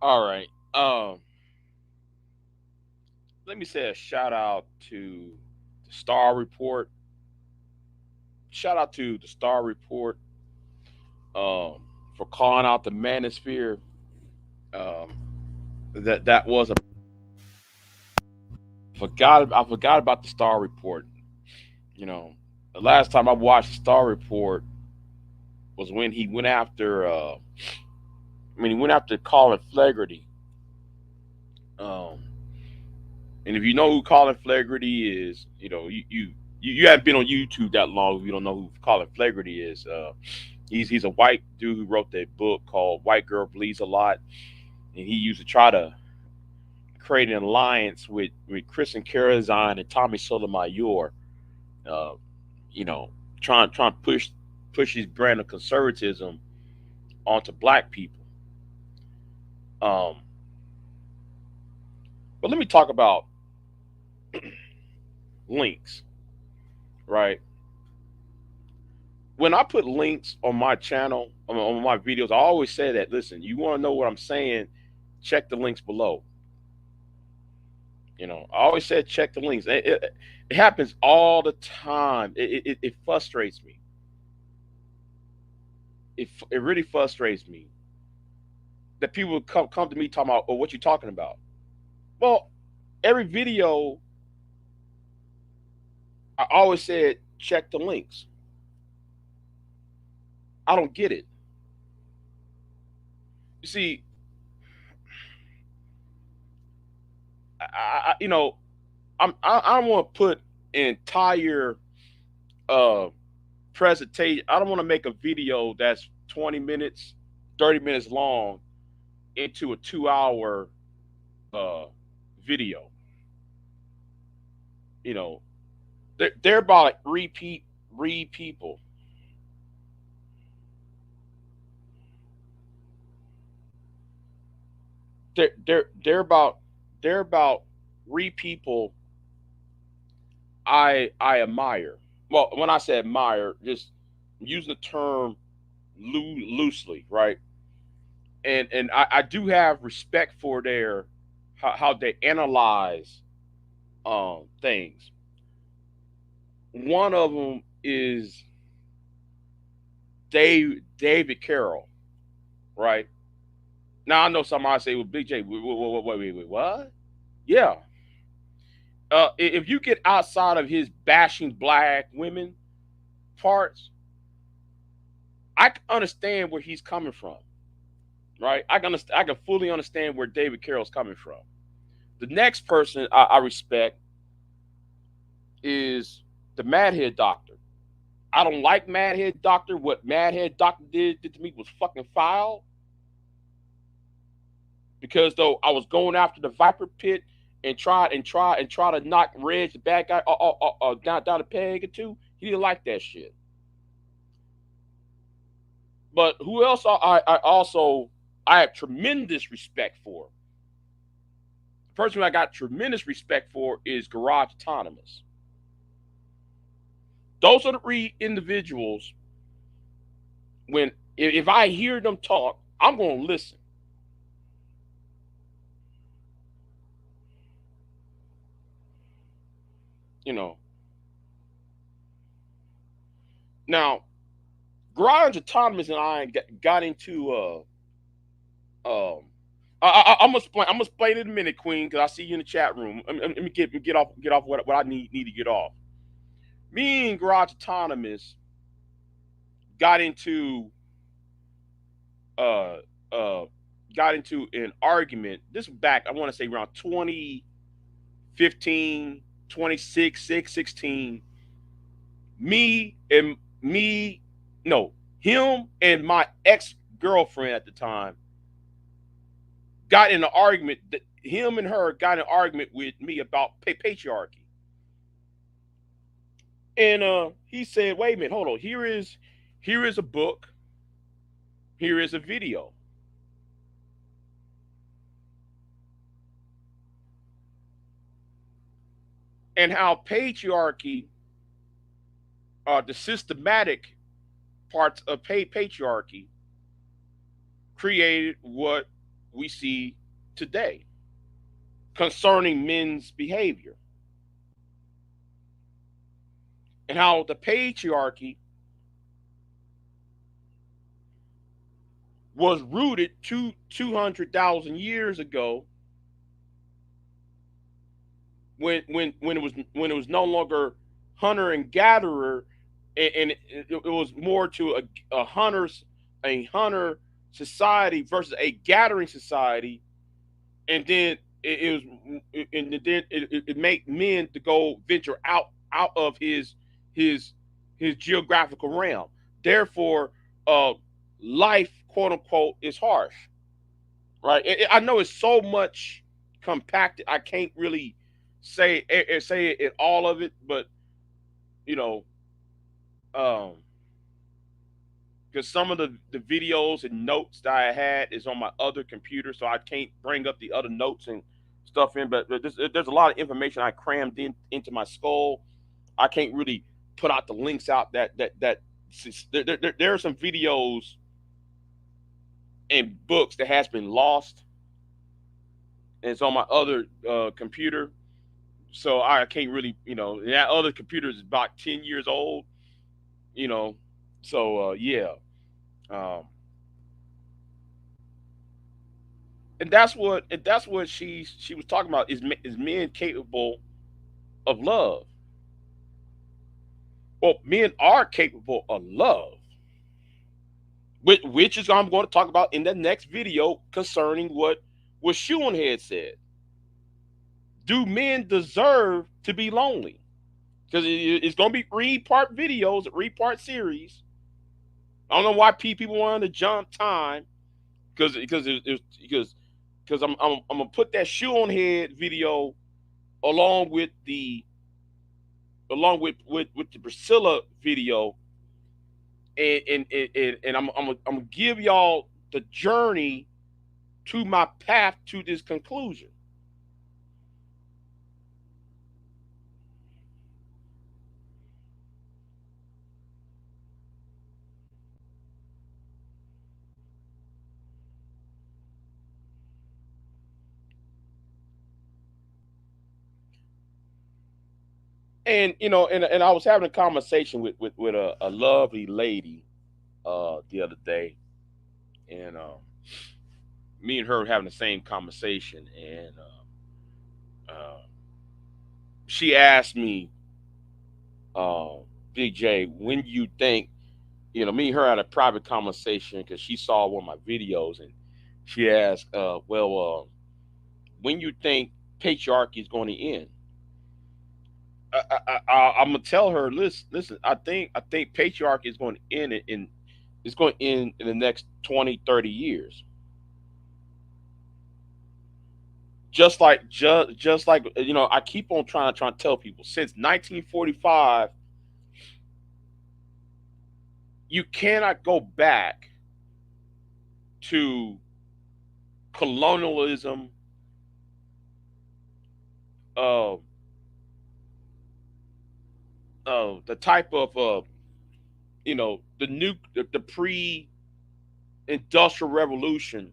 All right. Let me say a shout out to the Star Report. Shout out to the Star Report for calling out the manosphere. Um, that was a I forgot about the Star Report. You know, the last time I watched the Star Report was when he went after. He went after Colin Flaherty. Um, and if you know who Colin Flaherty is, you haven't been on YouTube that long. If you don't know who Colin Flaherty is, he's a white dude who wrote that book called "White Girl Bleeds a Lot," and he used to try to create an alliance with Kristen Karazine and Tommy Sotomayor. Uh, you know, trying to push his brand of conservatism onto black people. Um, but let me talk about links, right? When I put links on my channel, on my videos, I always say that, listen, you want to know what I'm saying, check the links below. I always said check the links. It happens all the time. It frustrates me. It really frustrates me that people come to me talking about, oh, what you talking about? Well, every video, I always said check the links. I don't get it. You see, I you know, I don't want to put an entire uh presentation. I don't want to make a video that's 20 minutes, 30 minutes long into a 2 hour uh video. You know, they're about like read people. They're they're about read people I admire. Well, when I say admire, just using the term loosely, right? And I do have respect for their how they analyze things. One of them is David Carroll, right? Now I know somebody say, "Well, Big J, wait, what?" Yeah. If you get outside of his bashing black women parts, I can understand where he's coming from, right? I can fully understand where David Carroll's coming from. The next person I respect is the Madhead Doctor. I don't like Madhead Doctor. What Madhead Doctor did to me was fucking foul. Because though I was going after the Viper Pit and try to knock Reg the bad guy down the peg or two, he didn't like that shit. But who else I also I have tremendous respect for. The person I got tremendous respect for is Garage Autonomous. Those are the three individuals. When if I hear them talk, I'm gonna listen. You know. Now, Garage Autonomous and I got into um I'm gonna explain. I'm gonna explain in a minute, Queen, because I see you in the chat room. Let me get off what I need to get off. Me and Garage Autonomous got into uh uh got into an argument. This was back, I want to say around 2015, 16. Me and me, no, him and my ex girlfriend at the time got in an argument. That him and her got in an argument with me about patriarchy. And he said, "Wait a minute, hold on. Here is a book. Here is a video, and how patriarchy, the systematic parts of patriarchy, created what." we see today concerning men's behavior and how the patriarchy was rooted 200,000 years ago when it was no longer hunter and gatherer, and it was more to a hunter society versus a gathering society, and then it was and then it made men to go venture out of his his geographical realm. Therefore, uh, life, quote unquote, is harsh, right? I know it's so much compacted. I can't really say it all of it, but you know, um, because some of the videos and notes that I had is on my other computer, so I can't bring up the other notes and stuff in. But there's a lot of information I crammed into my skull. I can't really put out the links out that there are some videos and books that has been lost, and it's on my other computer. So I can't really, that other computer is about 10 years old, you know. So yeah, um, and that's what she was talking about is men capable of love. Well, men are capable of love, which is I'm going to talk about in the next video concerning what Shoehead said. Do men deserve to be lonely? Because it's going to be three-part videos, a three-part series. I don't know why people wanted to jump time because I'm gonna put that Shoehead video along with the Priscilla video, and I'm gonna give y'all the journey to my path to this conclusion. And and I was having a conversation with a lovely lady the other day, and me and her having the same conversation, and she asked me, uh, Big J, when you think, me and her had a private conversation because she saw one of my videos, and she asked, well, when you think patriarchy is going to end? I'm gonna tell her, listen. I think patriarchy is going to end it's going to end in the next 20, 30 years. Just like I keep on trying to tell people since 1945, you cannot go back to colonialism, uh, the type of the pre-industrial revolution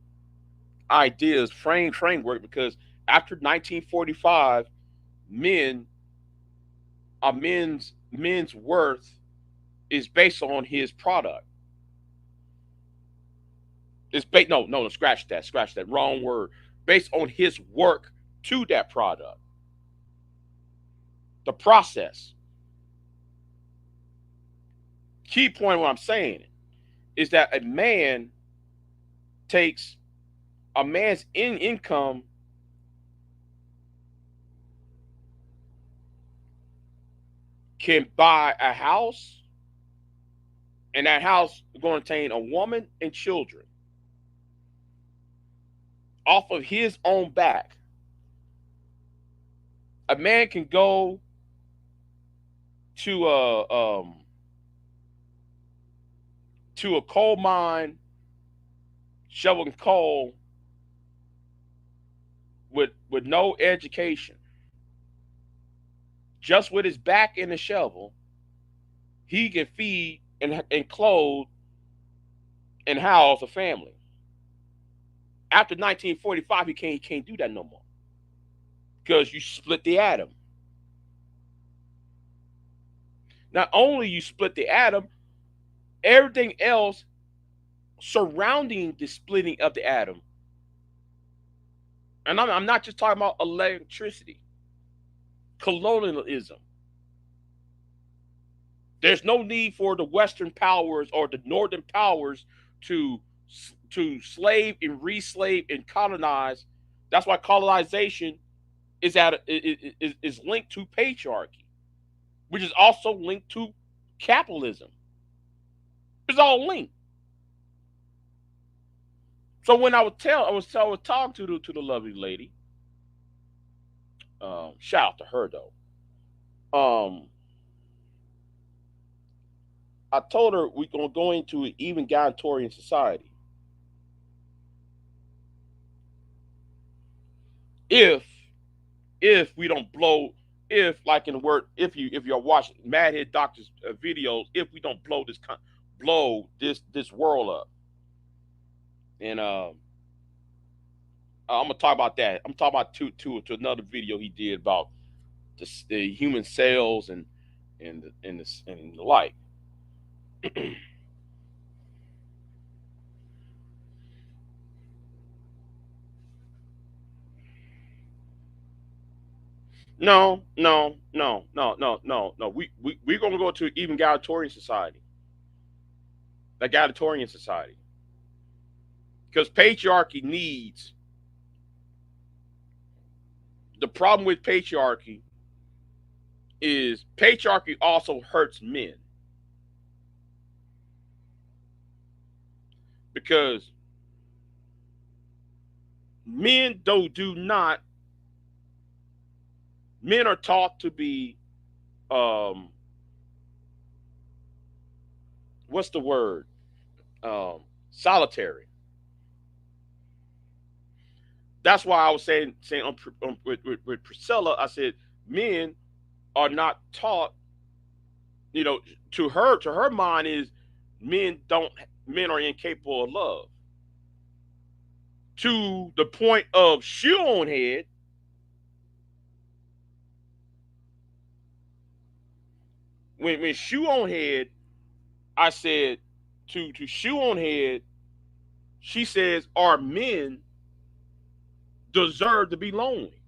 ideas framework, because after 1945, men men's worth is based on his product. It's based, no, scratch that, wrong word. Based on his work to that product, the process. Key point of what I'm saying is that takes a man's income can buy a house, and that house is going to contain a woman and children off of his own back. A man can go to a coal mine, shoveling coal with no education, just with his back in the shovel. He can feed and clothe and house a family. After 1945, he can't do that no more because you split the atom. Not only you split the atom, everything else surrounding the splitting of the atom, and I'm not just talking about electricity, colonialism. There's no need for the Western powers or the Northern powers to slave and re-slave and colonize. That's why colonization is linked to patriarchy, which is also linked to capitalism. It's all linked. So when I was talking to the lovely lady. Shout out to her though. Um, I told her we're gonna go into an even egalitarian society if we don't blow, if like in the word, if you're watching Madhead Doctor's videos, if we don't blow this world up. And I'm gonna talk about that. I'm talking about to another video he did about the human cells and the like. No, no, no, no, no, no, no. We're gonna go to even egalitarian society, egalitarian society, because patriarchy needs. The problem with patriarchy is patriarchy also hurts men because men do not, men are taught to be um what's the word, solitary. That's why I was saying with Priscilla, I said men are not taught, you know, to her mind is men don't men are incapable of love, to the point of shoe on head. When shoe on head, I said to shoe on head, she says our men deserve to be lonely.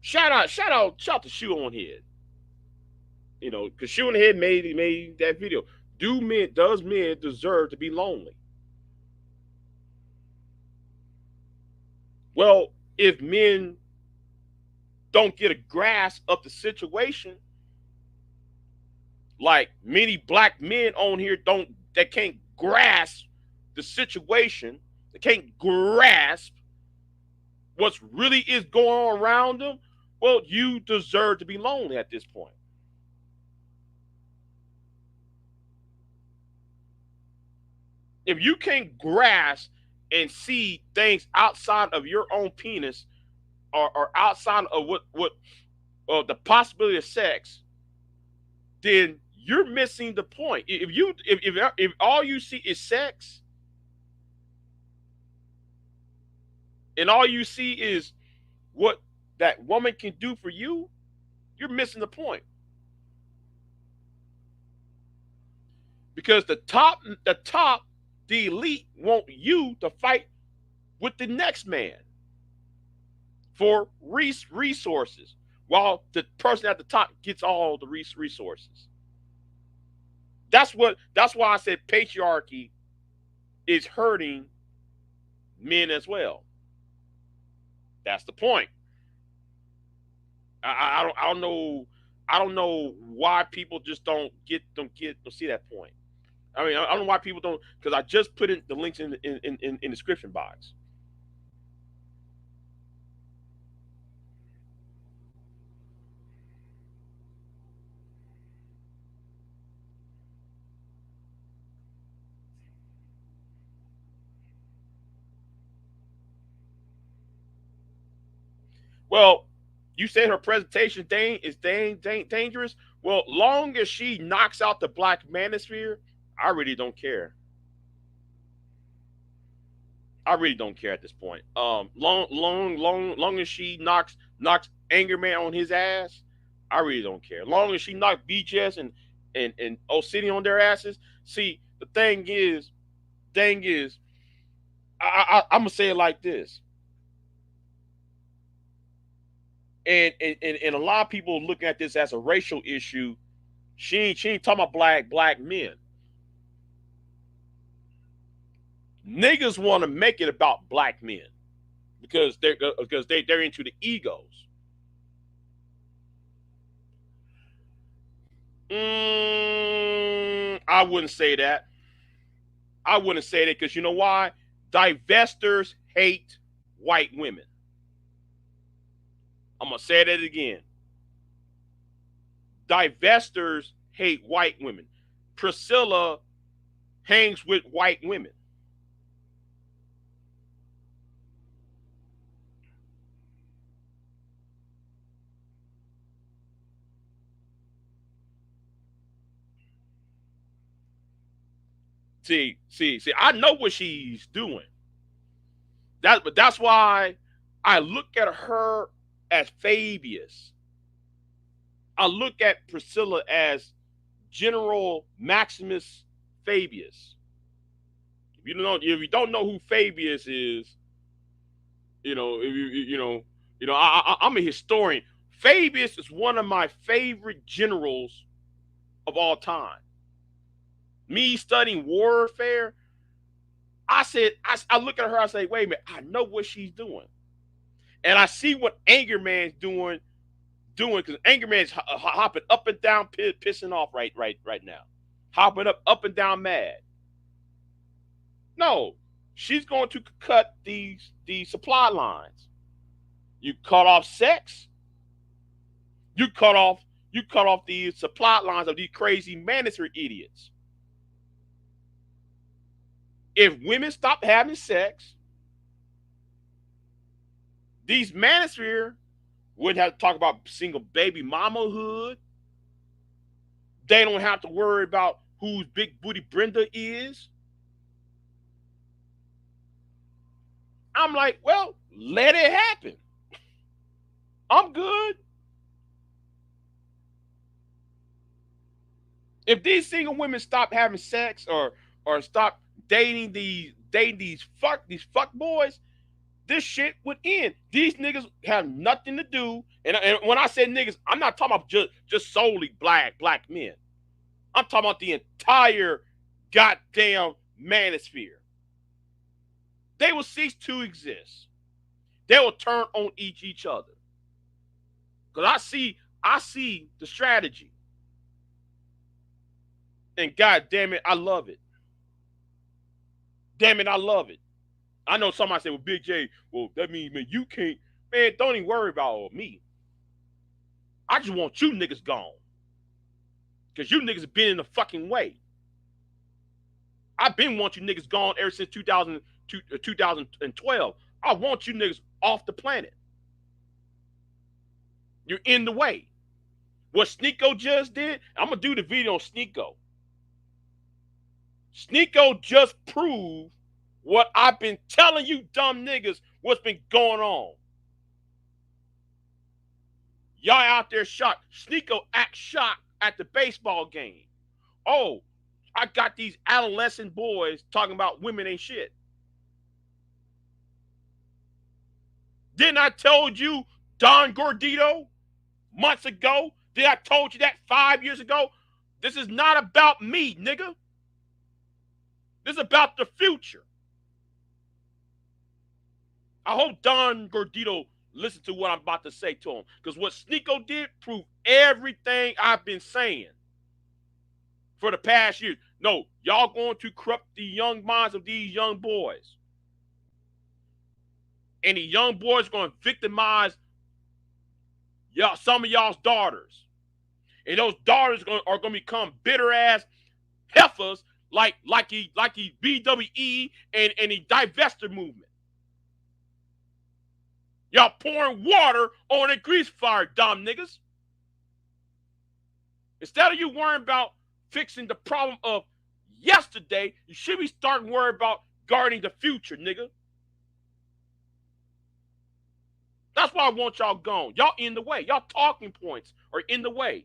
Shout out to shoe on head. You know, because shoe on head made that video. Does men deserve to be lonely? Well, if men don't get a grasp of the situation, like many black men on here don't, that can't grasp the situation, they can't grasp what's really is going on around them. Well, you deserve to be lonely at this point. If you can't grasp and see things outside of your own penis, or outside of what the possibility of sex, then you're missing the point. If all you see is sex, and all you see is what that woman can do for you, you're missing the point. Because the elite want you to fight with the next man for resources, while the person at the top gets all the resources. That's why I said patriarchy is hurting men as well. That's the point. I don't know, I don't know why people just don't see that point. I mean, I don't know why people don't, because I just put in the links in the description box. Well, you said her presentation is dangerous. Well, long as she knocks out the black manosphere, I really don't care. I really don't care at this point. Long as she knocks Anger Man on his ass, I really don't care. Long as she knocks BGS and Obsidian on their asses. See, the thing is, I'm gonna say it like this, and a lot of people looking at this as a racial issue. She ain't talking about black men. Niggas want to make it about black men because they're into the egos. I wouldn't say that. I wouldn't say that because you know why? Divestors hate white women. I'm gonna say that again. Divestors hate white women. Priscilla hangs with white women. See, I know what she's doing. But that's why I look at her as Fabius. I look at Priscilla as General Maximus Fabius. If you don't know who Fabius is, if I'm a historian. Fabius is one of my favorite generals of all time. Me studying warfare, I look at her, I say, wait a minute, I know what she's doing. And I see what Anger Man's doing because Anger Man's hopping up and down, pissing off right now. Hopping up and down mad. No, she's going to cut these supply lines. You cut off sex, you cut off the supply lines of these crazy manosphere idiots. If women stop having sex, these manosphere wouldn't have to talk about single baby mamahood. They don't have to worry about whose big booty Brenda is. I'm like, well, let it happen. I'm good. If these single women stop having sex or stop dating these fuck boys, this shit would end. These niggas have nothing to do. And when I say niggas, I'm not talking about just solely black men. I'm talking about the entire goddamn manosphere. They will cease to exist. They will turn on each other. Cause I see the strategy. And god damn it, I love it. Damn it, I love it. I know somebody say, well, Big J, well, that means, man, you can't, man, don't even worry about me. I just want you niggas gone. Because you niggas have been in the fucking way. I've been wanting you niggas gone ever since 2012. I want you niggas off the planet. You're in the way. What Sneako just did, I'm going to do the video on Sneako. Sneako just proved what I've been telling you dumb niggas what's been going on. Y'all out there shocked. Sneako acts shocked at the baseball game. Oh, I got these adolescent boys talking about women ain't shit. Didn't I told you Don Gordito months ago? Did I told you that 5 years ago? This is not about me, nigga. This is about the future. I hope Don Gordito listen to what I'm about to say to him. Because what Sneako did proved everything I've been saying for the past years. No, y'all going to corrupt the young minds of these young boys. And the young boys going to victimize some of y'all's daughters. And those daughters are going to become bitter ass heifers like the BWE and the divester movement. Y'all pouring water on a grease fire, dumb niggas. Instead of you worrying about fixing the problem of yesterday, you should be starting worrying about guarding the future, nigga. That's why I want y'all gone. Y'all in the way. Y'all talking points are in the way.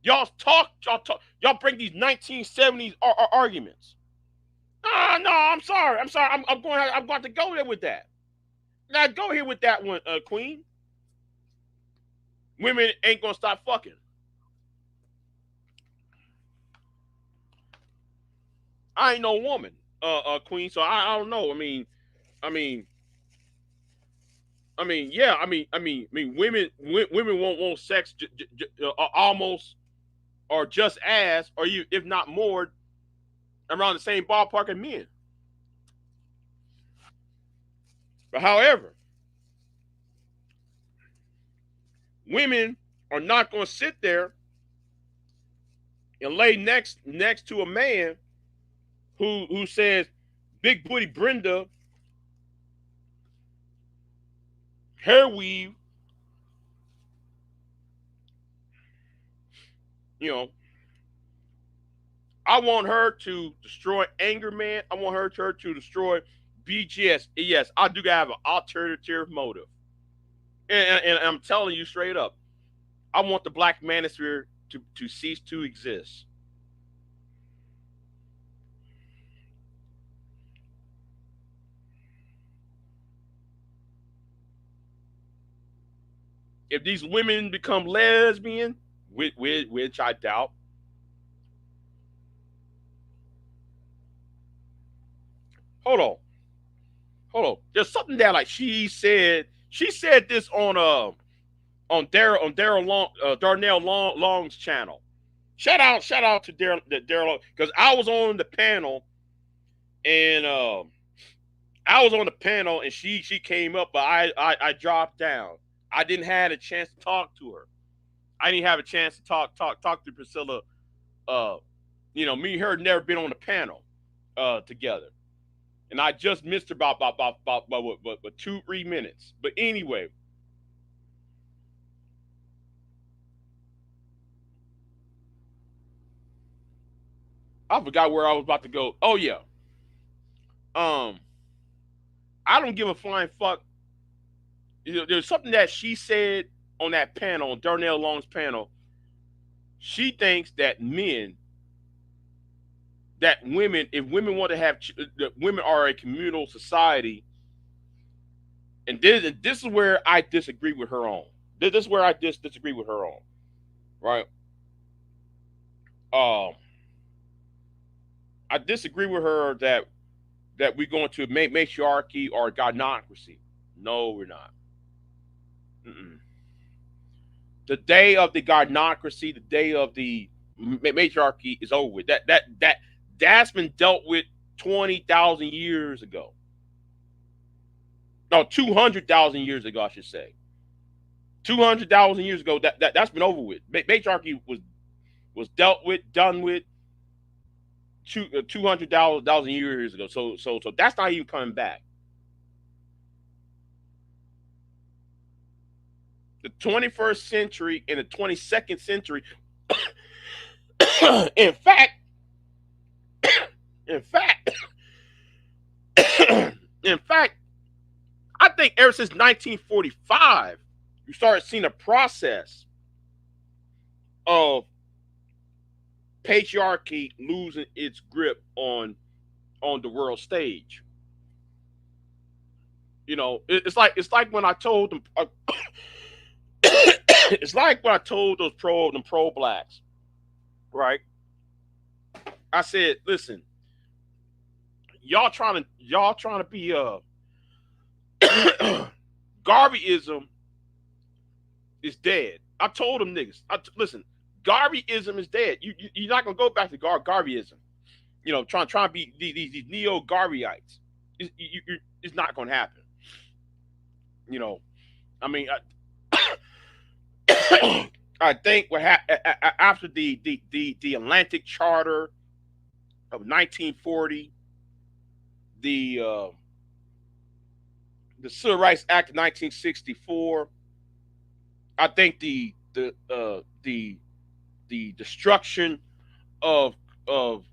Y'all bring these 1970s arguments. No, I'm sorry. I'm going to go there with that. Now go here with that one, Queen. Women ain't gonna stop fucking. I ain't no woman, Queen. So I don't know. I mean, yeah. Women won't want sex almost or just as, or you, if not more, around the same ballpark as men. But however, women are not going to sit there and lay next to a man who says big booty Brenda, hair weave, you know. I want her to destroy Anger Man. I want her to destroy BGS. Yes, I do have an alternative motive. And I'm telling you straight up, I want the Black Manosphere to cease to exist. If these women become lesbian, which I doubt, hold on, hold on. There's something that like she said. She said this on Daryl Long, Darnell Long's channel. Shout out to Daryl because I was on the panel and and she came up, but I dropped down. I didn't have a chance to talk to her. I didn't have a chance to talk to Priscilla. Uh, me and her never been on the panel together, and I just missed her about 2-3 minutes. But anyway, I forgot where I was about to go. Oh yeah, um, I don't give a flying fuck. There's something that she said on that panel, on Darnell Long's panel. She thinks that women, if women want to have, that women are a communal society, and this is where I disagree with her on. This is where I disagree with her on, right? Um, I disagree with her that we're going to make matriarchy or godnocracy. No, we're not. Mm-mm. The day of the godnocracy, the day of the matriarchy is over with. That's been dealt with 20,000 years ago. No, 200,000 years ago, I should say. 200,000 years ago, that's been over with. Matriarchy was dealt with, done with 200,000 years ago. So that's not even coming back. The 21st century and the 22nd century. in fact, in fact, in fact, I think ever since 1945, you started seeing a process of patriarchy losing its grip on the world stage. It's like when I told them. It's like when I told those pro blacks, right? I said, listen, y'all trying to be Garveyism is dead. I told them niggas. Listen, Garveyism is dead. You're not gonna go back to Garveyism. Trying to be these neo Garveyites. It's not gonna happen. You know, I mean, I think after the Atlantic Charter of 1940, the Civil Rights Act of 1964. I think the destruction of of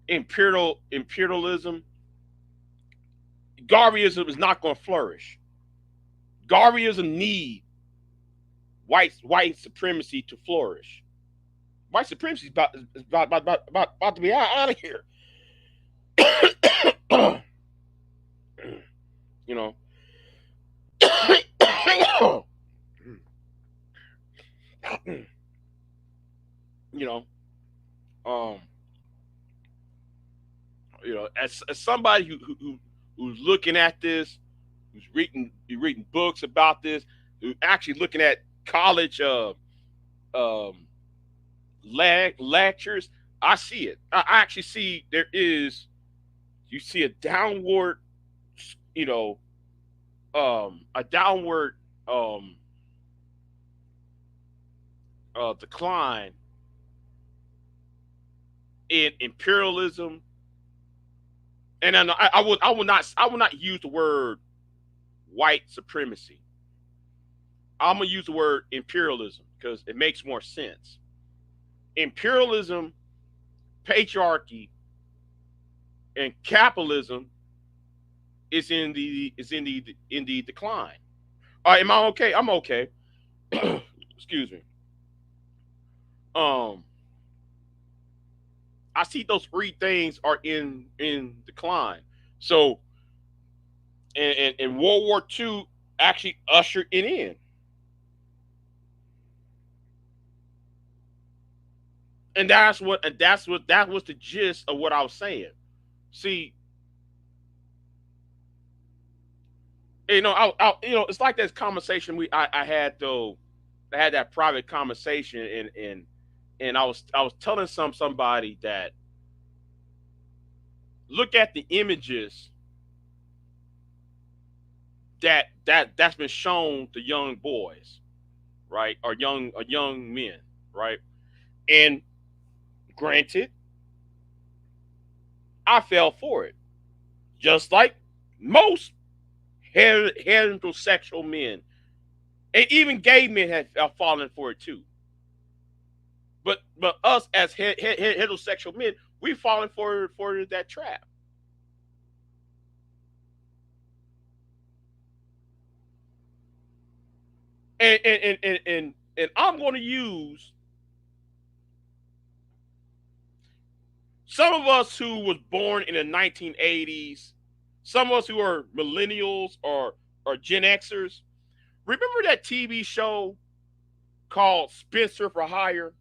imperialism, Garveyism is not going to flourish. Garveyism need white supremacy to flourish. White supremacy is about to be out of here. you know, you know, um, as somebody who's looking at this, who's reading books about this, who's actually looking at college um, lectures, I see it. I actually see you see a downward, you know, a downward um, decline in imperialism, and I would not use the word white supremacy. I'm gonna use the word imperialism because it makes more sense. Imperialism, patriarchy, and capitalism is in the decline. Am I okay? I'm okay. Excuse me. Um, I see those three things are in decline. So, and World War II actually ushered it in, and that was the gist of what I was saying. See, it's like this conversation I had though. I had that private conversation, and I was telling somebody that look at the images that's been shown to young boys, right, or young men, right, and granted, I fell for it, just like most heterosexual men, and even gay men have fallen for it too. But us as heterosexual men, we've fallen for that trap. And I'm going to use some of us who was born in the 1980s, some of us who are millennials or Gen Xers. Remember that TV show called Spencer for Hire?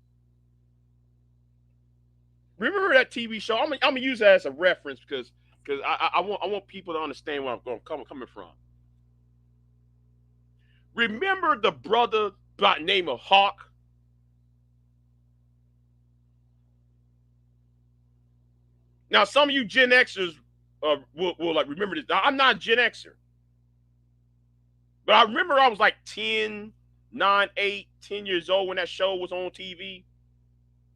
Remember that TV show? I'm gonna use that as a reference because I want people to understand where coming from. Remember the brother by the name of Hawk? Now some of you Gen Xers will like remember this. Now, I'm not a Gen Xer, but I remember I was like 10, 9, 8, 10 years old when that show was on TV.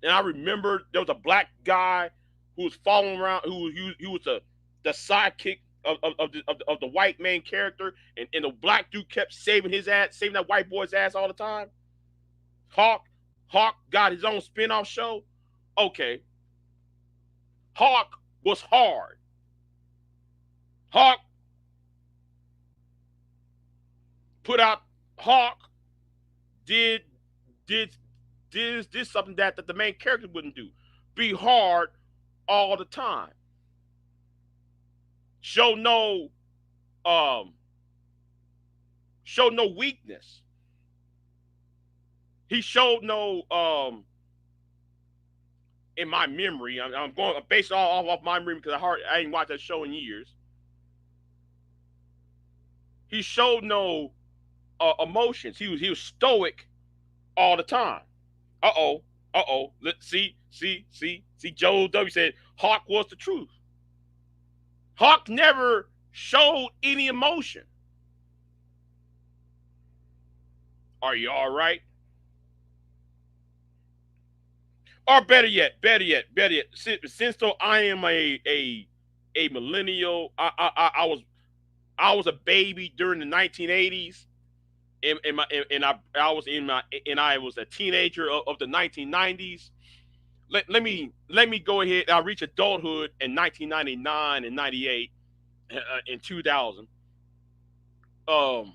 And I remember there was a black guy who was following around, who was the sidekick of the white main character, and the black dude kept saving that white boy's ass all the time. Hawk, Hawk got his own spin-off show. Okay, Hawk was hard. Hawk put out Hawk did did did something that the main character wouldn't do. Be hard all the time. Show no um show no weakness. He showed no in my memory. I'm going based off my memory because I ain't watched that show in years. He showed no emotions. He was stoic all the time. Uh oh. Let's see. Joe W said Hawk was the truth. Hawk never showed any emotion. Are you all right? Or better yet. Since though I am a millennial, I was a baby during the 1980s, and I was in my and I was a teenager of the 1990s. let me go ahead. I reached adulthood in 1999 and 98 in 2000. Um,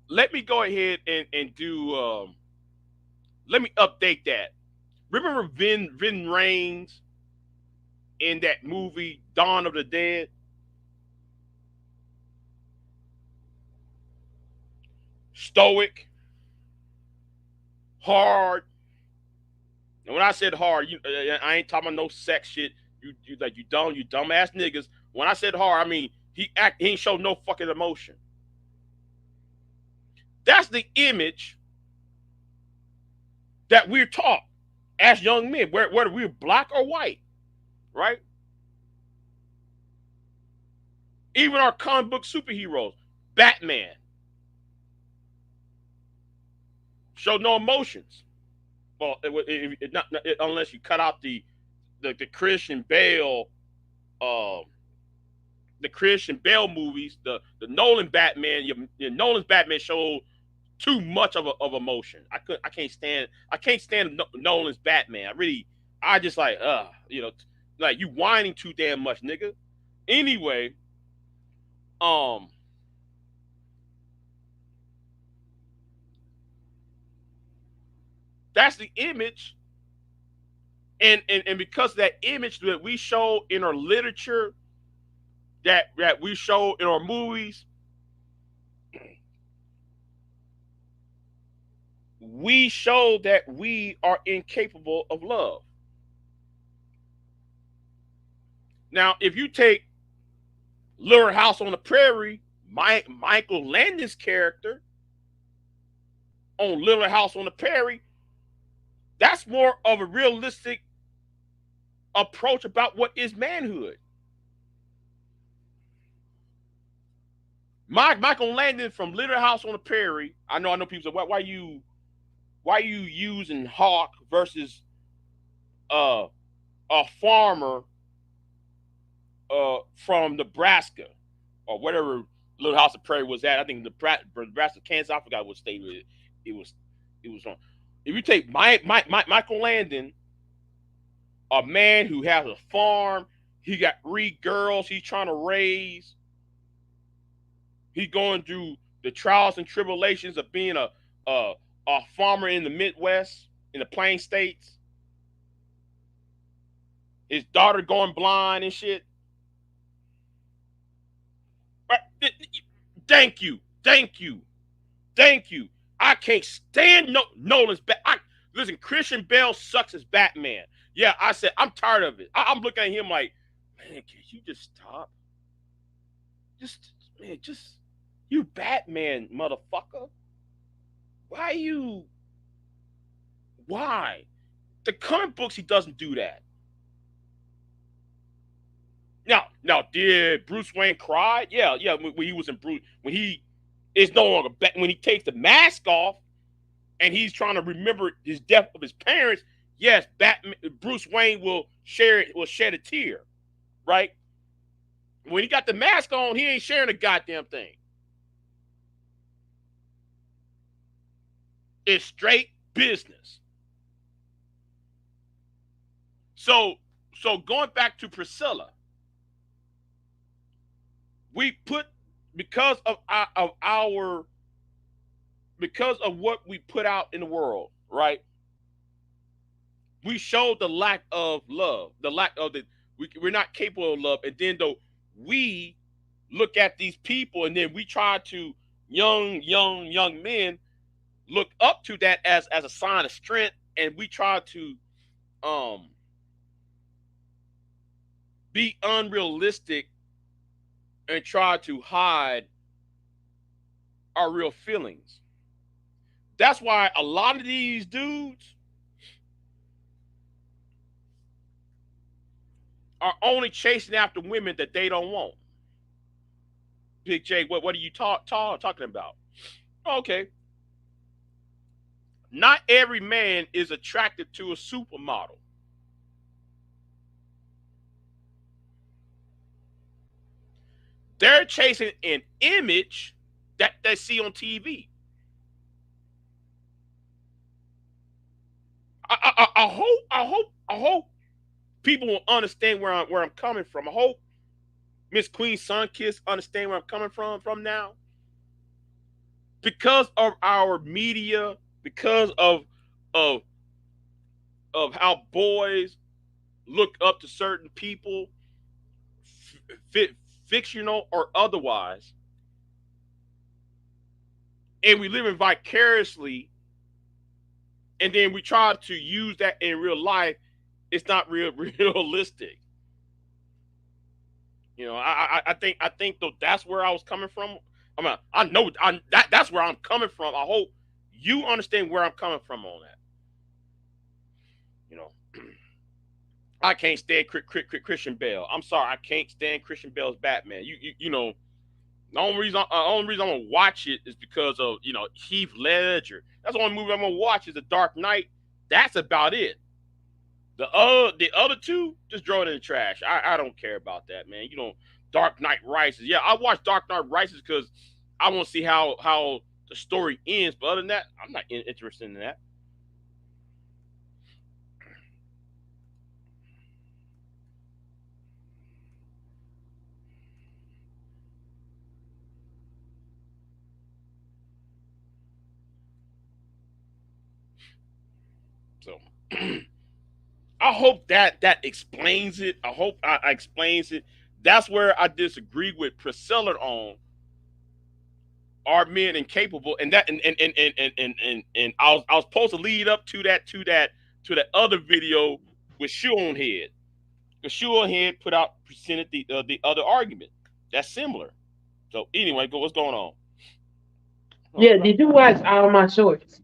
let me go ahead and do. Let me update that. Remember Vin Rames in that movie Dawn of the Dead? Stoic, hard. And when I said hard, I ain't talking about no sex shit. You like you dumbass niggas. When I said hard, I mean he ain't show no fucking emotion. That's the image that we're taught as young men, whether we're black or white, right? Even our comic book superheroes, Batman, showed no emotions. Well, unless you cut out the Christian Bale, uh, the Christian Bale movies, the Nolan Batman. Nolan's Batman showed too much of emotion. I can't stand Nolan's Batman. I just like like you whining too damn much, nigga. Anyway, um, that's the image, and because of that image that we show in our literature, that we show in our movies, we show that we are incapable of love. Now, if you take Little House on the Prairie, Michael Landon's character on Little House on the Prairie, that's more of a realistic approach about what is manhood. Michael Landon from Little House on the Prairie. I know people say, why you using Hawk versus uh, a farmer from Nebraska or whatever Little House of Prairie was at. I think Nebraska, Kansas. I forgot what state it was. It was on. If you take Michael Landon, a man who has a farm, he got 3 girls he's trying to raise. He's going through the trials and tribulations of being a farmer in the Midwest, in the Plain States. His daughter going blind and shit. Thank you, thank you, thank you. I can't stand Nolan's listen, Christian Bale sucks as Batman. Yeah, I said I'm tired of it. I'm looking at him like, man, can you just stop? Just man, just you Batman, motherfucker. Why you? Why? The comic books he doesn't do that. Now, did Bruce Wayne cry? Yeah. When he was in Bruce, when he is no longer when he takes the mask off and he's trying to remember his death of his parents. Yes, Bruce Wayne will shed a tear, right? When he got the mask on, he ain't sharing a goddamn thing. It's straight business. So going back to Priscilla, we put because of our because of what we put out in the world, right? We showed the lack of love, the lack of we're not capable of love, and then though we look at these people, and then we try to young men look up to that as a sign of strength, and we try to um be unrealistic and try to hide our real feelings. That's why a lot of these dudes are only chasing after women that they don't want. Big J, what are you talking about? Okay, not every man is attracted to a supermodel. They're chasing an image that they see on TV. I hope people will understand where I'm coming from. I hope Miss Queen Sunkiss understand where I'm coming from now. Because of our media, because of of how boys look up to certain people, f- fictional or otherwise, and we live in vicariously, and then we try to use that in real life. It's not realistic. I think though that's where I was coming from. I know that's where I'm coming from. I hope you understand where I'm coming from on that. You know, I can't stand Christian Bale. I'm sorry, I can't stand Christian Bale's Batman. You know, the only reason I'm gonna watch it is because of Heath Ledger. That's the only movie I'm gonna watch is The Dark Knight. That's about it. The other two just throw it in the trash. I don't care about that, man. Dark Knight Rises. Yeah, I watched Dark Knight Rises because I want to see how the story ends. But other than that, I'm not interested in that. So I hope that explains it. I hope I explains it. That's where I disagree with Priscilla on are men incapable, and I was supposed to lead up to that other video with Shoe on Head. The Shoe on Head presented the other argument that's similar. So anyway, what's going on? Yeah, did you watch all my shorts?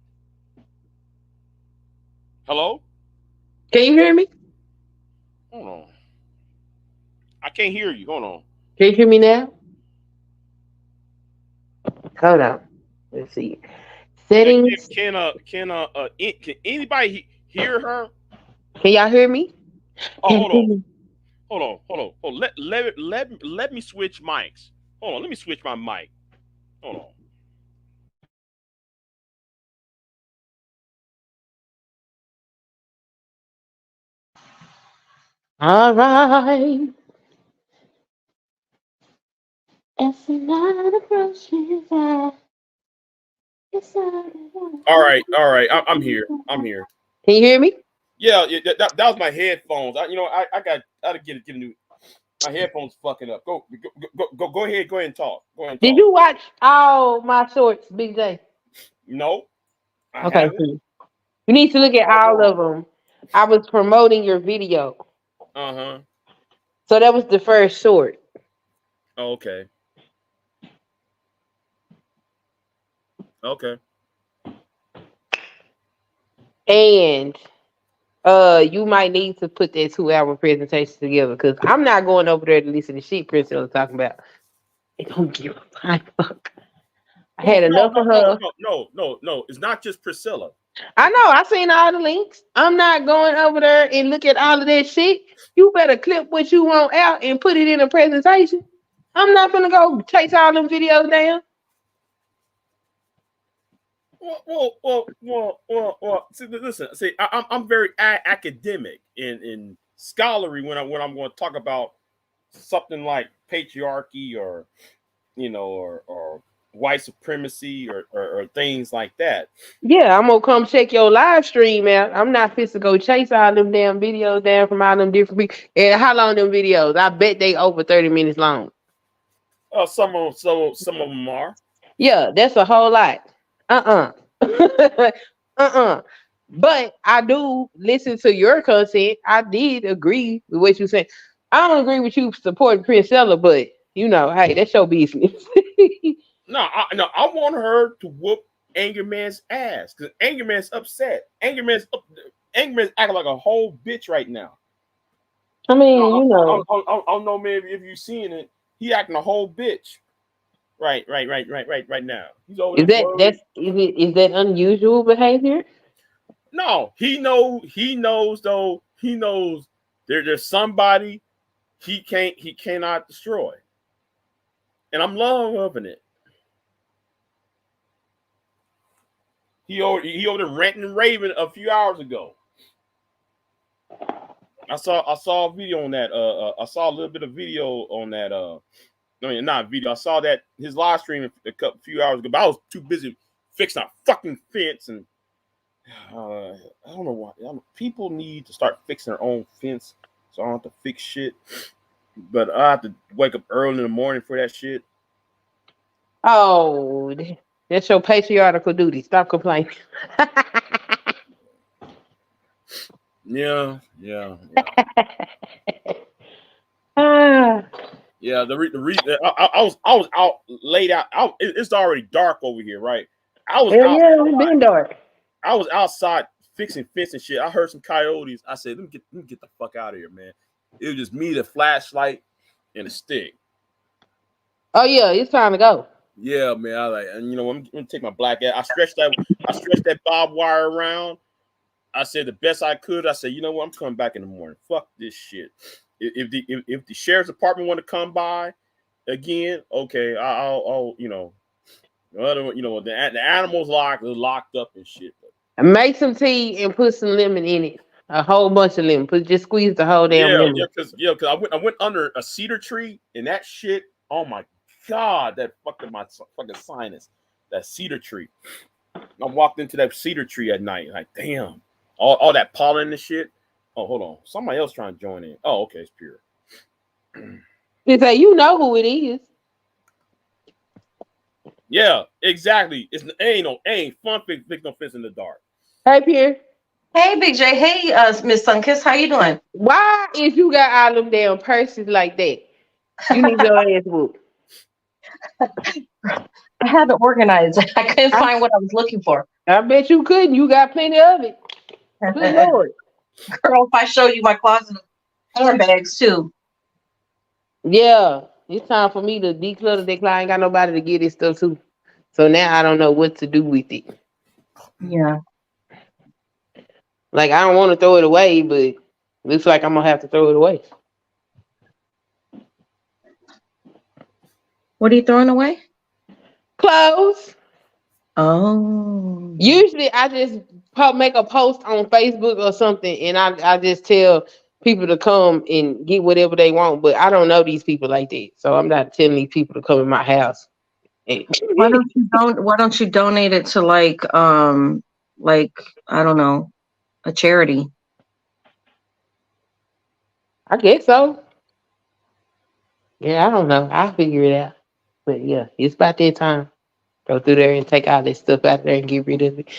Hello? Can you hear me? Hold on. I can't hear you. Hold on. Can you hear me now? Hold on. Let's see. Yeah, Settings. can anybody hear her? Can y'all hear me? Oh, Can hold you on. hear me? Hold on. Let me switch mics. Hold on. Let me switch my mic. Hold on. All right. It's not approaching that. It's not All right. I'm here. I'm here. Can you hear me? Yeah, yeah that was my headphones. I gotta get a new. My headphones fucking up. Go ahead. Go ahead and talk. Go ahead and Did talk. you watch all my shorts, Big J? No, I Okay, haven't. cool. You need to look at Hold all on. of them. I was promoting your video. Uh huh. So that was the first short. Okay. Okay. And you might need to put that 2 hour presentation together because I'm not going over there to listen to shit Priscilla talking about. It don't give a fuck. I Well, had no, enough no, of no, her. no, no, no, no. It's not just Priscilla. I know. I seen all the links. I'm not going over there and look at all of that shit. You better clip what you want out and put it in a presentation. I'm not gonna go chase all them videos down. Well. See, listen. See, I'm very academic and scholarly when I'm going to talk about something like patriarchy or or white supremacy or things like that. Yeah, I'm gonna come check your live stream out. I'm not fit to go chase all them damn videos down from all them different people. And how long them videos? I bet they over 30 minutes long. Some of them are. Yeah, that's a whole lot. Uh-uh. But I do listen to your content. I did agree with what you said. I don't agree with you supporting Chris Seller, but hey, that's your business. No, I want her to whoop Anger Man's ass because Anger Man's upset. Anger Man's acting like a whole bitch right now. I No, mean, I don't know, man, if you've seen it. He acting a whole bitch. Right now. He's over is there that worried. that's is that unusual behavior? No, he knows though. He knows there's somebody he cannot destroy. And I'm loving it. He over there ranting and raving a few hours ago. I saw a video on that. I saw a little bit of video on that. I mean, not video. I saw that his live stream a few hours ago. But I was too busy fixing a fucking fence, and I don't know why. People need to start fixing their own fence, so I don't have to fix shit. But I have to wake up early in the morning for that shit. Oh, that's your patriarchal duty. Stop complaining. Yeah. Ah, Yeah, the reason I was out laid out. It's already dark over here, right? I was hell yeah, it's been dark. I was outside fixing fence and shit. I heard some coyotes. I said, let me get the fuck out of here, man. It was just me, the flashlight, and a stick. Oh yeah, it's time to go. Yeah, man. I like, and you know, I'm gonna take my black ass. I stretched that barbed wire around. I said the best I could. I said, you know what? I'm coming back in the morning. Fuck this shit. If the sheriff's department want to come by again, okay, I'll you know, the animals locked up and shit. Make some tea and put some lemon in it. A whole bunch of lemon. Just squeeze the whole damn lemon. Because I went under a cedar tree and that shit. Oh my god, that fucking my fucking sinus. That cedar tree. I walked into that cedar tree at night. Like, damn, all that pollen and shit. Oh, hold on, somebody else trying to join in. Oh, okay, it's Pure. It's like, you know who it is. Yeah, exactly. It ain't fun fixing no fence in the dark. Hey, Pierre. Hey, Big J. Hey, Miss Sunkiss. How you doing? Why, if you got all them damn purses like that, you need your ass whooped? I had to organize. I couldn't find what I was looking for. I bet you couldn't. You got plenty of it. Good Lord. Girl, if I show you my closet of handbags too. Yeah, it's time for me to declutter that. I ain't got nobody to get this stuff to. So now I don't know what to do with it. Yeah. Like, I don't want to throw it away, but looks like I'm going to have to throw it away. What are you throwing away? Clothes. Oh. Usually I just make a post on Facebook or something, and I just tell people to come and get whatever they want, but I don't know these people like that. So I'm not telling these people to come in my house. Why don't you donate it to like I don't know, a charity? I guess so. Yeah, I don't know. I'll figure it out. But yeah, it's about that time. Go through there and take all this stuff out there and get rid of it.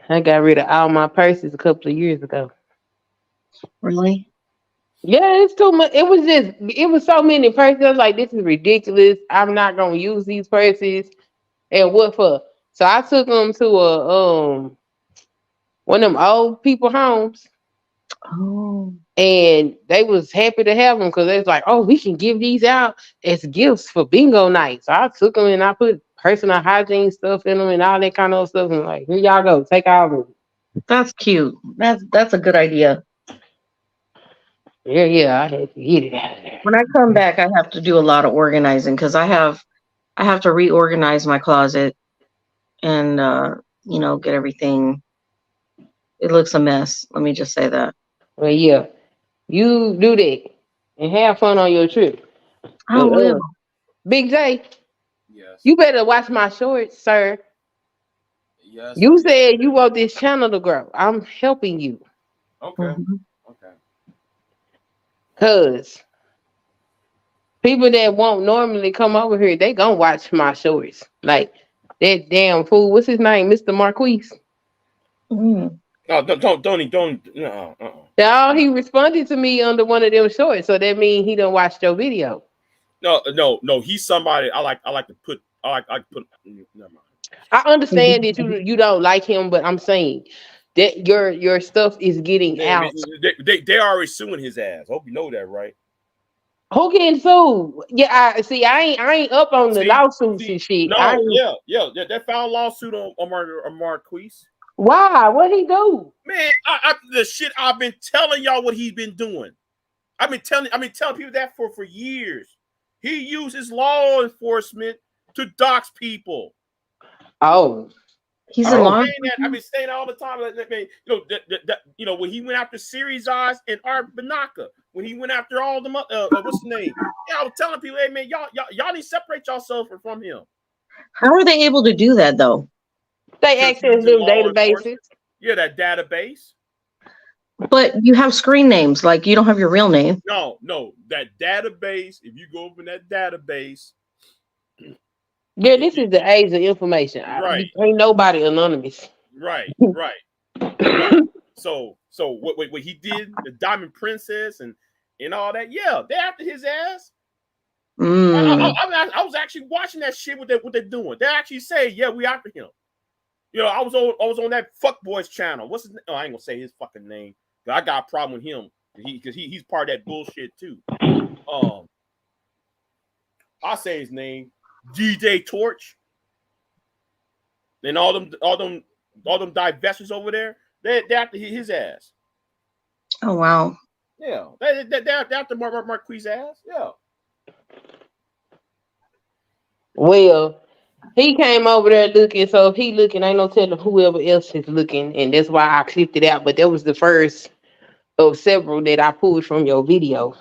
I got rid of all my purses a couple of years ago. Really? Yeah, it's too much. It was so many purses. I was like, this is ridiculous. I'm not gonna use these purses. And what for? So I took them to a one of them old people homes. Oh. And they was happy to have them because they was like, oh, we can give these out as gifts for bingo night. So I took them and I put personal hygiene stuff in them and all that kind of stuff. And like, here y'all go, take all of them. That's cute. That's a good idea. Yeah, I had to get it out of there. When I come back, I have to do a lot of organizing because I have to reorganize my closet and get everything. It looks a mess. Let me just say that. Well, yeah, you do that and have fun on your trip. I will. Big J. Yes. You better watch my shorts, sir. Yes. You said you want this channel to grow. I'm helping you. Okay. Mm-hmm. Okay. Cause people that won't normally come over here, they gonna watch my shorts. Like that damn fool. What's his name? Mr. Marquise. Mm. No, don't. No. Now he responded to me under one of them shorts, so that means he done watched your video. No. He's somebody I like to put. I put. Never mind. I understand that you don't like him, but I'm saying that your stuff is getting out. They already suing his ass. Hope you know that, right? Who getting sued? Yeah, I ain't up on the lawsuits and shit. No, yeah. That filed lawsuit on Marquise. Why? What he do? Man, the shit I've been telling y'all what he's been doing. I've been telling people that for years. He uses law enforcement to dox people. Oh. He's I've a been law. saying that. I've been saying that all the time. When he went after Series Eyes and Art Banaka, when he went after all them, what's the name? Yeah, I was telling people, hey man, y'all need to separate yourself from him. How are they able to do that though? They Just access using them law databases. enforcement. Yeah, that database. But you have screen names, like you don't have your real name. No, that database. If you go open that database, Yeah, this is the age of information. Right. Ain't nobody anonymous. right. So what he did, the Diamond Princess and all that. Yeah, they after his ass. I was actually watching that shit. What they're doing? They actually say, yeah, we after him. I was on that fuckboys channel. What's his name? Oh, I ain't gonna say his fucking name. I got a problem with him because he's part of that bullshit too. I'll say his name, DJ Torch, and all them divestors over there. They're after his ass. Oh wow. Yeah, they're after Marquis' ass. Yeah. Well, he came over there looking, so if he looking, ain't no telling whoever else is looking, and that's why I clipped it out. But that was the first of several that I pulled from your video,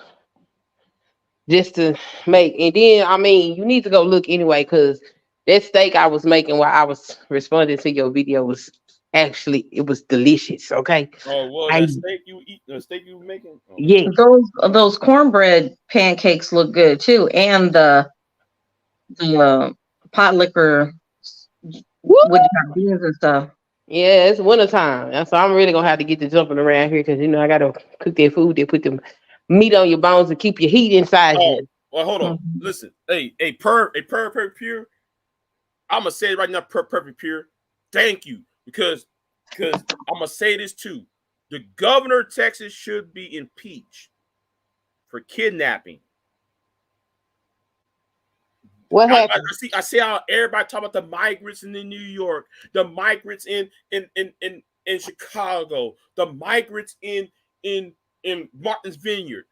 just to make. And then, I mean, you need to go look anyway, because that steak I was making while I was responding to your video was actually, it was delicious. Okay. Oh well, I, that steak you eat, the steak you making. Oh. yeah. Those cornbread pancakes look good too, and the pot liquor with beans and stuff. Yeah, it's wintertime. So I'm really gonna have to get to jumping around here because I gotta cook that food. They put the meat on your bones and keep your heat inside you. Well, hold on. Listen, perfect pure. I'm gonna say it right now, perfect pure. Thank you, because I'm gonna say this too. The governor of Texas should be impeached for kidnapping. What happened? I see how everybody talk about the migrants in New York, the migrants in Chicago, the migrants in Martha's Vineyard.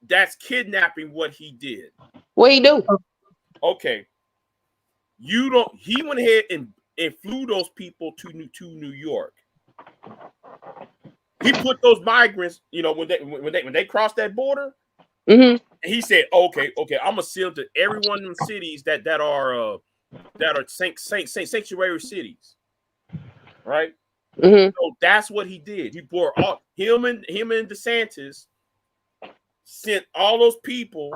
That's kidnapping what he did. What he do? Okay. He went ahead and flew those people to New York. He put those migrants, when they crossed that border, and he said, okay, I'm gonna send them to every one of them cities that are sanctuary cities, right? So that's what he did. He brought him and DeSantis sent all those people,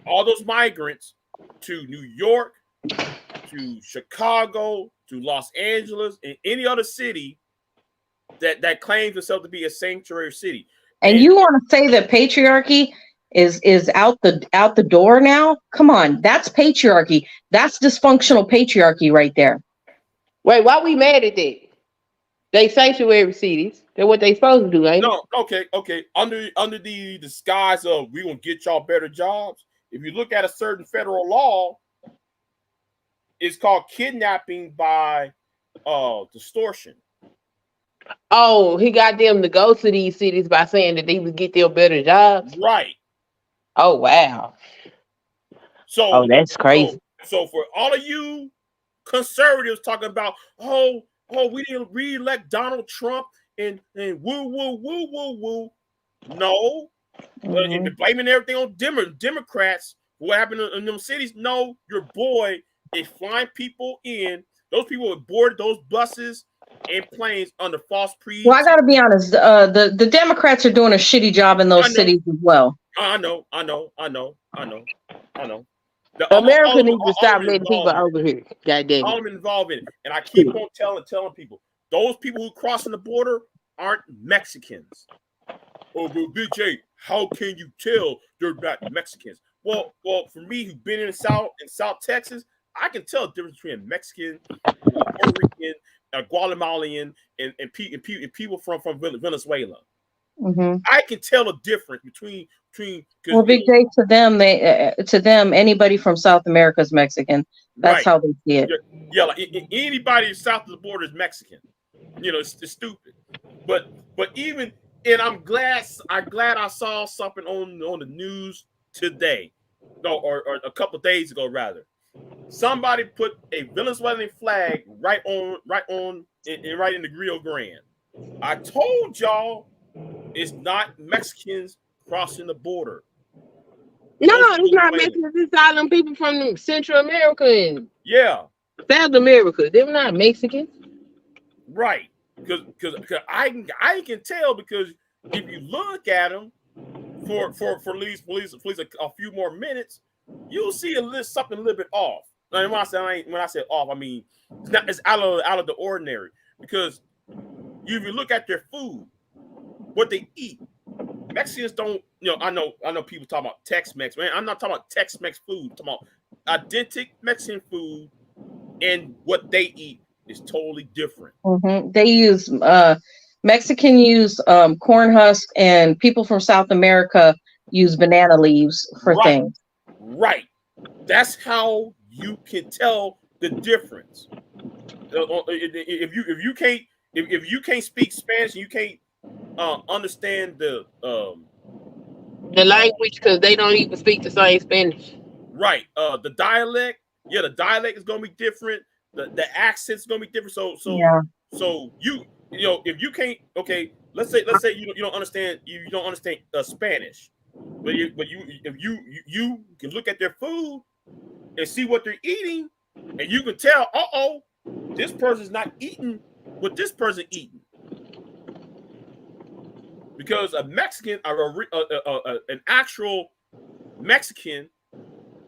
all those migrants to New York, to Chicago, to Los Angeles, and any other city that claims itself to be a sanctuary city. And you want to say that patriarchy is out the door now? Come on, that's patriarchy. That's dysfunctional patriarchy right there. Wait, why we mad at that? They sanctuary cities. They're what they supposed to do, ain't no, okay. Under the disguise of we gonna get y'all better jobs. If you look at a certain federal law, it's called kidnapping by distortion. Oh, he got them to go to these cities by saying that they would get them better jobs. Right. Oh wow. So that's crazy. So for all of you conservatives talking about we didn't re-elect Donald Trump and woo. No. Blaming everything on Democrats. What happened in them cities? No, your boy is flying people in. Those people boarded those buses and planes under false pretenses. Well, I gotta be honest. The Democrats are doing a shitty job in those cities as well. I know. America needs to stop letting people over here. God damn it. I'm involved in it. And I keep on telling people, those people who crossing the border aren't Mexicans. Oh, well, BJ, how can you tell they're not Mexicans? Well, for me, who've been in South Texas, I can tell the difference between a Mexican, Puerto Rican, a Guatemalan, and people from Venezuela. Mm-hmm. I can tell a difference between. Well, Big J, to them, anybody from South America is Mexican. That's how they see it. Yeah, like anybody south of the border is Mexican. It's stupid. But even, and I'm glad I saw something on the news today, or a couple of days ago rather. somebody put a Venezuelan flag right in the Rio Grande. I told y'all it's not Mexicans crossing the border. No, Those it's not Venezuelans. Mexicans. It's all them people from Central America and Yeah, South America. They're not Mexicans. right. Because I can tell, because if you look at them for at least a few more minutes, you'll see something a little bit off. And when I say off, I mean it's out of the ordinary. Because if you look at their food, what they eat, Mexicans don't. I know people talk about Tex-Mex. Man, I'm not talking about Tex-Mex food. I'm talking about authentic Mexican food, and what they eat is totally different. They use Mexican use corn husk, and people from South America use banana leaves for things. Right. That's how you can tell the difference. If you can't speak Spanish and you can't understand the language, because they don't even speak the same Spanish. Right. The dialect. Yeah, the dialect is gonna be different. The accent's gonna be different. So if you can't, okay, let's say you don't understand Spanish, but if you can look at their food and see what they're eating, and you can tell, this person's not eating what this person eating. Because a Mexican, an actual Mexican,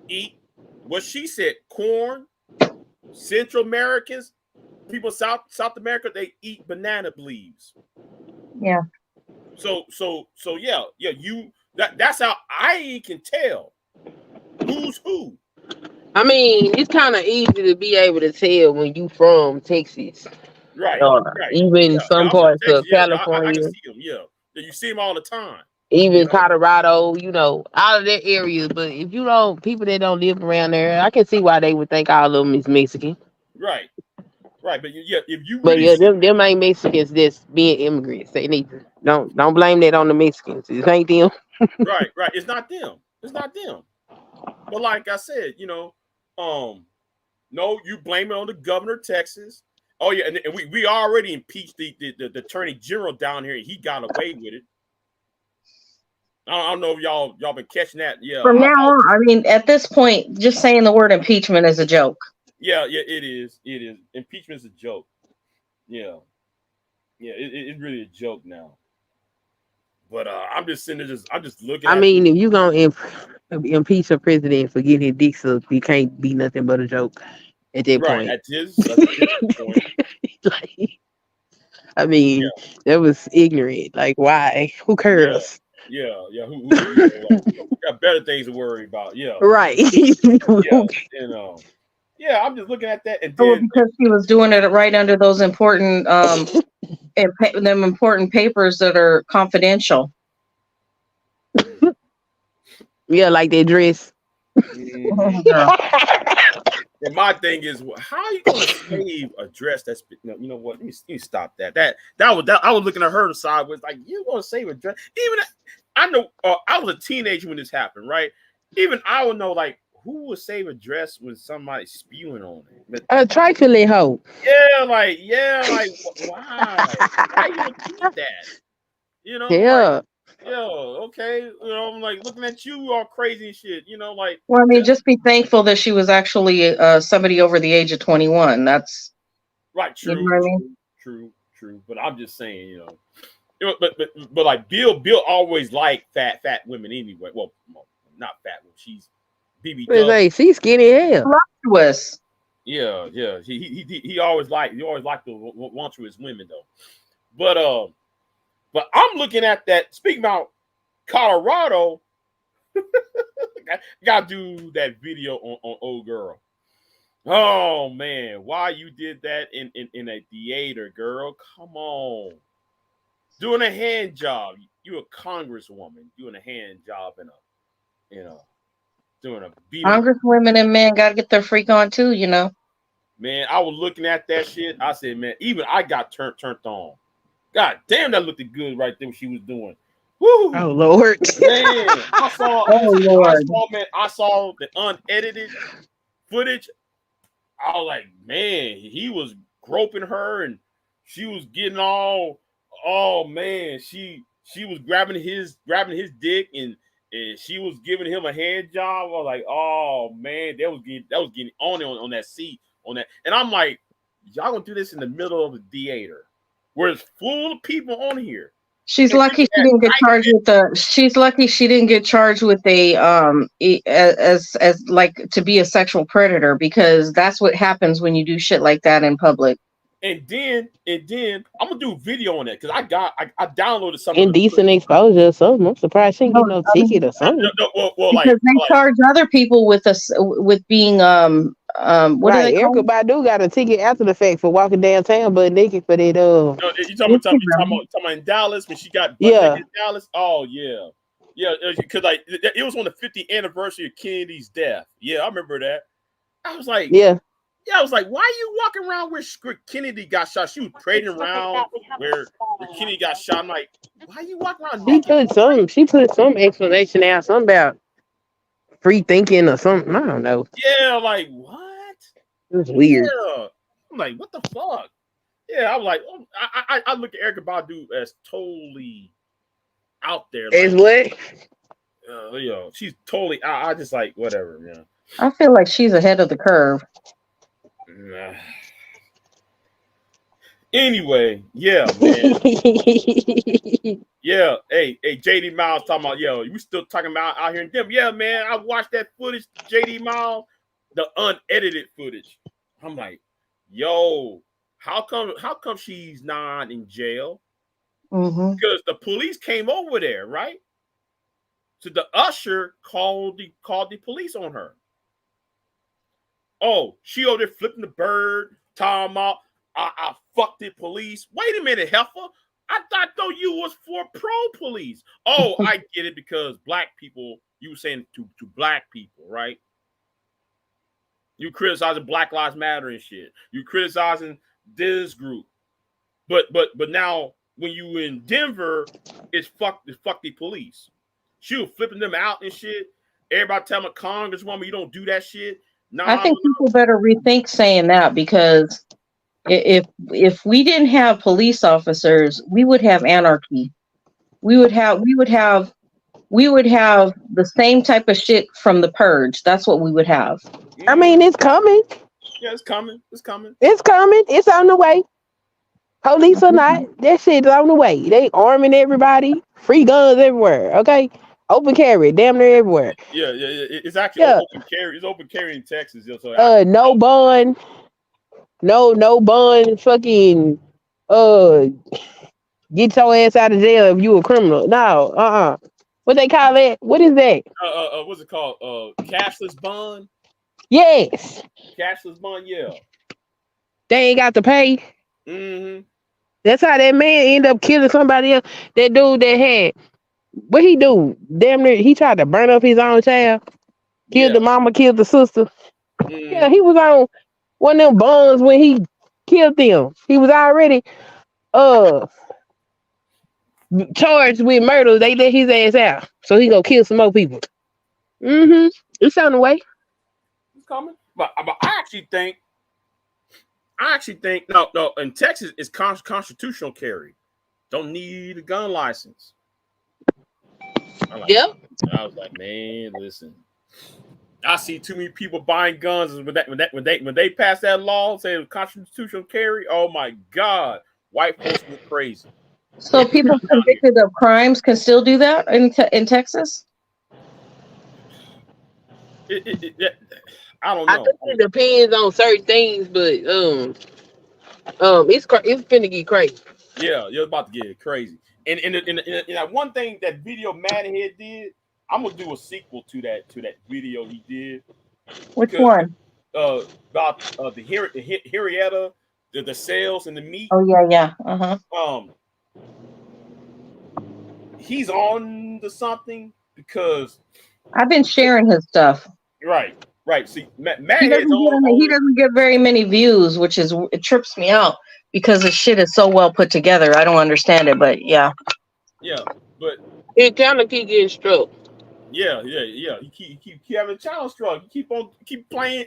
eat what she said: corn. Central Americans, people South America, they eat banana leaves. Yeah. So yeah. That's how I can tell who's who. I mean, it's kind of easy to be able to tell when you from Texas, Right? Even some parts of California. I can see them. Yeah, you see them all the time. Even Colorado, all of that area. But if you don't, people that don't live around there, I can see why they would think all of them is Mexican. Right. But if you. But them ain't Mexicans that's being immigrants. They need to don't blame that on the Mexicans. It ain't them. Right. It's not them. But like I said, no, you blame it on the governor of Texas. Oh yeah, and we already impeached the attorney general down here, and he got away with it. I don't know if y'all been catching that. Yeah. From now on, I mean, at this point, just saying the word impeachment is a joke. Yeah, it is. Impeachment is a joke. Yeah, it's really a joke now. But I'm just sitting there, I'm just looking. I mean, if you gonna impeach a president for getting his dick sucked, it can't be nothing but a joke at that point. At this point. I mean, that was ignorant. Like, why? Who cares? Yeah. Who got better things to worry about? Yeah. Right. Yeah, I'm just looking at that, and then, because he was doing it right under those important important papers that are confidential. Yeah, like their dress. And my thing is, how are you going to save a dress that's you know what? Let me stop that. I was looking at her sideways, like, you going to save a dress? Even I know I was a teenager when this happened, right? Even I would know, like, who would save a dress when somebody's spewing on it? A trifling hoe. Yeah, like why? Why you would do that? Yeah. Okay. I'm like looking at you all crazy and shit. Like. Well, I mean, just be thankful that she was actually somebody over the age of 21. That's right. True. You know what I mean? True. But I'm just saying, but like Bill always liked fat women anyway. Well, not fat women. She's BB. Like, she's skinny as hell. Voluptuous. Yeah. He always liked the voluptuous women though. But I'm looking at that. Speaking about Colorado, gotta do that video on old girl. Oh man, why you did that in a theater, girl? Come on, doing a hand job. You a congresswoman doing a hand job doing a beat. Congresswomen and men gotta get their freak on too, Man, I was looking at that shit. I said, man, even I got turned on. God damn, that looked good right there. What she was doing. Woo! Oh Lord, man! I saw. Oh Lord! I saw the unedited footage. I was like, man, he was groping her and she was getting all, oh man, she was grabbing his dick and she was giving him a hand job. I was like, oh man, that was getting on that seat on that. And I'm like, y'all gonna do this in the middle of the theater where it's full of people on here. She's lucky she didn't get charged with she's lucky she didn't get charged with a as like to be a sexual predator, because that's what happens when you do shit like that in public. And then I'm gonna do a video on that because I downloaded something. Indecent exposure or something. I'm surprised she didn't get no ticket or something. Well, because they charge other people with being right. Erykah Badu got a ticket after the fact for walking downtown but naked for that. No, you talking about in Dallas when she got in Dallas? Oh yeah, because like it was on the 50th anniversary of Kennedy's death. Yeah, I remember that. I was like, I was like, why are you walking around where Kennedy got shot? She was parading around where Kennedy got shot. I'm like, why are you walking around naked? She put some explanation out, something about free thinking or something. I don't know. Yeah, like what? It was weird. Yeah. I'm like, what the fuck? Yeah, I was like, oh, I look at Erykah Badu as totally out there. As what? She's totally. I just like whatever, man. I feel like she's ahead of the curve. Anyway, yeah, man. Yeah, hey, JD Miles talking about, we still talking about out here in Denver. Yeah, man, I watched that footage, JD Miles, the unedited footage. I'm like, yo, how come she's not in jail? Mm-hmm. Because the police came over there, right? So the usher called the police on her. Oh, she over there flipping the bird, talking about I fucked the police. Wait a minute, heifer. I thought though you was for pro-police. Oh, I get it because black people, you were saying to black people, right? You criticizing Black Lives Matter and shit. You criticizing this group. But now when you in Denver, it's fuck the police. She was flipping them out and shit. Everybody telling Congresswoman you don't do that shit. I think people better rethink saying that, because if we didn't have police officers, we would have anarchy. We would have the same type of shit from the Purge. That's what we would have. I mean, it's coming. Yeah, it's coming. It's coming. It's coming. It's on the way. Police or not, that shit's on the way. They arming everybody. Free guns everywhere. Okay. Open carry, damn near everywhere. Yeah. It's actually open carry. It's open carry in Texas. So no bond. No bond. Fucking get your ass out of jail if you a criminal. No, What they call that? What is that? What's it called? Cashless bond. Yes. Cashless bond. Yeah. They ain't got to pay. Mm-hmm. That's how that man ended up killing somebody else. That dude that had. What he do? Damn near, he tried to burn up his own child. Killed the mama, killed the sister. Mm. Yeah, he was on one of them bonds when he killed them. He was already charged with murder. They let his ass out, so he gonna kill some more people. Mm-hmm. It's on the way. It's coming. But I actually think no. In Texas, it's constitutional carry. Don't need a gun license. Yep. I was like, man, listen. I see too many people buying guns when they pass that law saying constitutional carry. Oh my God, white folks go crazy. So people convicted of crimes can still do that in Texas? I don't know. I think it depends on certain things, but it's finna get crazy. Yeah, you're about to get crazy. And that one thing, that video Madhead did, I'm gonna do a sequel to that video he did. Which one? About the Henrietta, the sales and the meat. Oh yeah. Uh-huh. He's on to something because I've been sharing his stuff. Right. See, He doesn't get very many views, which it trips me out because the shit is so well put together. I don't understand it, but yeah. Yeah, but it kind of keep getting struck. Yeah. You keep having a child struck. You keep playing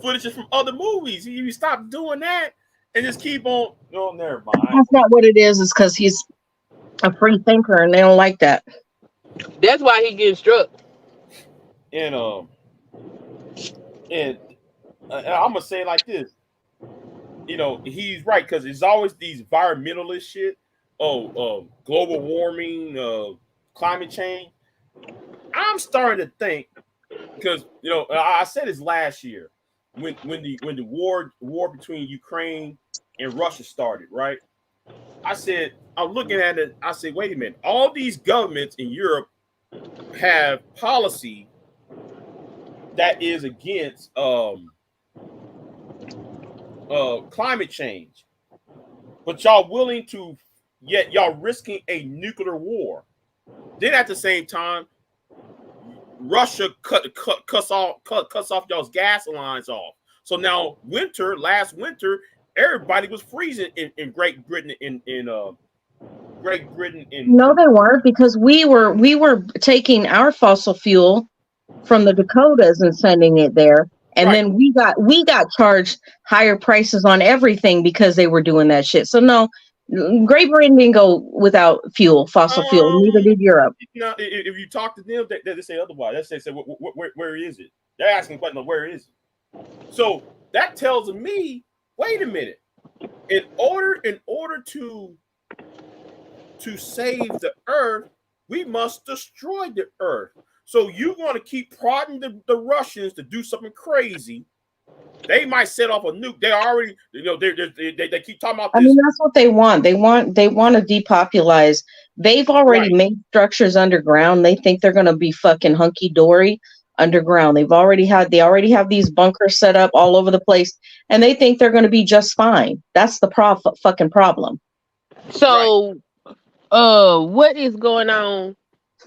footage from other movies. You stop doing that and just keep on. No, never mind. That's not what it is. It's because he's a free thinker and they don't like that. That's why he getting struck. And I'm gonna say it like this. You know, he's right because it's always these environmentalist shit. Global warming, climate change. I'm starting to think because you know I said this last year when the war between Ukraine and Russia started, right? I said I'm looking at it. I said, wait a minute, all these governments in Europe have policy that is against climate change, but y'all willing to, yet y'all risking a nuclear war. Then at the same time, Russia cuts off y'all's gas lines off. So now last winter, everybody was freezing in Great Britain Great Britain. No, they weren't, because we were taking our fossil fuel from the Dakotas and sending it there. And Right. then we got charged higher prices on everything because they were doing that shit. So no, Great Britain didn't go without fossil fuel. Neither did Europe. You know, if you talk to them, they say otherwise. They say, where is it? They're asking questions, where is it? So that tells me, wait a minute. In order to save the earth, we must destroy the earth. So you're going to keep prodding the Russians to do something crazy. They might set off a nuke. They already, you know, they keep talking about this. I mean, that's what they want. They want to depopulize. They've already made structures underground. They think they're going to be fucking hunky dory underground. They already have these bunkers set up all over the place, and they think they're going to be just fine. That's the fucking problem. So, what is going on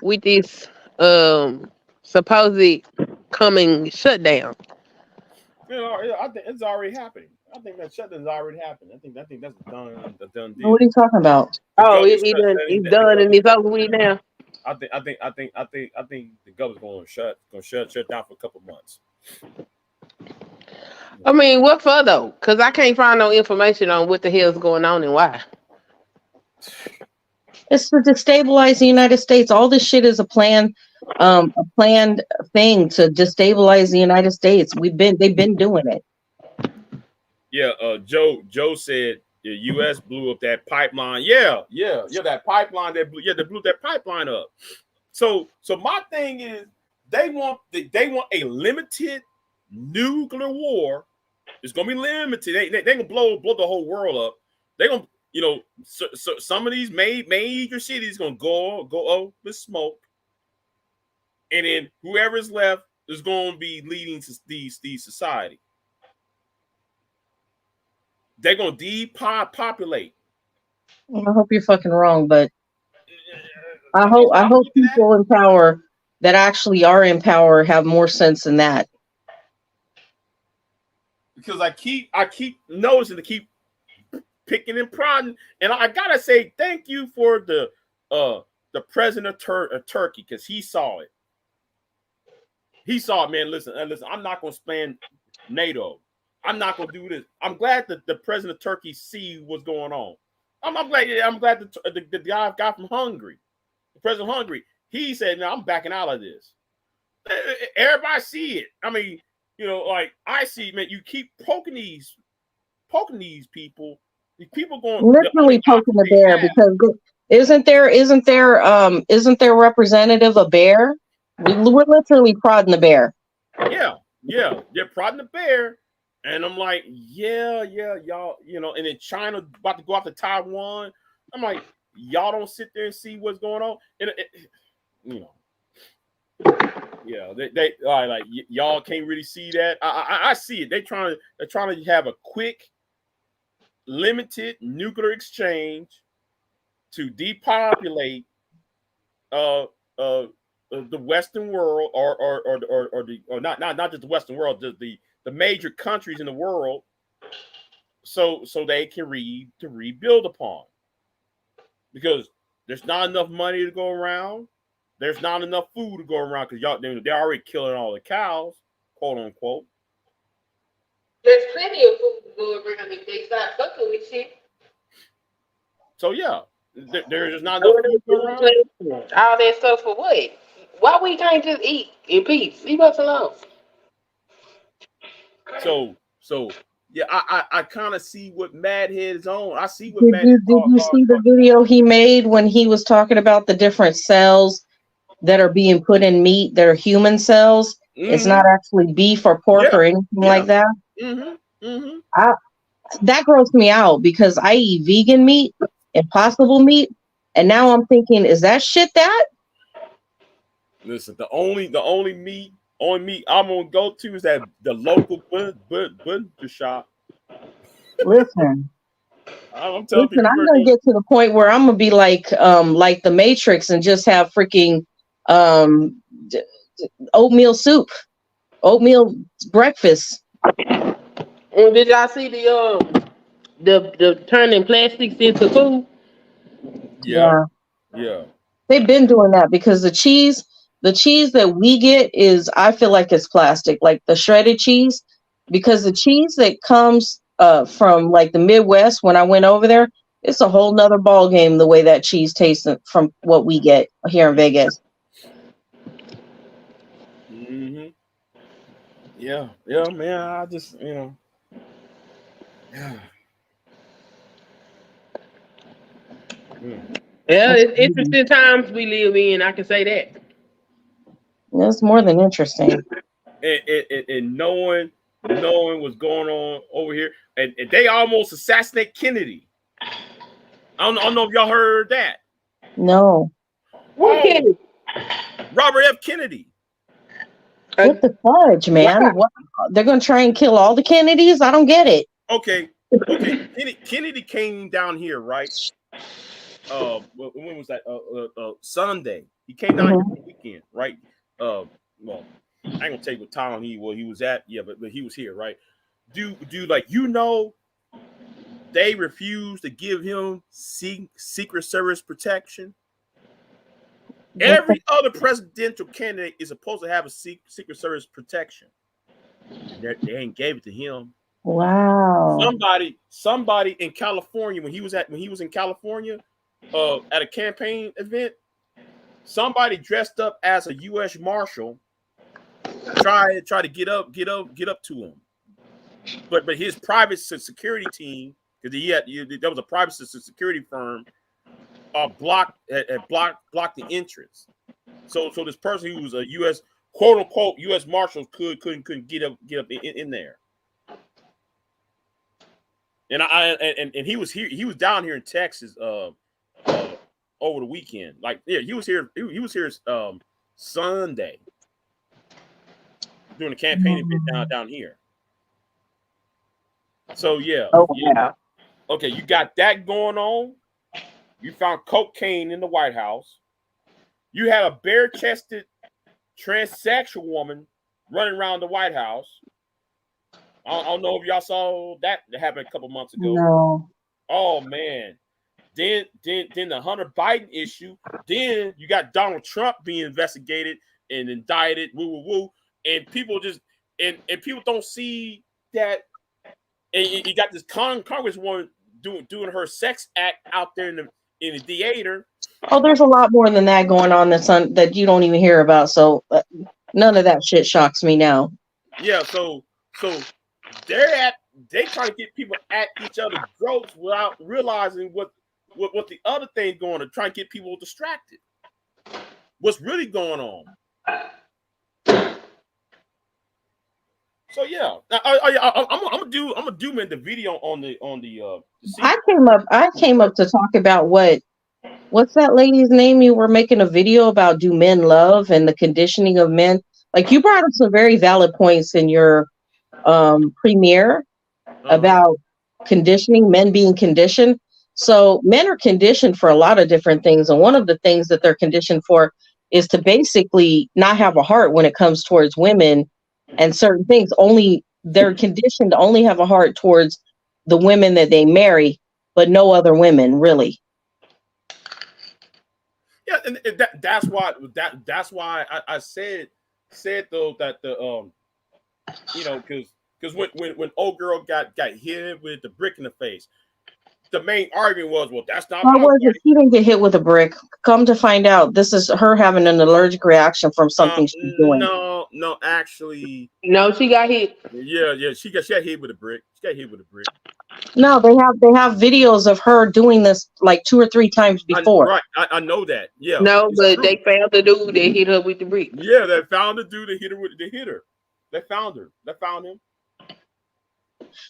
with this supposed coming shutdown? You know, I think it's already happening. I think that shutdown's already happened. I think that's a done deal. What are you talking about? Oh, it's done and it's over with now. I think the government's gonna shut down for a couple months. I mean, what for though? Because I can't find no information on what the hell's going on and why. It's to destabilize the United States. All this shit is a planned thing to destabilize the United States. They've been doing it. Yeah, Joe said the U.S. blew up that pipeline. Yeah, that pipeline they blew that pipeline up. So my thing is they want a limited nuclear war. It's gonna be limited. They gonna blow the whole world up. They gonna, you know, so some of these major cities gonna go up with smoke, and then whoever's left is gonna be leading to these society. They're gonna depopulate. I hope you're fucking wrong, but I hope people in power that actually are in power have more sense than that. Because I keep noticing to keep picking and prodding, and I gotta say thank you for the president of Turkey, because he saw it. He saw it, man. Listen. I'm not gonna span NATO. I'm not gonna do this. I'm glad that the president of Turkey see what's going on. I'm glad the guy from Hungary, the president of Hungary, he said, "No, I'm backing out of this." Everybody see it. I mean, you know, like I see, man. You keep poking these people. These people going literally poking the bear, because isn't there representative a bear? We're literally prodding the bear. Yeah, they're prodding the bear. And I'm like, yeah, y'all, you know, and then China about to go after Taiwan. I'm like, y'all don't sit there and see what's going on. And you know, yeah, they like y'all can't really see that. I see it. They're trying to have a quick, limited nuclear exchange to depopulate the Western world, or not just the Western world, the major countries in the world, so they can rebuild upon, because there's not enough money to go around. There's not enough food to go around, because they're already killing all the cows, quote unquote. There's plenty of food to go around if they start fucking with shit. So yeah, there is not enough food to go around. All that stuff for what? Why we can't just eat in peace? Leave us alone. So yeah, I kind of see what Madhead is on. I see what Did Madhead you did you see the video he made when he was talking about the different cells that are being put in meat that are human cells? It's not actually beef or pork or anything like that. That grossed me out because I eat vegan meat, impossible meat, and now I'm thinking, is that shit that? Listen, the only meat I'm gonna go to is that the local butcher shop. Listen, I'm telling listen, people, I'm gonna get to the point where I'm gonna be like the Matrix and just have freaking oatmeal soup, oatmeal breakfast. Did y'all see the turning plastics into food? Yeah. They've been doing that because the cheese that we get is, I feel like it's plastic, like the shredded cheese, because the cheese that comes from like the Midwest, when I went over there, it's a whole nother ball game the way that cheese tastes from what we get here in Vegas. Yeah, man. I just, yeah. Yeah, it's interesting times we live in. I can say that. That's more than interesting. And knowing what's going on over here, and they almost assassinated Kennedy. I don't know if y'all heard that. No. What Kennedy? Robert F. Kennedy. What the fudge, man? What? They're gonna try and kill all the Kennedys? I don't get it. Okay. Kennedy came down here, right? When was that? Sunday. He came down here for the weekend, right? Well, I ain't gonna tell you what town he was at. Yeah, but he was here, right? Dude, like, they refused to give him Secret Service protection. Every other presidential candidate is supposed to have a Secret Service protection. They ain't gave it to him. Wow. Somebody in California, when he was in California, at a campaign event, somebody dressed up as a U.S. Marshal try to get up to him, but his private security team, because there was a private security firm, blocked the entrance. So this person who was a U.S. quote unquote U.S. Marshal couldn't get up in there. And he was here. He was down here in Texas over the weekend. Like, yeah, he was here. He was here Sunday doing a campaign event down here. So yeah. Okay, you got that going on. You found cocaine in the White House. You had a bare-chested transsexual woman running around the White House. I don't know if y'all saw that happened a couple months ago. No. Oh man. Then the Hunter Biden issue. Then you got Donald Trump being investigated and indicted. And people just and people don't see that. And you got this Congresswoman doing her sex act out there in the theater. Oh, there's a lot more than that going on that you don't even hear about. So none of that shit shocks me now. Yeah, so they try to get people at each other's throats without realizing what the other thing going to try and get people distracted. What's really going on? So yeah, I'm gonna do the video on the. I came up to talk about what's that lady's name you were making a video about? Do men love and the conditioning of men? Like, you brought up some very valid points in your premiere about conditioning, men being conditioned. So men are conditioned for a lot of different things, and one of the things that they're conditioned for is to basically not have a heart when it comes towards women and certain things. Only they're conditioned to only have a heart towards the women that they marry, but no other women, really. Yeah, and that's why I said though that the because Because when old girl got hit with the brick in the face, the main argument was, well, that's not Or my was it wife. she didn't get hit with a brick? Come to find out, this is her having an allergic reaction from something she's doing. No, actually, No, she got hit. yeah, she got hit with a brick. She got hit with a brick. No, they have videos of her doing this like 2 or 3 times before. I know that. Yeah. No, it's but true. they found the dude that hit her with the brick. Yeah, they found the dude that hit her. They found her. They found him.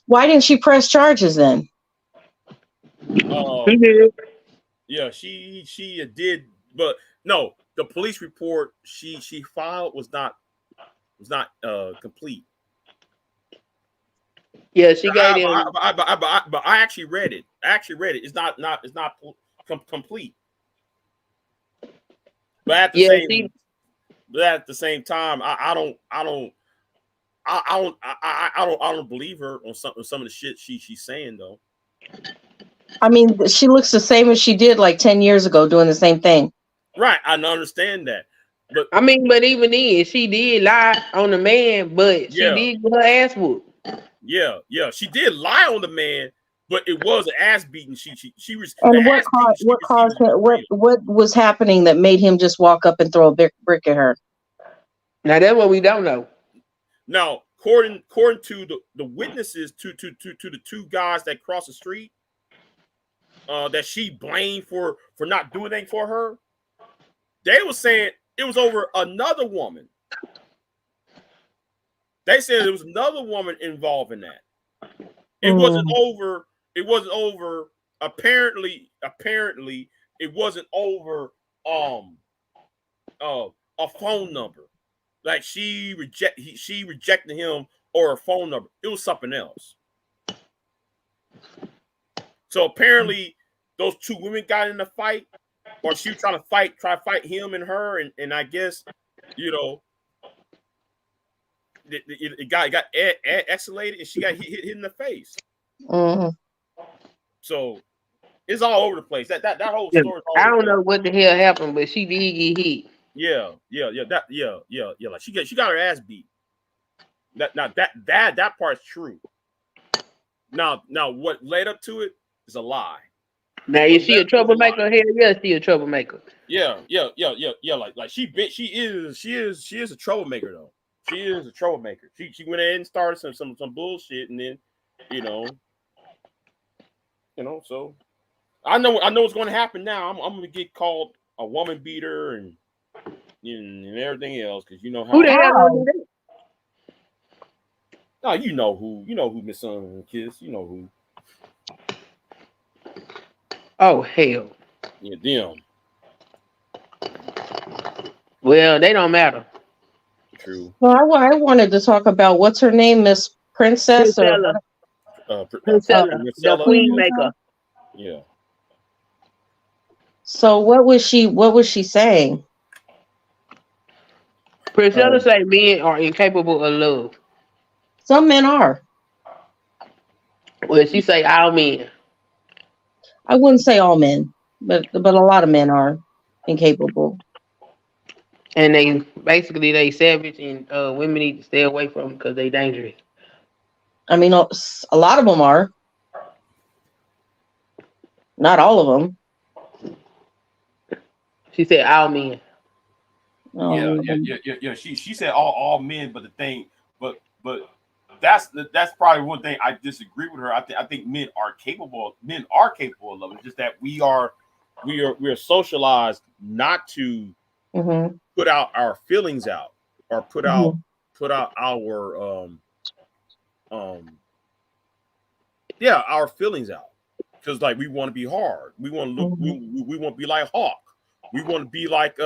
Why didn't she press charges then? He did. Yeah, she did, but no, the police report she filed was not complete. Yeah, she gave him. But I actually read it. It's not complete. But at the same time, I don't believe her on some of the shit she's saying though. I mean, she looks the same as she did like 10 years ago doing the same thing. Right, I understand that. But I mean, but even then, she did lie on the man, but she did get her ass whooped. Yeah, she did lie on the man, but it was an ass beating. She was. And what was happening that made him just walk up and throw a brick at her? Now that's what we don't know. Now, according to the witnesses to the 2 guys that crossed the street, that she blamed for not doing anything for her, they were saying it was over another woman. They said there was another woman involved in that. It wasn't over. It wasn't over. Apparently, it wasn't over. A phone number. Like she rejected him or a phone number. It was something else. So apparently, those 2 women got in a fight, or she was trying to fight him and her, and I guess, it got escalated, and she got hit in the face. Mm-hmm. So it's all over the place. That whole story. I don't know what the hell happened, but she did get hit. Yeah. Like she got her ass beat. That part's true. Now what led up to it is a lie. Now is she a troublemaker? Hell yeah, she a troublemaker. Yeah. Like she is a troublemaker though. She is a troublemaker. She went in and started some bullshit, and then so I know what's going to happen now. I'm going to get called a woman beater and everything else, because you know how. Who the hell do that? Oh, you know who Miss Kiss. You know who. Oh hell. Yeah, them. Well, they don't matter. True. Well, I wanted to talk about what's her name, Miss Princess Priscilla. Priscilla, the queen maker. Yeah. So what was she saying? Priscilla say men are incapable of love. Some men are. Well, she say all men. I wouldn't say all men, but a lot of men are incapable. And they savage, and women need to stay away from them because they dangerous. I mean, a lot of them are. Not all of them. She said all men. Yeah. She said all men, but the thing, but that's probably one thing I disagree with her. I think men are capable of love. It's just that we are socialized not to put out our feelings out, or put out our our feelings out, because like we want to be hard. We want to look. We want to be like Hawk. We want to be like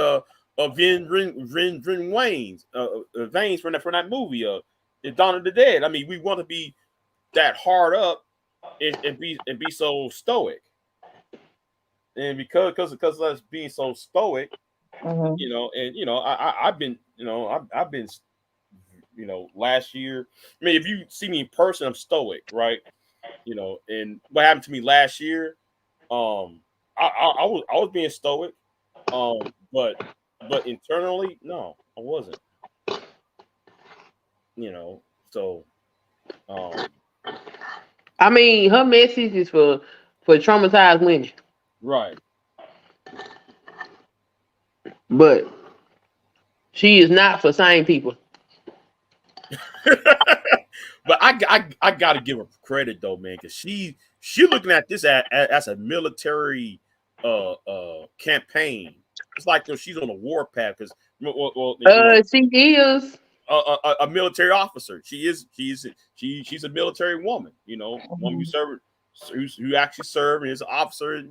Vin Wayne's Veins from that movie Dawn of the Dead. I mean, we want to be that hard up and be so stoic. And because of us being so stoic, I've been last year. I mean, if you see me in person, I'm stoic, right? And what happened to me last year, I was being stoic, but internally, no, I wasn't. So I mean, her message is for traumatized women, Right. but she is not for sane people. But I got to give her credit though, man, because she looking at this as a military campaign. It's like though she's on a war path because She is. a military officer. She's a military woman. You know, woman who actually served and is an officer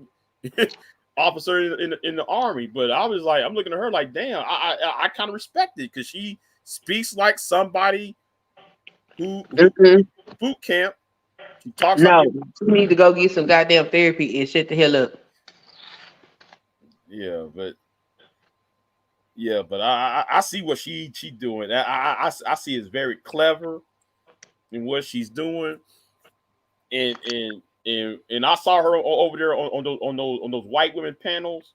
officer in the army. But I was like, I'm looking at her like, damn, I kind of respect it because she speaks like somebody who boot camp. She talks No, like you need to go get some goddamn therapy and shut the hell up. yeah, but I see what she doing. I see it's very clever in what she's doing, and I saw her over there on those white women panels,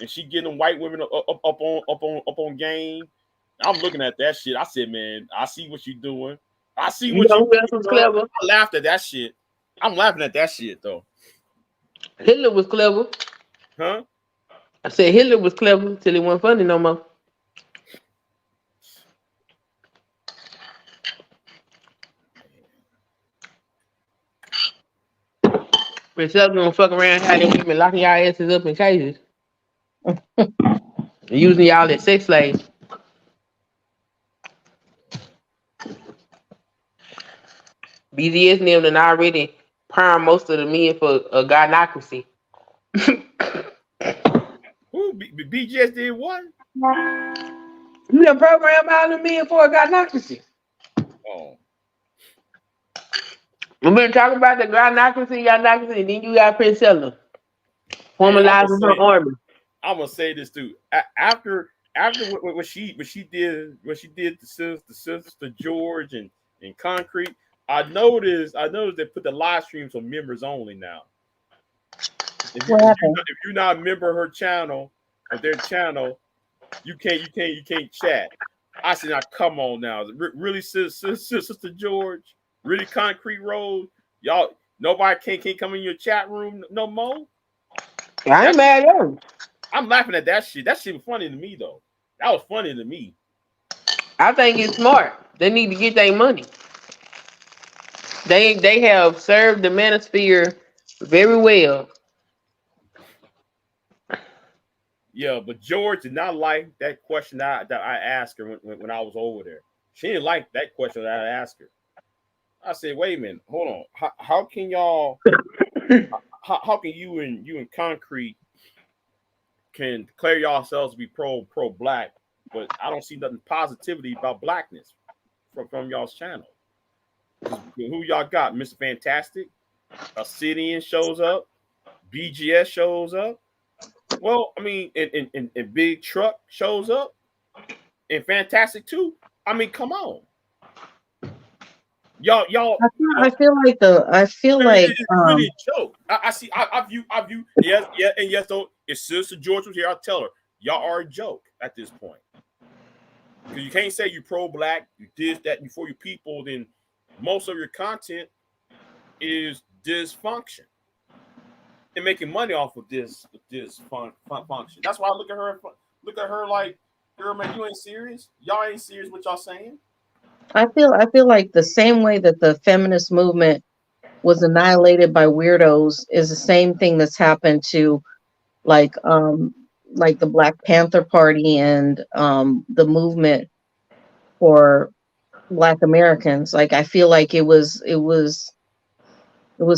and she getting them white women up on game. I'm looking at that shit. I said, man, I see what you're doing. I see You what know you who else was clever? I laughed at that shit. I'm laughing at that shit though. Hitler was clever. Huh? I said Hitler was clever till it wasn't funny no more. But y'all gonna fuck around how they women locking y'all asses up in cages. Using y'all as sex slaves. BDS named and already primed most of the men for a gynocracy. Who BGS did what? You done program all the men for a gynocracy. Oh. We've been talking about the gynocracy, and then you got Priscilla formalizing her army. I'm gonna say this too. After what she did to sister George and Concrete, I noticed they put the live streams on members only now. If you're not a member of her channel or their channel, you can't chat. I said, now come on now, really, sister George, really Concrete Road, y'all. Nobody can't come in your chat room no more. I ain't mad at her. I'm laughing at that shit. That shit was funny to me though. That was funny to me. I think it's smart. They need to get their money. They have served the manosphere very well. Yeah, but George did not like that question that I asked her when I was over there. She didn't like that question that I asked her. I said, wait a minute, hold on. How can y'all how can you and Concrete can declare yourselves to be pro black, but I don't see nothing positivity about blackness from y'all's channel. Who y'all got? Mr. Fantastic, Obsidian shows up, BGS shows up. Well, I mean, and Big Truck shows up, and Fantastic too. I mean, come on, y'all. I feel like it's really a joke. I view. Yes, yeah, and yes. Though if Sister George was here, I'll tell her y'all are a joke at this point. Because you can't say you pro black, you did that before your people. Then most of your content is dysfunction and making money off of this function. That's why I look at her like, girl, man, you ain't serious. Y'all ain't serious what y'all saying. I feel like the same way that the feminist movement was annihilated by weirdos is the same thing that's happened to like the Black Panther Party and the movement for Black Americans. Like I feel like it was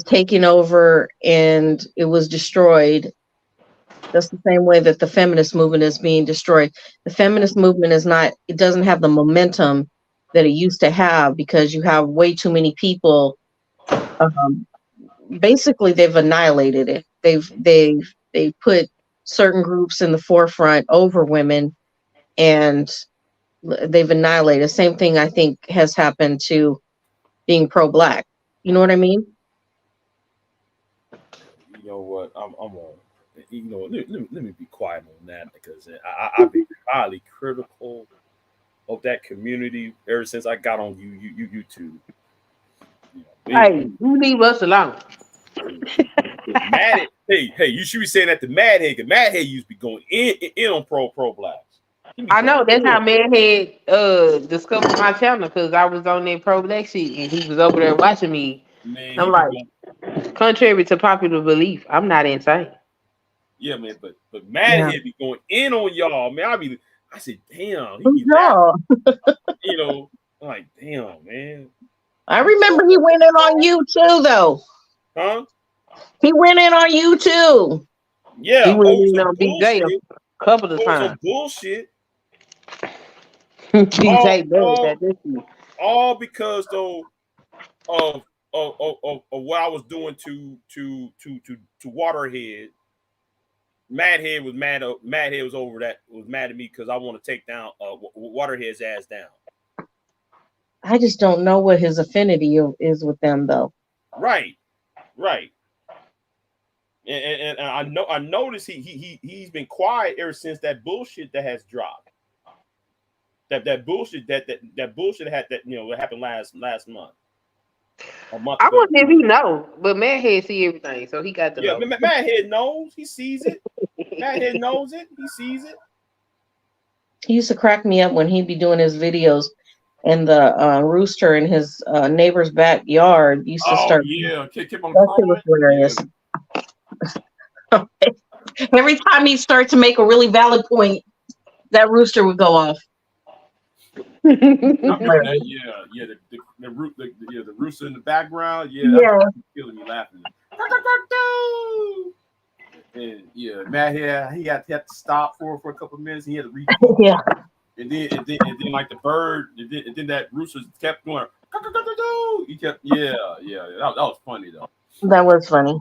taken over and it was destroyed. That's the same way that the feminist movement is being destroyed. The feminist movement it doesn't have the momentum that it used to have because you have way too many people. Basically, they've annihilated it. They've put certain groups in the forefront over women, and they've annihilated. Same thing I think has happened to being pro-black. You know what I mean? You know what? I'm on. You know, let me be quiet on that because I've been highly critical of that community ever since I got on YouTube. Hey, you leave us alone. Mad, hey, you should be saying that to Madhead, because Madhead used to be going in on Pro Blacks. I know that's how Madhead discovered my channel, because I was on that Pro Black shit and he was over there watching me. Man, I'm like, contrary to popular belief, I'm not insane. Yeah, man, but Madhead be going in on y'all, man. I said, damn, Who's y'all? You know, I'm like, damn, man. I remember he went in on you too, though. Huh? He went in on you too. Yeah, he went in on BJ a couple of times. Bullshit. all because though of what I was doing to Waterhead. Madhead was mad. Madhead was over that. Was mad at me because I want to take down Waterhead's ass down. I just don't know what his affinity is with them, though. Right. And I noticed he's been quiet ever since that bullshit that has dropped. That bullshit that bullshit had that what happened last month. I wouldn't if he know, but Madhead see everything, so he got the know. Madhead knows. He sees it. Madhead knows it. He sees it. He used to crack me up when he'd be doing his videos, and the rooster in his neighbor's backyard used to start. Yeah, keep on that was hilarious. Yeah. Every time he started to make a really valid point, that rooster would go off. The rooster in the background. Yeah, that's killing me laughing. And Madhead, he had to stop for a couple of minutes. He had to read. Yeah. And then like the bird, and then that rooster kept going. He kept that was funny though. That was funny.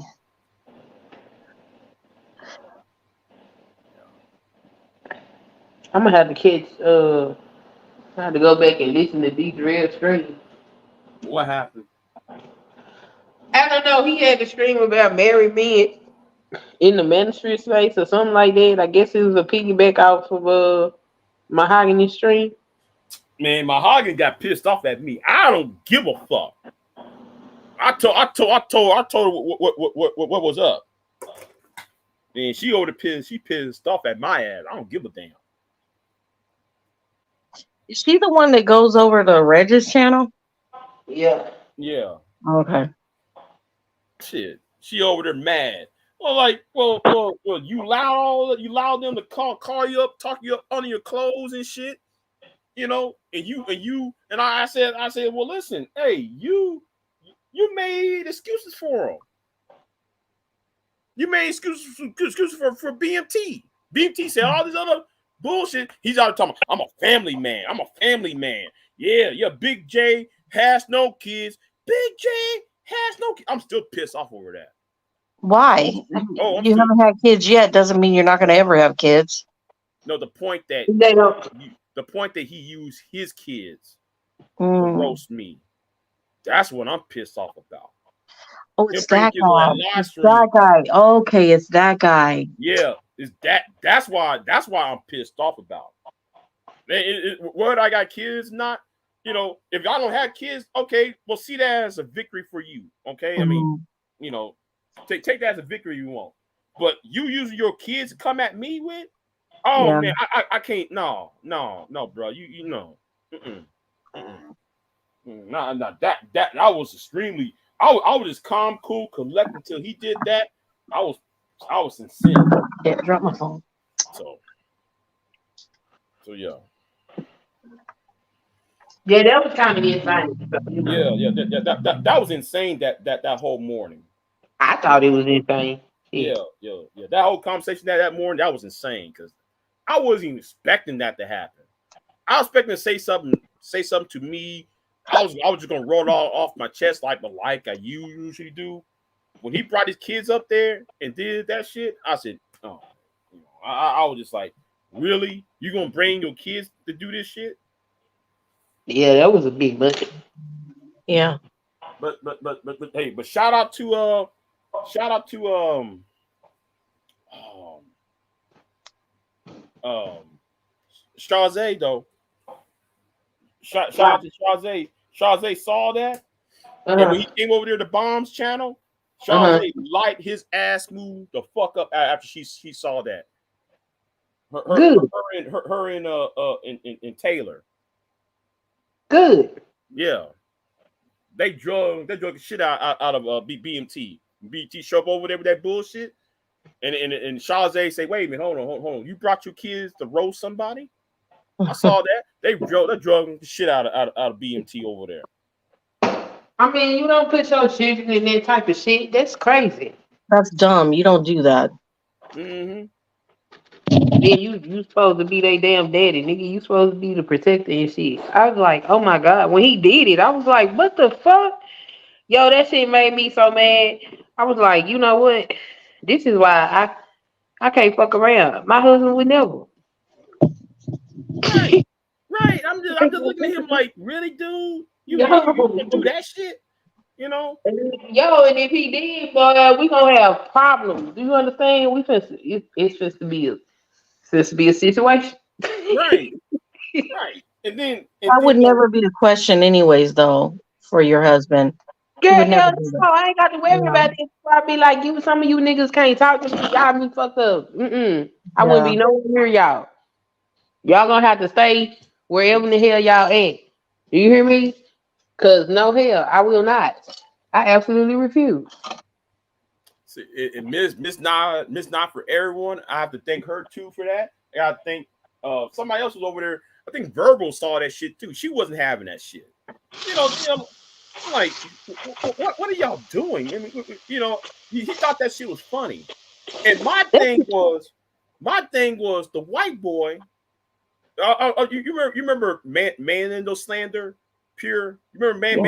I'm gonna have to catch. I had to go back and listen to these real streams. What happened? I don't know. He had a stream about married men in the ministry space or something like that. I guess it was a piggyback off of Mahogany stream. Man, Mahogany got pissed off at me. I don't give a fuck. I told her what was up. And she over the pissed. She pissed off at my ass. I don't give a damn. Is she the one that goes over to Reg's channel? Yeah. Yeah. Okay. Shit. She over there mad. Well, you allow them to call you up, talk you up under your clothes and shit. And I said, well, listen, hey, you made excuses for them. You made excuses for BMT. BMT said all this other bullshit. He's out talking. I'm a family man. Yeah. Big J has no kids. Big J has no kids. I'm still pissed off over that. Why? You haven't had kids yet doesn't mean you're not going to ever have kids. No, the point that he used his kids to roast me. That's what I'm pissed off about. Oh, it's that guy. It's that guy. Okay, it's that guy. Yeah, that's why I'm pissed off about. Whether I got kids, not, if I don't have kids, okay, well, see that as a victory for you. Okay, I mean, take that as a victory you want. But you using your kids to come at me with, man, I can't. No, bro, you know, nah, that I was extremely. I was just calm, cool, collect until he did that. I was sincere. Yeah, drop my phone. So yeah. Yeah, that was kind of insane. Yeah, that was insane. That whole morning. I thought it was insane. Yeah. That whole conversation that morning, that was insane because I wasn't even expecting that to happen. I was expecting to say something to me. I was just gonna roll it all off my chest like I usually do. When he brought his kids up there and did that shit, I said, "Oh," I was just like, "Really? You gonna bring your kids to do this shit?" Yeah, that was a big bucket. Yeah. But hey, but shout out to Shazay though. Shout out to Shazay. Shazay saw that And when he came over there to Bomb's channel, Charlotte light his ass moved the fuck up after she saw that. Good. Her and Taylor. Good. Yeah. They drug the shit out of BMT. BMT show up over there with that bullshit. And Shazay say, wait a minute, hold on. You brought your kids to roast somebody? I saw that. They drug the shit out of BMT over there. I mean, you don't put your children in that type of shit. That's crazy. That's dumb. You don't do that. Mm-hmm. Yeah, you supposed to be their damn daddy, nigga. You supposed to be the protector and shit. I was like, oh my God. When he did it, I was like, what the fuck? Yo, that shit made me so mad. I was like, you know what? This is why I can't fuck around. My husband would never. Right. I'm just looking at him like, really, dude? You gonna do that shit? You know? Yo, and if he did, boy, we gonna have problems. Do you understand? It's supposed to be a situation. Right. And then That would never be a question, anyways, though, for your husband. Girl, hell no, I ain't got to worry about this. I'd be like, some of you niggas can't talk to me. Y'all be fucked up. I wouldn't be nowhere near y'all. Y'all gonna have to stay wherever in the hell y'all at. Do you hear me? Cause no hell, I will not. I absolutely refuse. Miss not for everyone. I have to thank her too for that. I gotta thank somebody else was over there. I think Verbal saw that shit too. She wasn't having that shit. You know, I'm like, what are y'all doing? I mean, you know, he thought that shit was funny. And my thing was the white boy. You remember Manindo Slander, Pure? You remember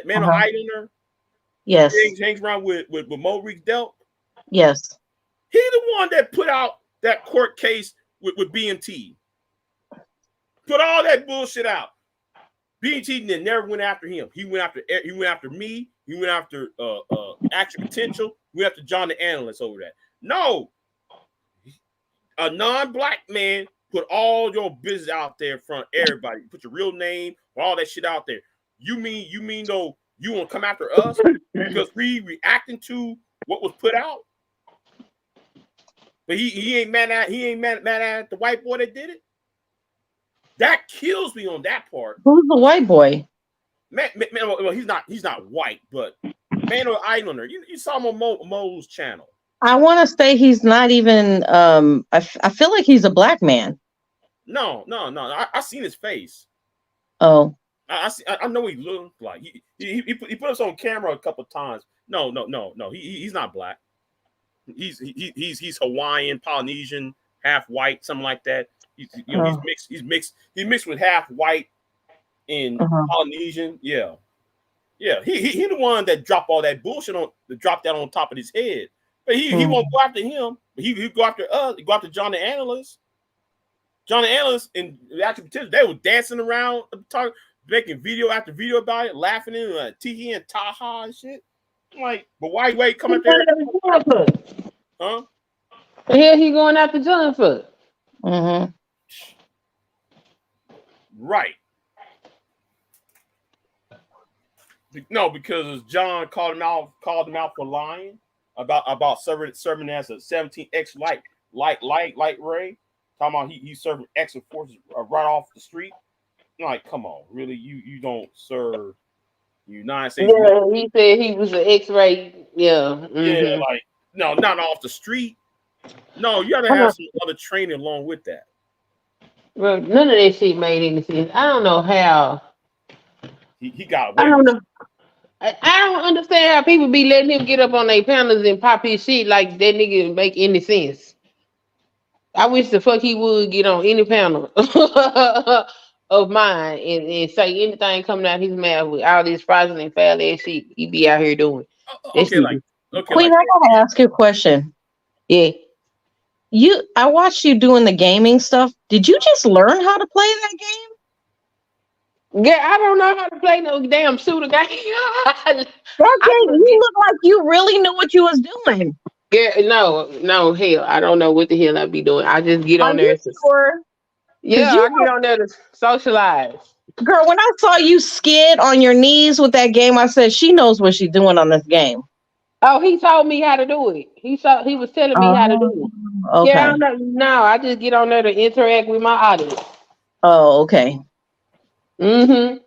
Man Islander? Yes. Hangs around with Maurice Delp. Yes. He the one that put out that court case with BMT. Put all that bullshit out. BMT never went after him. He went after me. He went after Action Potential. He went after John the Analyst over that. No, a non-black man put all your business out there in front of everybody. Put your real name, all that shit out there. You mean though you want to come after us because we reacting to what was put out? But he ain't mad at the white boy that did it. That kills me on that part. Who's the white boy? Man, well, he's not white, but Mano Islander. You saw him on Mo's channel. I want to say he's not even. I feel like he's a black man. No. I seen his face. Oh. I know what he looked like. He put us on camera a couple times. No. He's not black. He's Hawaiian, Polynesian, half white, something like that. He's mixed. He's mixed with half white and Polynesian. Yeah. He the one that dropped all that bullshit dropped that on top of his head. But he won't go after him. He go after us. He go after John the Analyst. John the Analyst and the Action Potential, they were dancing around, making video after video about it, laughing in Tiki and Taha and shit. I'm like, but why come up there? Huh? The hell he going after John for? Right. No, because John called him out for lying about serving as a 17X light ray. Talking about he's serving X forces right off the street. I'm like, come on, really? You don't serve United States? Yeah, he said he was an X-ray. Yeah. Yeah, like no, not off the street. No, you gotta have some other training along with that. Well, none of that shit made any sense. I don't know how. He got away. I don't know. I don't understand how people be letting him get up on their panels and pop his shit like that nigga make any sense. I wish the fuck he would get on any panel of mine and say anything coming out his mouth with all this fraudulent foul ass shit he be out here doing. Queen, I gotta ask you a question. Yeah. I watched you doing the gaming stuff. Did you just learn how to play that game? Yeah, I don't know how to play no damn shooter game. You look like you really knew what you was doing. Yeah, no, hell, I don't know what the hell I be doing. I just get on there. Sure? Yeah, I get on there to socialize. Girl, when I saw you skid on your knees with that game, I said she knows what she's doing on this game. Oh, he told me how to do it. He was telling me how to do it. Yeah, I Okay. don't know. No, I just get on there to interact with my audience. Oh, okay. Mm-hmm.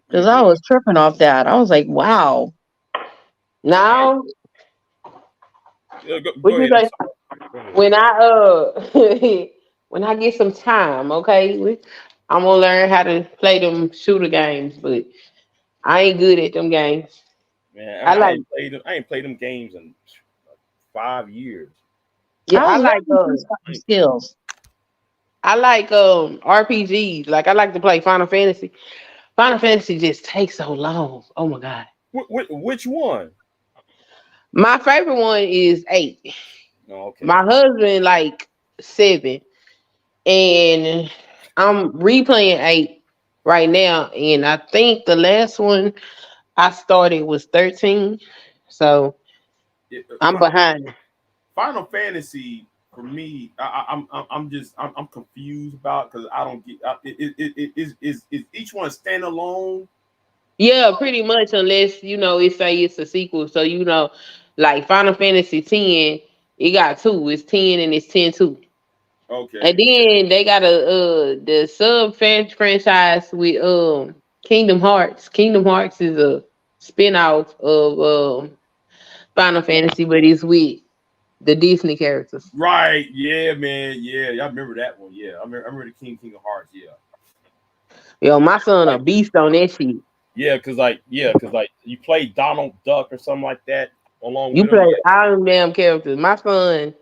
Because I was tripping off that. I was like, wow. Now, Go what you ahead. I'm say? sorry. Go ahead. When I when I get some time, okay, I'm gonna learn how to play them shooter games, but I ain't good at them games. Man, I like, I ain't played them games in 5 years. yeah, I was very impressed by your skills. I like RPGs. Like I like to play Final Fantasy. Final Fantasy just takes so long. Oh my god. Which one? My favorite one is 8. Oh, okay. My husband like 7, and I'm replaying 8 right now. And I think the last one I started was 13, so It- I'm behind. Final Fantasy for me, I'm confused about because I don't get is each one standalone. Yeah, pretty much. Unless it say it's a sequel. So like Final Fantasy 10, it got two. It's 10 and it's 10 too. And Okay, then they got the franchise with Kingdom Hearts. Kingdom Hearts is a spin-off of Final Fantasy, but it's with the Disney characters. right? Yeah, man. Yeah, I remember that one. Yeah, I remember the King of Hearts. Yeah, Yo, my son a like beast on that shit. because like you play Donald Duck or something like that along You with him. play Yeah, all them damn characters. My son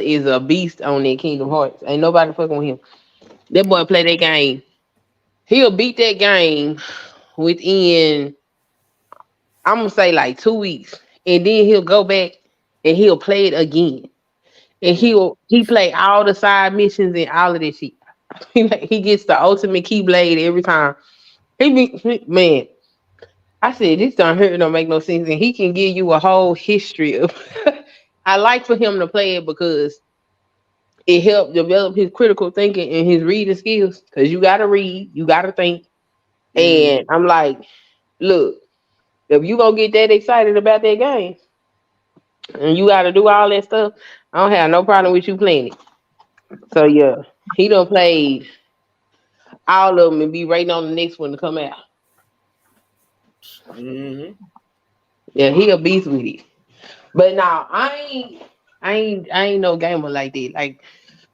is a beast on that Kingdom Hearts. Ain't nobody fucking with him. That boy play that game. He'll beat that game within, I'm gonna say, like 2 weeks, and then he'll go back and he'll play it again, and yeah. he play all the side missions and all of that shit. He gets the ultimate keyblade every time. Man. I said this don't make no sense, and he can give you a whole history of. I like for him to play it because it helped develop his critical thinking and his reading skills. Because you got to read, you got to think, Mm. and I'm like, look, if you gonna get that excited about that game and you got to do all that stuff, I don't have no problem with you playing it. So yeah, he done played all of them and be waiting on the next one to come out. Hmm. Yeah, he a beast with it. But now I ain't no gamer like that. Like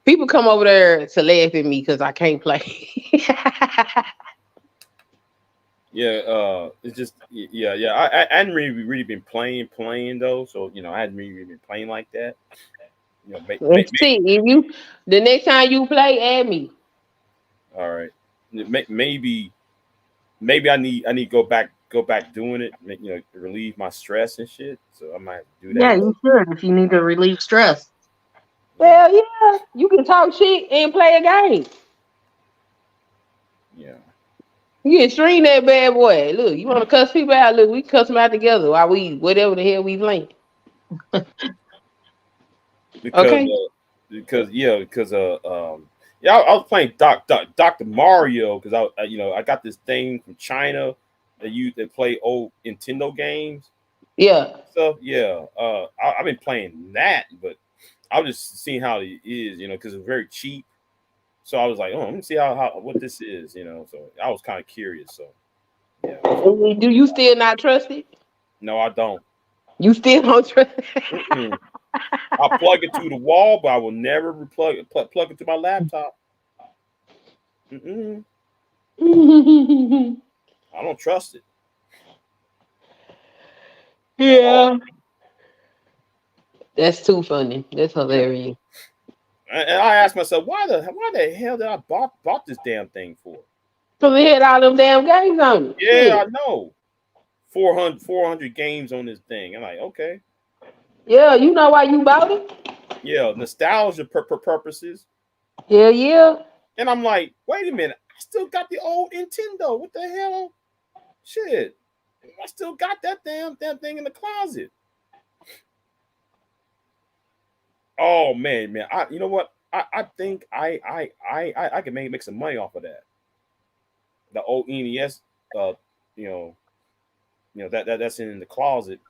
people come over there to laugh at me because I can't play. Yeah, it's just yeah. I hadn't really been playing though, so I hadn't really been playing like that. See, if you the next time you play, add me. All right. Maybe I need to go back doing it. Relieve my stress and shit. So I might have to do Yeah, that. you should if you need to relieve stress. Yeah, Well, yeah, you can talk shit and play a game. yeah. You can stream that bad boy. Look, you want to cuss people out? Look, we cuss them out together while we whatever the hell we playing. Because Okay. I was playing Doctor Mario because I got this thing from China that play old Nintendo games. Yeah. So yeah, I've been playing that, but I was just seeing how it is, because it's very cheap. So I was like, oh, let me see how what this is, So I was kind of curious. So yeah, Do you still not trust it? no, I don't. You still don't trust Mm-mm. I'll plug it to the wall, but I will never plug it to my laptop. Mm-mm. it? I don't trust it at all. Yeah. That's too funny. That's Yeah, hilarious. and I asked myself, why the hell did I bought this damn thing for? Cause they had all them damn games on it. Yeah, Shit. I know. 400 games on this thing. I'm like, okay, Yeah, you know why you bought it? yeah, nostalgia purposes. Hell yeah. And I'm like, wait a minute, I still got the old Nintendo. What the hell? Shit, I still got that damn thing in the closet. Oh man, you know what? I think I can make some money off of that. the old NES, you know that's in the closet.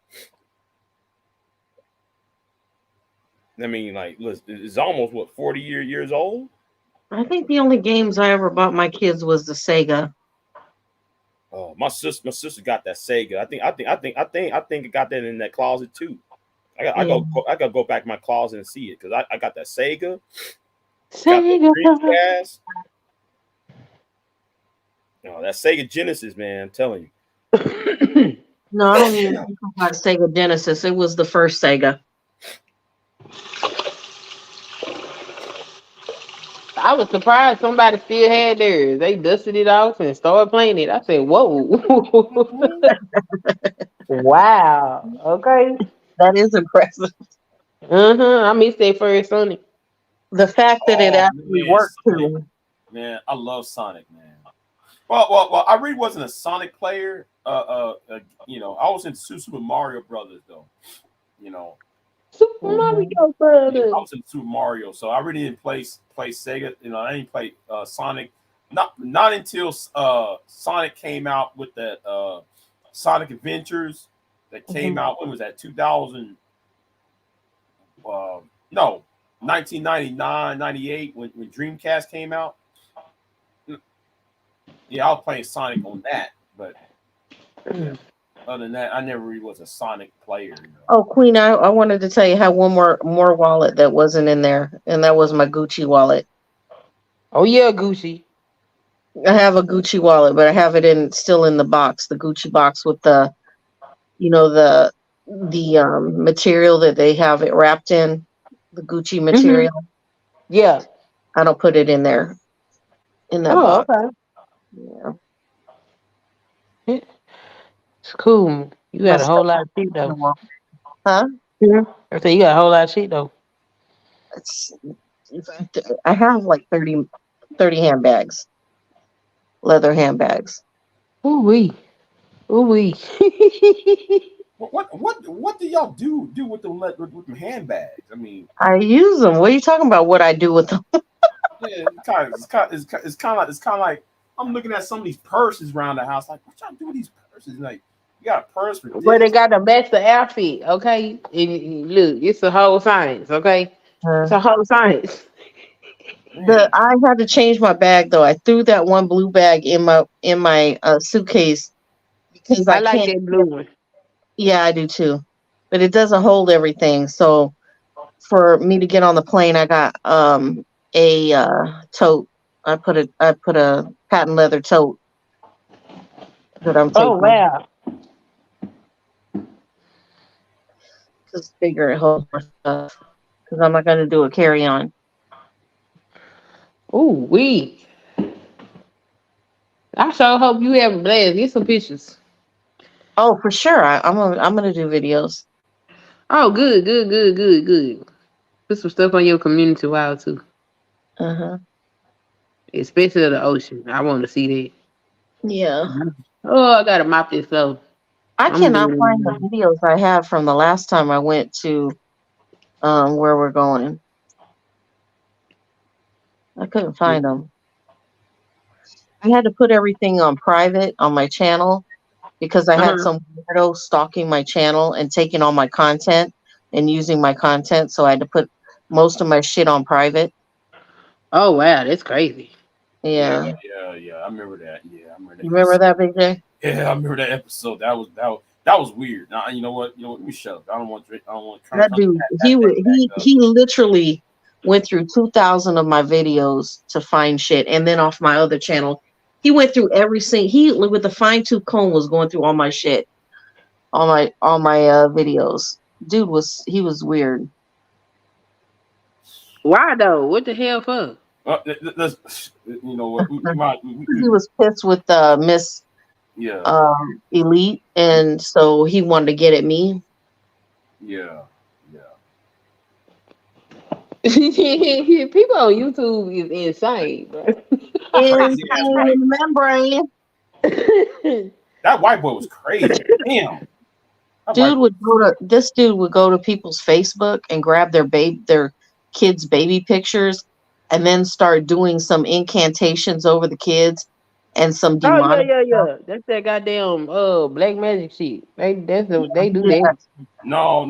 I mean, like, listen, it's almost what 40 years old. I think the only games I ever bought my kids was the Sega. Oh, my sister got that Sega. I think it got that in that closet too. I gotta go back in my closet and see it because I got that Sega. Got the Dreamcast. No, that Sega Genesis, man. I'm telling you. No, I don't even think about Sega Genesis. It was the first Sega. I was surprised somebody still had theirs. They dusted it off and started playing it. I said, "Whoa, wow, okay." That is impressive. I missed that first Sonic. The fact that it actually worked Sonic. too. Man, I love Sonic, man. Well, I really wasn't a Sonic player. You know, I was in Super Mario Brothers though. You know, Super Mario Brothers. I was in Super Mario, so I really didn't play Sega. You know, I didn't play Sonic. Not until Sonic came out with that Sonic Adventures that came out. When was that? 2000? No, 1999, 98 when Dreamcast came out. Yeah, I was playing Sonic on that, but yeah. Other than that, I never really was a Sonic player. You know? Oh, Queen, I wanted to tell you, I had one more wallet that wasn't in there, and that was my Gucci wallet. Oh yeah, Gucci. I have a Gucci wallet, but I have it still in the box, the Gucci box with the, you know, the material that they have it wrapped in, the Gucci material. Yeah. I don't put it in there, in that box. Okay. Yeah. It's cool. You got a whole lot of shit though. Huh? Yeah. I said you got a whole lot of shit though. In fact, I have like 30 handbags, leather handbags. Ooh wee. Ooh wee. What do y'all do with the handbags? I mean, I use them. What are you talking about? What I do with them? yeah, it's kind of like I'm looking at some of these purses around the house. Like, what y'all do with these purses? Like, you got a purse for this. But they got to match the outfit, okay? And look, it's a whole science, okay? It's a whole science. I had to change my bag though. I threw that one blue bag in my suitcase because I like that blue one. Yeah, I do too, but it doesn't hold everything. So for me to get on the plane, I got a tote. I put a patent leather tote that I'm taking. Oh wow! Because bigger, it holds more stuff. Because I'm not going to do a carry on. Ooh wee! I sure hope you have a blast. Get some pictures. Oh, for sure. I'm gonna do videos. Oh, good. Put some stuff on your community wall too. Especially the ocean. I want to see that. Yeah. Oh, I gotta mop this floor. I cannot find the videos I have from the last time I went to where we're going. I couldn't find them. I had to put everything on private on my channel because I had some weirdo stalking my channel and taking all my content and using my content. So I had to put most of my shit on private. Oh wow, that's crazy. Yeah. I remember that. Yeah, I remember that. You remember that, Big J? Yeah, I remember that episode. That was weird. Now, you know what? Let me shut up. I don't want to. That dude, he literally went through 2,000 of my videos to find shit, and then off my other channel, he went through every single. He with the fine-tooth comb was going through all my shit, all my videos. Dude was weird. Why though? What the hell for? You know what? He was pissed with Miss Elite, and so he wanted to get at me. Yeah. People on YouTube is insane, bro. Insane membrane. That white boy was crazy. Damn. This dude would go to people's Facebook and grab their kids' baby pictures and then start doing some incantations over the kids and some Oh demonic stuff. yeah. That's that goddamn black magic shit. They they do Yeah, that. No.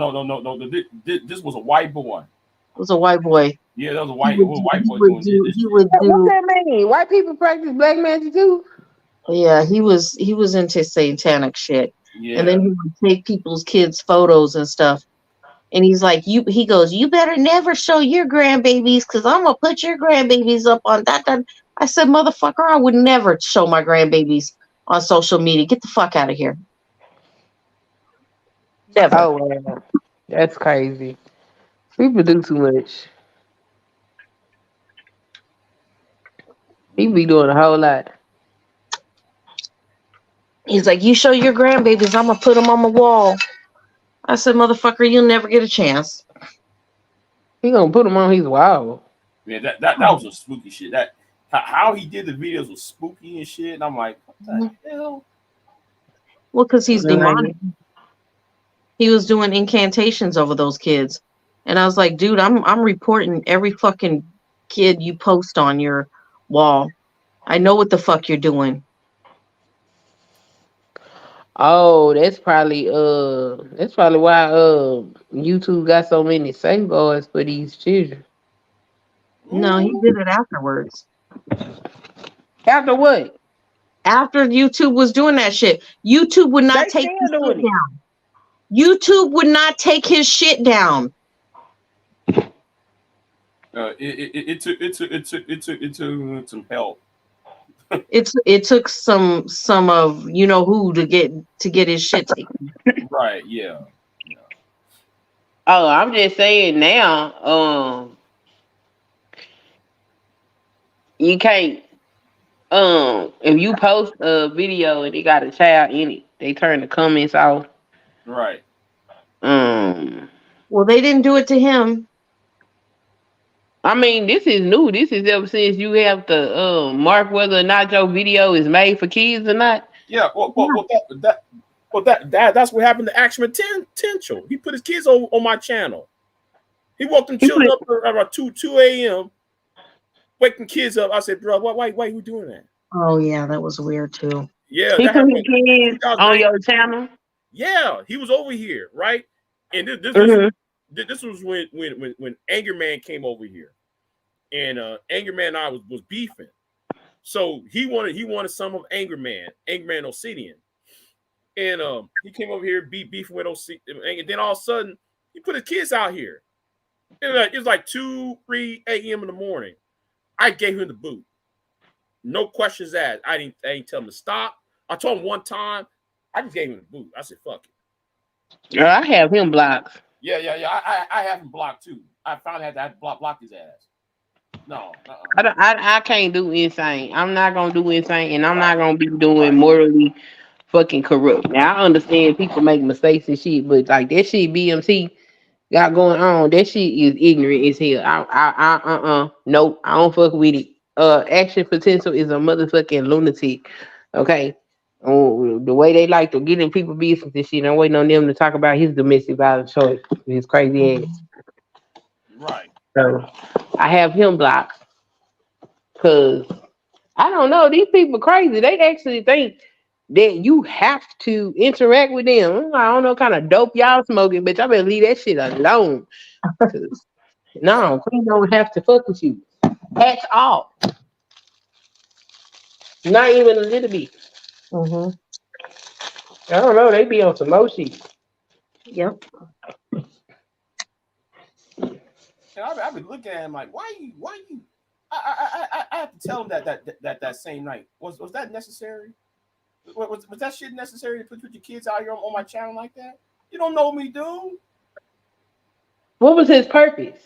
This was a white boy. it was a white boy. Yeah, that was a He white would do, white he boy would doing do, this he shit. would What do. that mean? White people practice black magic too? Yeah, he was into satanic shit, and Yeah. then he would take people's kids' photos and stuff. And he's like, he goes, you better never show your grandbabies because I'm gonna put your grandbabies up on that. I said, motherfucker, I would never show my grandbabies on social media. Get the fuck out of here. Never. Oh wow, that's crazy. People do too much. People be doing a whole lot. He's like, you show your grandbabies, I'm gonna put them on the wall. I said, motherfucker, you'll never get a chance. He gonna put them on his wall. Man, that was some spooky shit. That how he did the videos was spooky and shit. And I'm like, what the hell? Well, because he's Right. demonic. He was doing incantations over those kids. And I was like, dude, I'm reporting every fucking kid you post on your wall. I know what the fuck you're doing. Oh, that's probably why YouTube got so many safeguards for these children. No, he did it afterwards. After what? After YouTube was doing that shit, YouTube would not They take still his doing shit it. down. YouTube would not take his shit down. It took some help. It took some of you know who to get his shit taken. Right, yeah. Oh, I'm just saying now, you can't if you post a video and it got a child in it, they turn the comments off. Right. Well, they didn't do it to him. I mean, this is new. This is ever since you have to mark whether or not your video is made for kids or not. Yeah, that's what happened to Action Potential. He put his kids on my channel. He woke them children up around 2 a.m. waking kids up. I said, bro, why you doing that? Oh yeah, that was weird too. Yeah, He that put his happened kids on 2008. your channel. Yeah, he was over here, right? And this was when Anger Man came over here, and Anger Man and I was beefing. So he wanted some of Anger Man Obsidian, and he came over here beefing with Obsidian, and then all of a sudden he put his kids out here. It was like 2-3 a.m. in the morning. I gave him the boot, no questions asked. I didn't tell him to stop. I told him one time. I just gave him the boot. I said, "Fuck it." Girl, I have him blocked. Yeah. I have him blocked too. I finally had to block his ass. No. I can't do insane. I'm not gonna do insane, and I'm not gonna be doing morally fucking corrupt. Now I understand people make mistakes and shit, but like that shit BMC got going on, that shit is ignorant as hell. Nope, I don't fuck with it. Action Potential is a motherfucking lunatic. Okay. The way they like to get in people's business and shit, I'm waiting on them to talk about his domestic violence choice. His crazy ass. Right. So I have him blocked. Cause I don't know, these people crazy. They actually think that you have to interact with them. I don't know what kind of dope y'all smoking, bitch. I better leave that shit alone. No, we don't have to fuck with you at all. Not even a little bit. Mm-hmm. I don't know. They be on some more shit. Yep. And I've been looking at him like, why you? I have to tell him that same night. Was that necessary? Was that shit necessary to put your kids out here on my channel like that? You don't know me, dude. What was his purpose?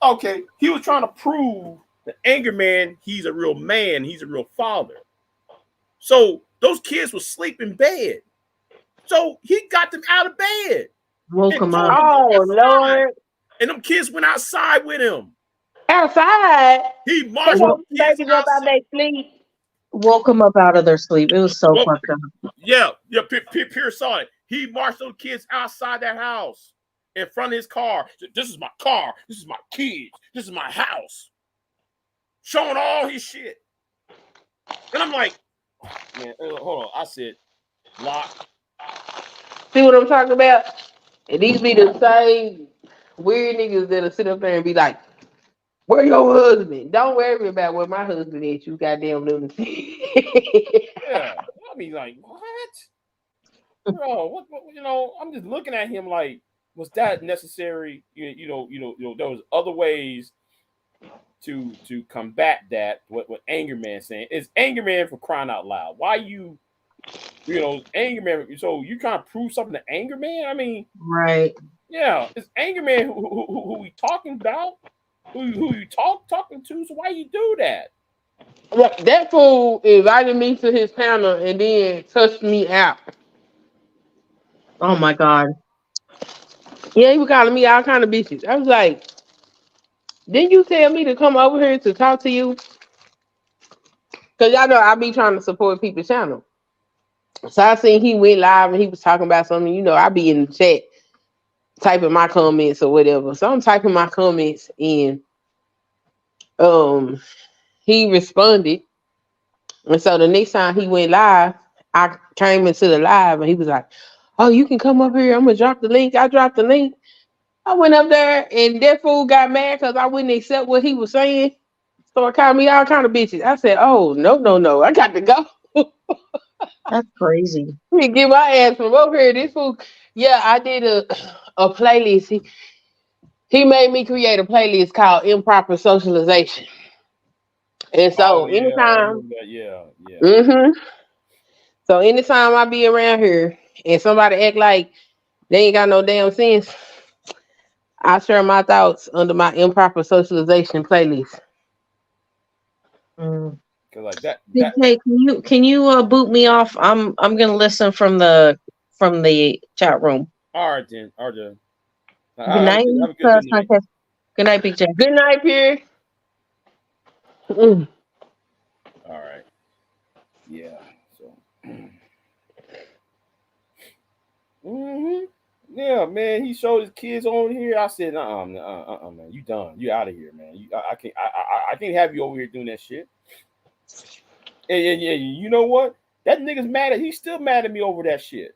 Okay, he was trying to prove the Anger Man, he's a real man, he's a real father. So those kids were sleep in bed. So he got them out of bed. Woke him up. Oh Lord! And them kids went outside with him. Outside? He marched Woke the kids babies up out outside. their sleep. Woke them up out of their sleep. It was so fucked up. Yeah, Pierce saw it. He marched those kids outside that house in front of his car. This is my car. This is my kids. This is my house. Showing all his shit. And I'm like, Man, hold on. I said lock. See what I'm talking about? And these be the same weird niggas that'll sit up there and be like, "Where your husband? Don't worry about where my husband is, you goddamn lunacy." Yeah. I mean, like, what? Bro, what you know, I'm just looking at him like, was that necessary? There was other ways to combat that. What Anger Man saying is Anger Man for crying out loud. Why Anger Man? So you trying to prove something to Anger Man? I mean, Right. yeah, it's Anger Man who we talking about, who you talking to. So why you do that? Look, that fool invited me to his panel and then touched me out. Oh my God. Yeah, he was calling me all kind of bitches. I was like, didn't you tell me to come over here to talk to you? Because y'all know I be trying to support people's channel. So I seen he went live and he was talking about something. You know, I be in the chat typing my comments or whatever. So I'm typing my comments and he responded. And so the next time he went live, I came into the live and he was like, "Oh, you can come up here. I'm gonna drop the link." I dropped the link. I went up there and that fool got mad because I wouldn't accept what he was saying. So I called me all kind of bitches. I said, "Oh, no. I got to go." That's crazy. Let me get my ass from over here. This fool, yeah, I did a playlist. He made me create a playlist called Improper Socialization. And Oh so yeah, I anytime, remember that. Yeah, yeah. mm-hmm. So anytime I be around here and somebody act like they ain't got no damn sense, I share my thoughts under my Improper Socialization playlist. Mm. Cause like that Big that K, can you boot me off? I'm gonna listen from the chat room. all right then, all right then. Good night, Have a good night. Good night, Big J. Good night, Pierre. Mm. All right. Yeah. So. hmm Yeah, man. He showed his kids on here. I said, man. You done. You out of here, man. I can't. I can't have you over here doing that shit. And you know what? That nigga's mad at. He's still mad at me over that shit.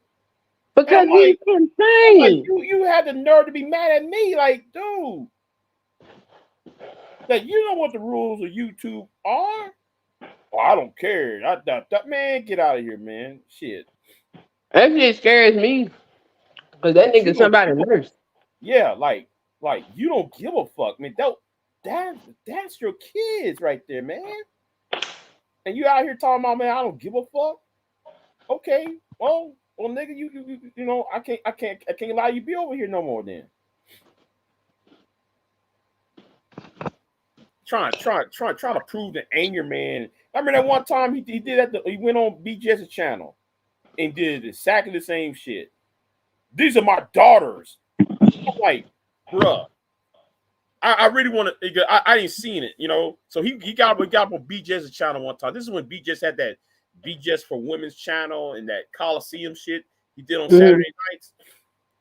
And Because he's I'm like, insane. you had the nerve to be mad at me, like, dude. Like, you know what the rules of YouTube are? Oh, I don't care. That man, get out of here, man. Shit. That shit scares me. Because that Like, nigga somebody nurse. yeah, like you don't give a fuck, man. That's your kids right there, man. And you out here talking about, man, I don't give a fuck. Okay, well, nigga, you know, I can't allow you to be over here no more. Then trying to prove the Anger Man. I remember that one time he did that. He went on BJ's channel and did exactly the same shit. These are my daughters. I'm like, bruh. I really want to. I ain't seen it, you know. So he got up on BJ's channel one time. This is when BJ's had that BJ's for Women's channel and that Coliseum shit he did on Saturday nights.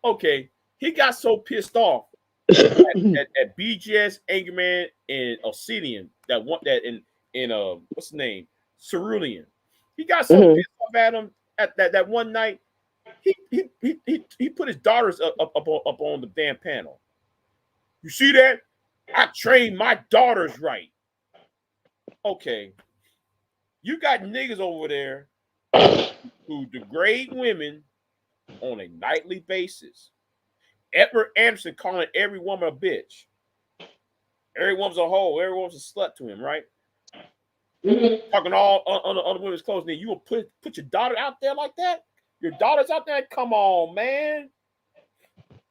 Okay, he got so pissed off at BJ's, Angerman, and Obsidian that in what's the name, Cerulean. He got so pissed off at him at that one night. He put his daughters up on the damn panel. You see that? I trained my daughters right. Okay. You got niggas over there who degrade women on a nightly basis. Edward Anderson calling every woman a bitch. Every woman's a hoe. Every woman's a slut to him, right? Talking all other women's clothes. Then you will put your daughter out there like that? Your daughter's out there? Come on, man.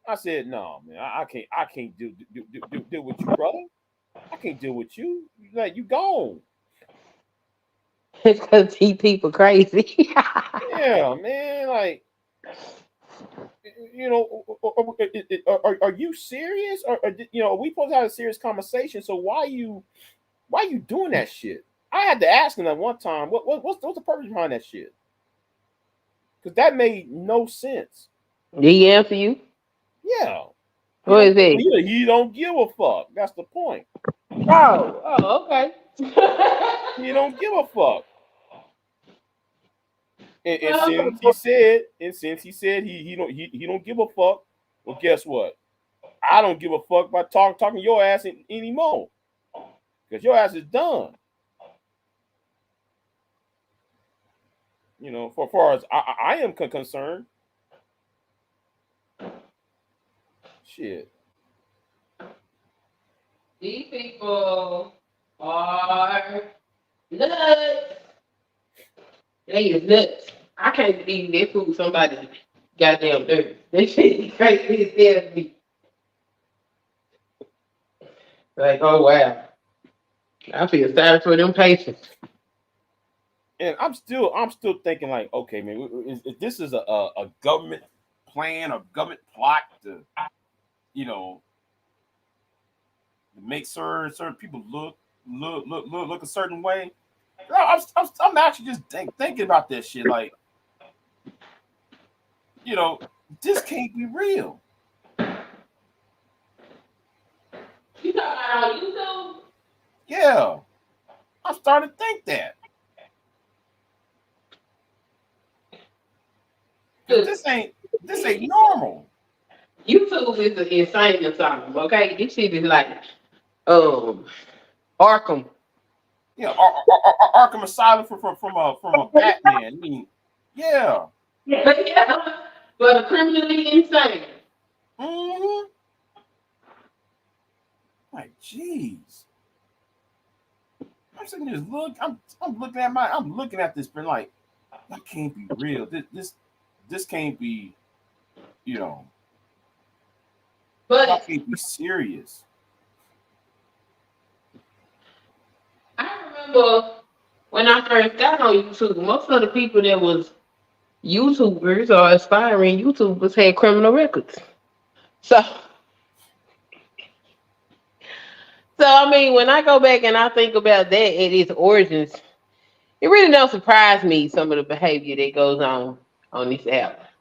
I said, no, man, I can't deal with you, brother. I can't deal with you. Like, you gone. It's because he people crazy. Yeah, man. Like, you know, are you serious? Or you know, we supposed to have a serious conversation. So why you doing that shit? I had to ask him that one time. What's the purpose behind that shit? Because that made no sense. Did he answer you? Yeah. What is it? He don't give a fuck. That's the point. Oh, okay. He don't give a fuck. And since he said he don't give a fuck, well, guess what? I don't give a fuck about talking your ass anymore, because your ass is done. You know, for far as I am concerned. Shit. These people are nuts. They is nuts. I can't believe they fooled somebody goddamn dirt. That shit is crazy as hell to me. Like, oh wow. I feel sorry for them patients. And I'm still thinking like, okay, man, if this is a government plan or government plot to, you know, to make certain people look a certain way. I'm actually just thinking about that shit. Like, you know, this can't be real. You talking about on YouTube? Yeah, I'm starting to think that. This ain't normal. YouTube is an insane asylum, okay? This shit is like Arkham. Yeah, Arkham Asylum from a Batman. I mean, yeah. Yeah. But criminally insane. Mm-hmm. Like, jeez. I'm sitting here I'm looking at this, but like, that can't be real. This can't be, you know, But that can't be serious. I remember when I first got on YouTube, most of the people that was YouTubers or aspiring YouTubers had criminal records. So I mean, when I go back and I think about that at its origins, it really don't surprise me some of the behavior that goes on this app.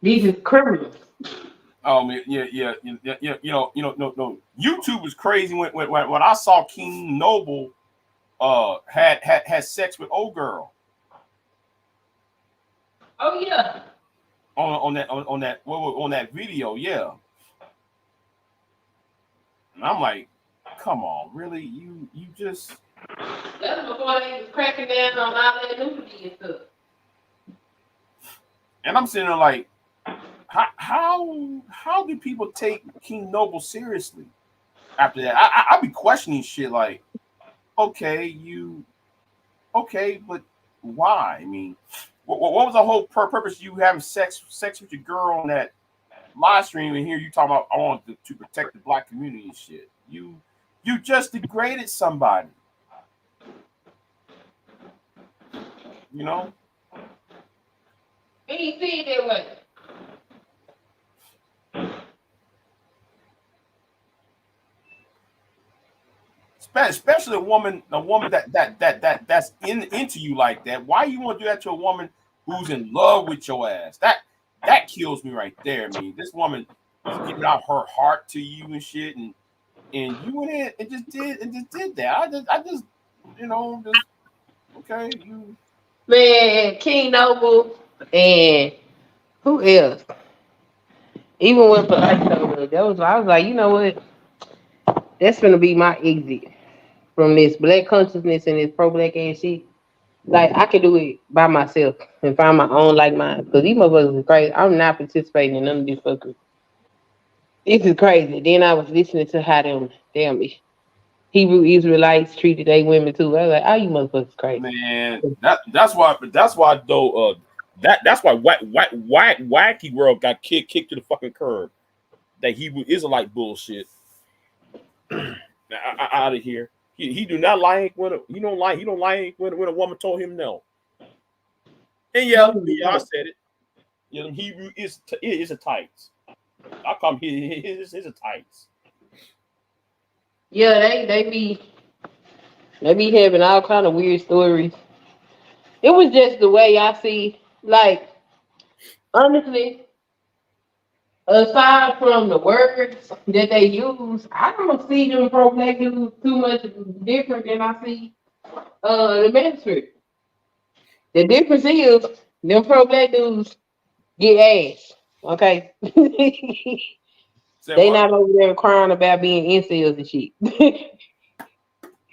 These are criminals. Yeah. No. YouTube was crazy when I saw King Noble had sex with old girl. Oh yeah. On that video, yeah. And I'm like, come on, really? You just. That's before they was cracking down on all that nudity and stuff. And I'm sitting there like, how do people take King Noble seriously after that? I'll be questioning shit like, okay, but why? I mean, what was the whole purpose of you having sex with your girl on that live stream, and here you talking about I want to protect the black community and shit? You just degraded somebody. You know? Ain't seen that way. Especially a woman that's into you like that. Why you want to do that to a woman who's in love with your ass? That kills me right there. I mean, this woman is giving out her heart to you and shit, and you went in and just did that. I just okay, you. Man, King Noble and who else? Even with that I was like, you know what? That's gonna be my exit from this black consciousness and this pro-black ass shit. Like, I can do it by myself and find my own like mind. Because these motherfuckers are crazy. I'm not participating in none of this fuckery. This is crazy. Then I was listening to how them damn Hebrew Israelites treated they women too. I was like, oh, you motherfuckers crazy. Man, that's why though that's why Wacky World got kicked to the fucking curb. That Hebrew Israelite bullshit. Out of here. He do not like when he don't like when a woman told him no. And yeah, I said it. You know, Hebrew is a tights. I call him his a tights. Yeah, they be having all kind of weird stories. It was just the way I see, like, honestly, aside from the words that they use, I don't see them pro-black dudes too much different than I see the manuscript. The difference is them pro black dudes get ass. Okay. Say They what? not over there crying about being incels and shit.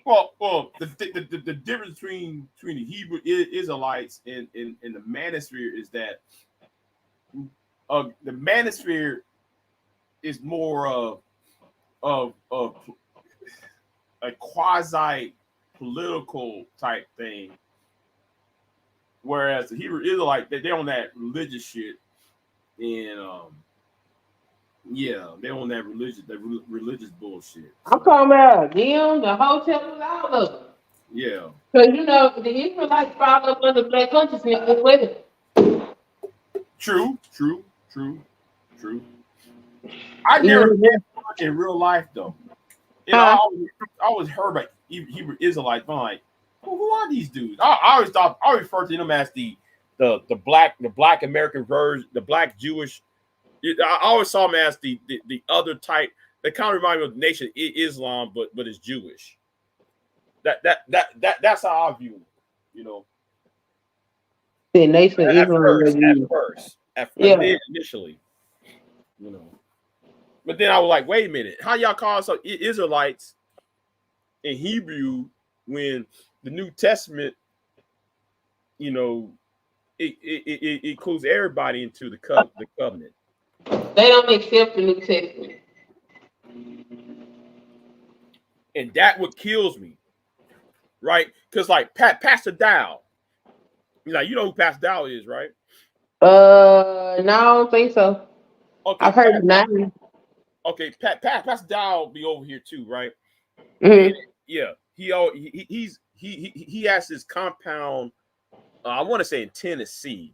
Well, the difference between the Hebrew Israelites and the Manosphere is that the Manosphere is more of a quasi political type thing, whereas the Hebrew Israelite they're on that religious shit, and yeah, they're on that religious bullshit. I'm So talking about them, the hotels, all of them. yeah, Because you know the Israelites fall up under black consciousness as well. true. True. I never Even met one in real life though. You know, huh? I always heard about Hebrew Israelites. I'm like, who are these dudes? I always refer to them as the black American version, the black Jewish. I always saw them as the other type. They kind of remind me of the Nation Islam, but it's Jewish. That's how I view them. You know, The nation of Islam. initially, you know. But then I was like, wait a minute, how y'all call some Israelites in Hebrew when the New Testament, you know, it includes everybody into the covenant. They don't accept the New Testament. And that what kills me, right? Because like Pastor Dow, you know who Pastor Dow is, right? No, I don't think so. Okay, I've heard the name. Okay, Pastor Dow be over here too, right? Mm-hmm. Yeah, he has this compound. I want to say in Tennessee,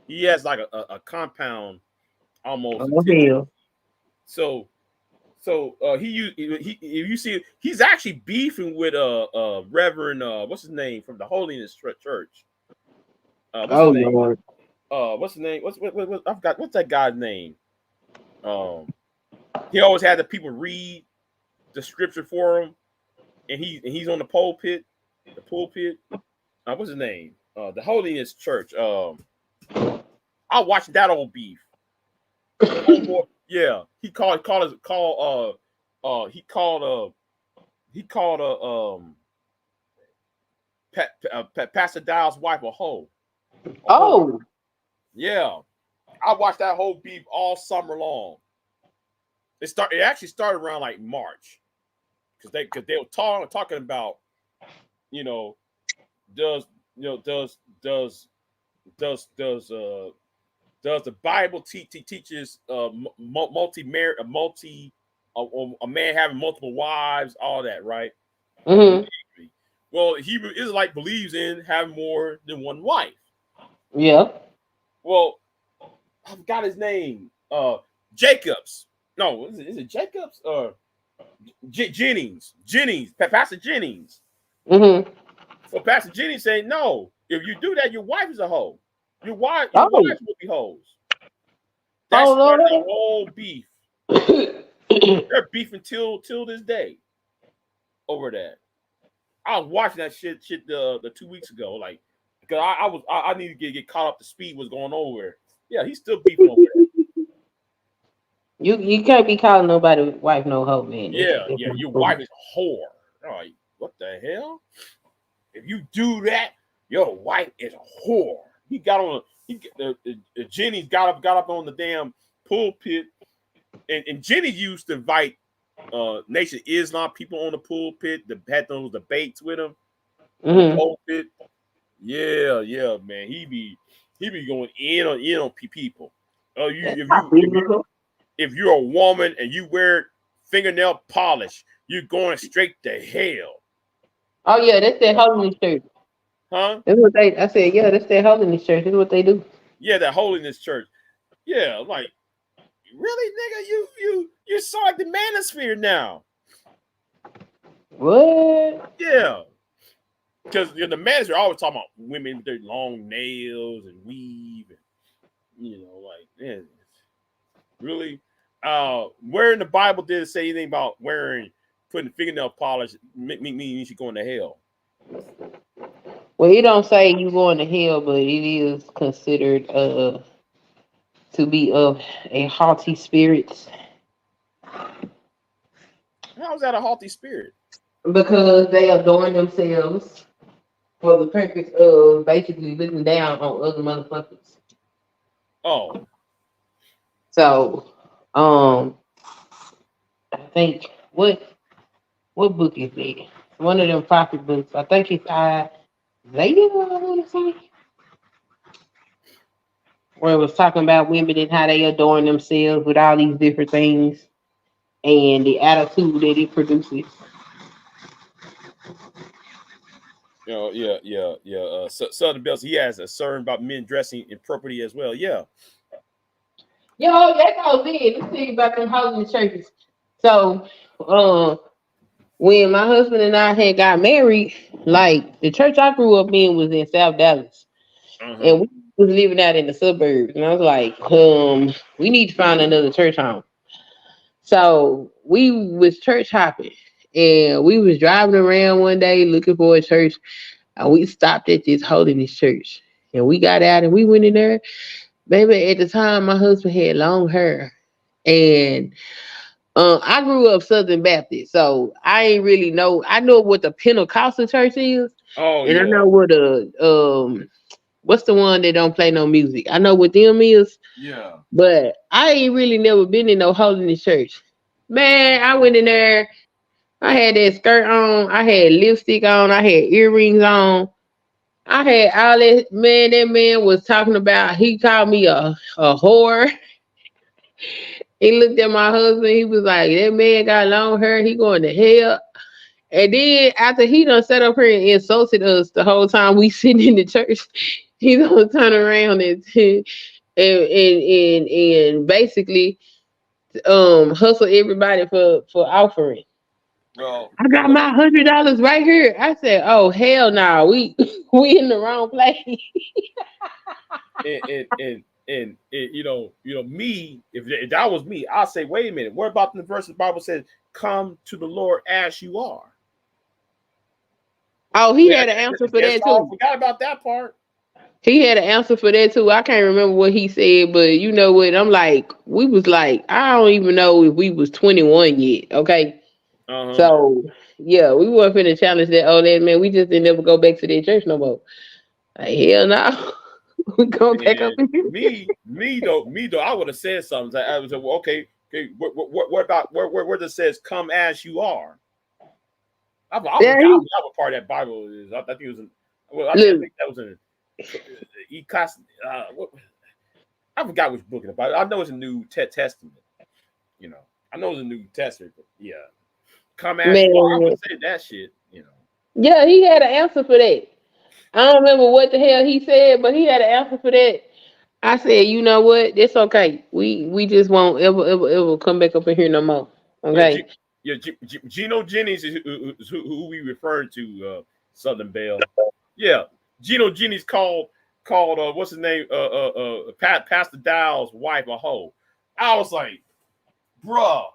he has like a compound almost in Oh Tennessee. hell. So he if you see he's actually beefing with Reverend what's his name from the Holiness Church. What's Oh his name? Lord. What's his name? What I forgot what's that guy's name? He always had the people read the scripture for him, and he's on the pulpit. What's his name? The Holiness Church. I watched that old beef. Yeah, he called Pastor Dow's wife a hoe. Oh. Yeah, I watched that whole beef all summer long. It actually started around like March, because they were talking about, you know, does the Bible teaches a man having multiple wives, all that, right? Mm-hmm. Well, Hebrew Israelite believes in having more than one wife. Yeah. Well, I forgot his name. Jacobs. No, is it Jacobs or Jennings? Pastor Jennings. Mm-hmm. Well, Pastor Jennings saying no. If you do that, your wife is a hoe. Your wives will be hoes. That started the whole beef. They're beefing till this day over that. I was watching that shit the 2 weeks ago, like, because I need to get caught up to speed what's going on over. Yeah, he's still beefing over there. You can't be calling nobody wife no hoe, man. Yeah, your wife is a whore. Like, what the hell? If you do that, your wife is a whore. He got on Jenny got up on the damn pulpit, and Jenny used to invite Nation Islam people on the pulpit that had those debates with him on the pulpit. Yeah, man. He be going in on people. Oh, if you're a woman and you wear fingernail polish, you're going straight to hell. Oh yeah, that's that holiness church. Huh? That's what I said, yeah, that's that holiness church. That's what they do. Yeah, that holiness church. Yeah, like, really, nigga, you're like the manosphere now. What? Yeah. Because the manosphere always talking about women with their long nails and weave, and, you know, like, man, really? Where in the Bible did it say anything about putting fingernail polish means you going to hell? Well, it don't say you going to hell, but it is considered to be of a haughty spirit How is that a haughty spirit? because they adorn themselves for the purpose of basically looking down on other motherfuckers. Oh, So, I think what book is it? One of them prophet books. I think it's Isaiah. I want to say where it was talking about women and how they adorn themselves with all these different things and the attitude that it produces. yeah. Southern Bells, he has a concern about men dressing improperly as well. Yeah. Yo, that goes in. Let's think about them hoes in the churches. So, when my husband and I had got married, like the church I grew up in was in South Dallas, and we was living out in the suburbs. And I was like, we need to find another church home. So we was church hopping, and we was driving around one day looking for a church, and we stopped at this holiness church, and we got out and we went in there. Baby, at the time, my husband had long hair, and I grew up Southern Baptist, so I ain't really know. I know what the Pentecostal church is, Oh and I yeah. know what what's the one that don't play no music. I know what them is, Yeah. but I ain't really never been in no holiness church. Man, I went in there. I had that skirt on. I had lipstick on. I had earrings on. I had all that. Man, that man was talking about. He called me a whore. He looked at my husband. He was like, "That man got long hair. He going to hell." And then after he done sat up here and insulted us the whole time we sitting in the church, he gonna turn around and basically hustle everybody for offering. Well, I got my $100 right here. I said, "Oh hell no, we we in the wrong place." and me, if that was me, I'll say, wait a minute. What about the verse the Bible says, "Come to the Lord as you are"? Oh, he had an answer for That's that all. too. Forgot about that part. He had an answer for that too. I can't remember what he said, but you know what? I'm like, we was like, I don't even know if we was 21 yet. Okay. Uh-huh. So yeah, we weren't finna challenge that old that man. We just didn't ever go back to that church no more. Like, hell no. We going back up And in here. me though, I would have said something. I was like, well, okay. What about where it says, "Come as you are"? I Yeah, forgot what part of that Bible is. I think it was in. Well, I look, think that was in. I forgot which book in the Bible. I know it's a New Testament. I know it's a New Testament. But yeah, "Come as you are." I man. would say that shit. Yeah, he had an answer for that. I don't remember what the hell he said, but he had an answer for that. I said, you know what? It's okay. We just won't ever come back up in here no more. Yeah, Okay. Geno Jennings is who we referring to. Southern Belle. Yeah, Geno Jennings called what's his name? Pastor Dow's wife a hoe. I was like, bruh,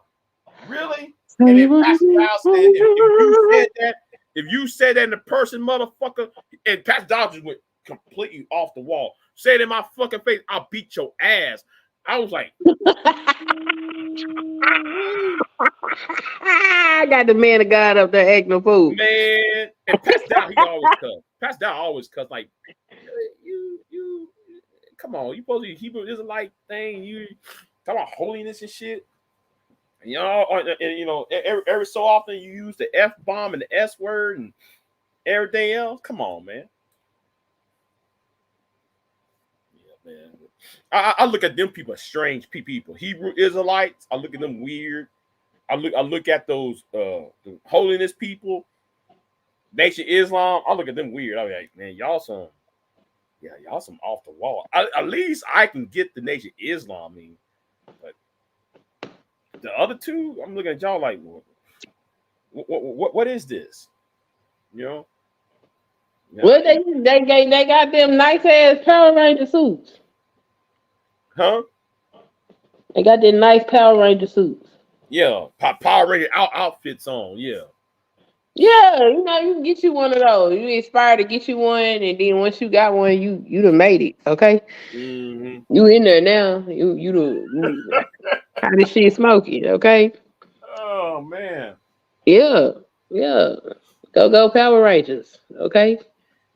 really? So And you then wanna Pastor be Dow said, if you said that in the person, motherfucker, and Pastor Dow just went completely off the wall. Say it in my fucking face, I'll beat your ass. I was like, I got the man of God up there acting a fool. man. And Pastor Dow, he always cuss. Pastor Dow always cuss like, you, come on, you supposed to be Hebrew Israelite thing. You talk about holiness and shit. Every so often you use the F bomb and the S word and everything else. Come on, man. Yeah, man. I look at them people as strange people. Hebrew Israelites, I look at them weird. I look at those holiness people, Nation Islam. I look at them weird. I'm like, man, y'all some off the wall. At least I can get the Nation Islam. But the other two, I'm looking at y'all like, what is this? Yeah. Well, they got them nice ass Power Ranger suits. Huh? They got them nice Power Ranger suits. Yeah, Power Ranger outfits on. Yeah. Yeah, you know, you can get you one of those. You inspired to get you one, and then once you got one, you done made it. Okay, Mm-hmm. you in there now. You how this shit smoking? Okay, Oh man, yeah, yeah. Go Power Rangers. Okay,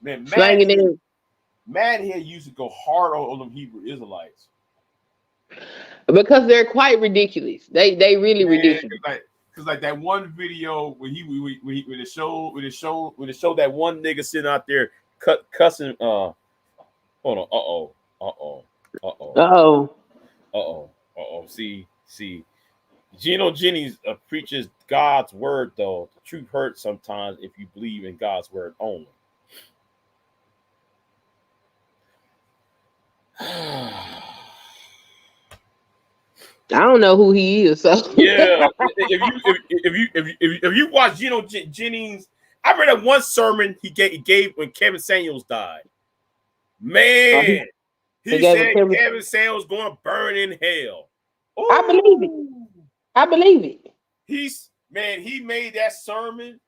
man, slanging it Mad here used to go hard on them Hebrew Israelites. because they're quite ridiculous. They really Man, ridiculous. cause like that one video when it showed that one nigga sitting out there cussing. Hold on. Oh, See. Geno Jennings preaches God's word, though. The truth hurts sometimes if you believe in God's word only. I don't know who he is. So Yeah, if you watch Geno Jennings, I read that one sermon he gave when Kevin Samuels died. Man, he he gave it said to me. Kevin Samuels going to burn in hell. I believe it. Ooh. I believe it. He made that sermon.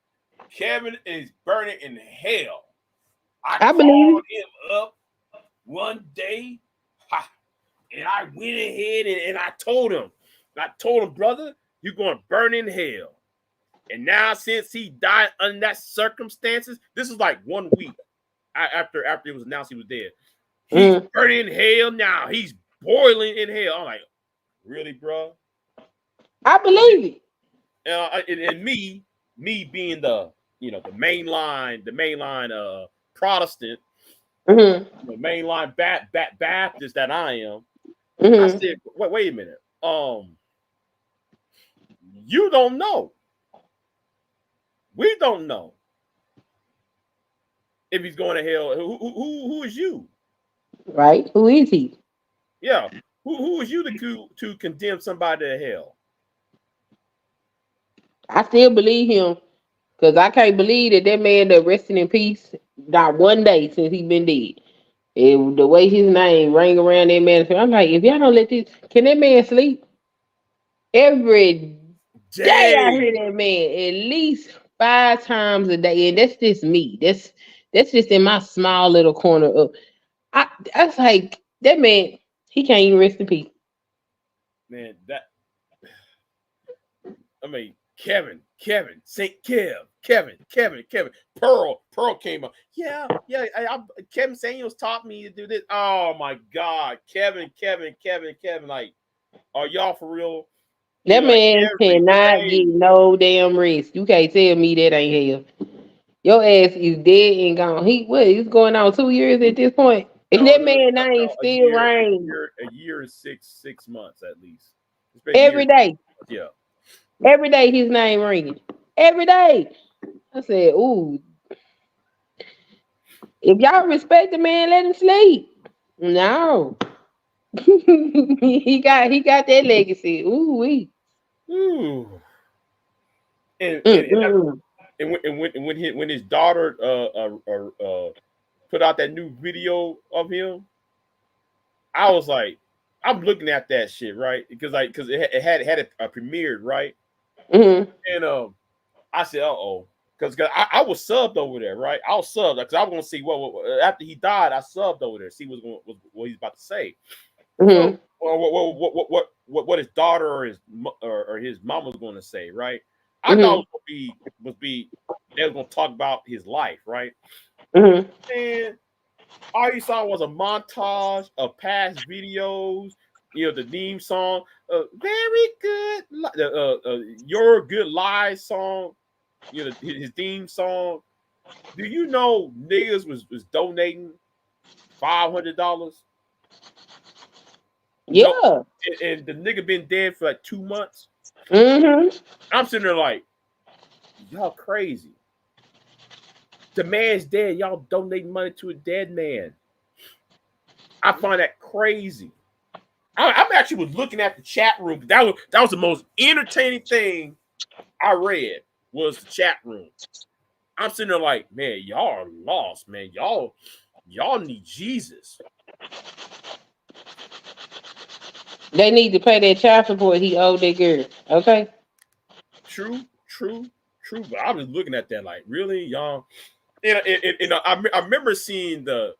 Kevin is burning in hell. I believe called him up one day, and I went ahead and I told him, brother, you're going to burn in hell. And now, since he died under that circumstances, this is like 1 week after it was announced he was dead. He's burning in hell now. He's boiling in hell. I'm like, really, bro? I believe it. And me being the mainline Protestant, the mainline Baptist that I am, I said, wait a minute. You don't know. We don't know if he's going to hell. Who is you? Right? Who is he? Yeah. Who is you to condemn somebody to hell? I still believe him because I can't believe that man that resting in peace not one day since he been dead. And the way his name rang around that man, I'm like, if y'all don't let this, can that man sleep? Every day I hear that man at least 5 times a day, and that's just me. That's just in my small little corner of. I was like, that man, he can't even rest in peace. Man, Kevin, St. Kevin, Pearl came up. Yeah. Kevin Samuels taught me to do this. Oh my God, Kevin. Like, are y'all for real? That man cannot get no damn rest. You can't tell me that ain't hell. Your ass is dead and gone. He's going on 2 years at this point. And that man name still reigns. A year and six months at least. Every day. Yeah. Every day his name ringing. Every day. I said, ooh. If y'all respect the man, let him sleep. No. he got that legacy. Ooh wee. Ooh. And when his daughter put out that new video of him, I was like, I'm looking at that shit, right? Because it had premiered, right? And I said, because I was subbed over there, right? I was subbed because I was gonna see what after he died. I subbed over there, see what he's about to say. So, what his daughter or his mom was going to say, right? I thought it was be they were going to talk about his life, right? And all you saw was a montage of past videos, the theme song, very good, Your Good Lies song, his theme song. Do you know niggas was donating $500? Yeah. And the nigga been dead for like 2 months. I'm sitting there like, y'all crazy. The man's dead. Y'all donating money to a dead man. I find that crazy. I'm actually was looking at the chat room. That was the most entertaining thing I read was the chat room. I'm sitting there like, man, y'all are lost, man. Y'all need Jesus. They need to pay that child support he owed that girl. Okay. True. true, but I was looking at that like, really, y'all. And I remember seeing the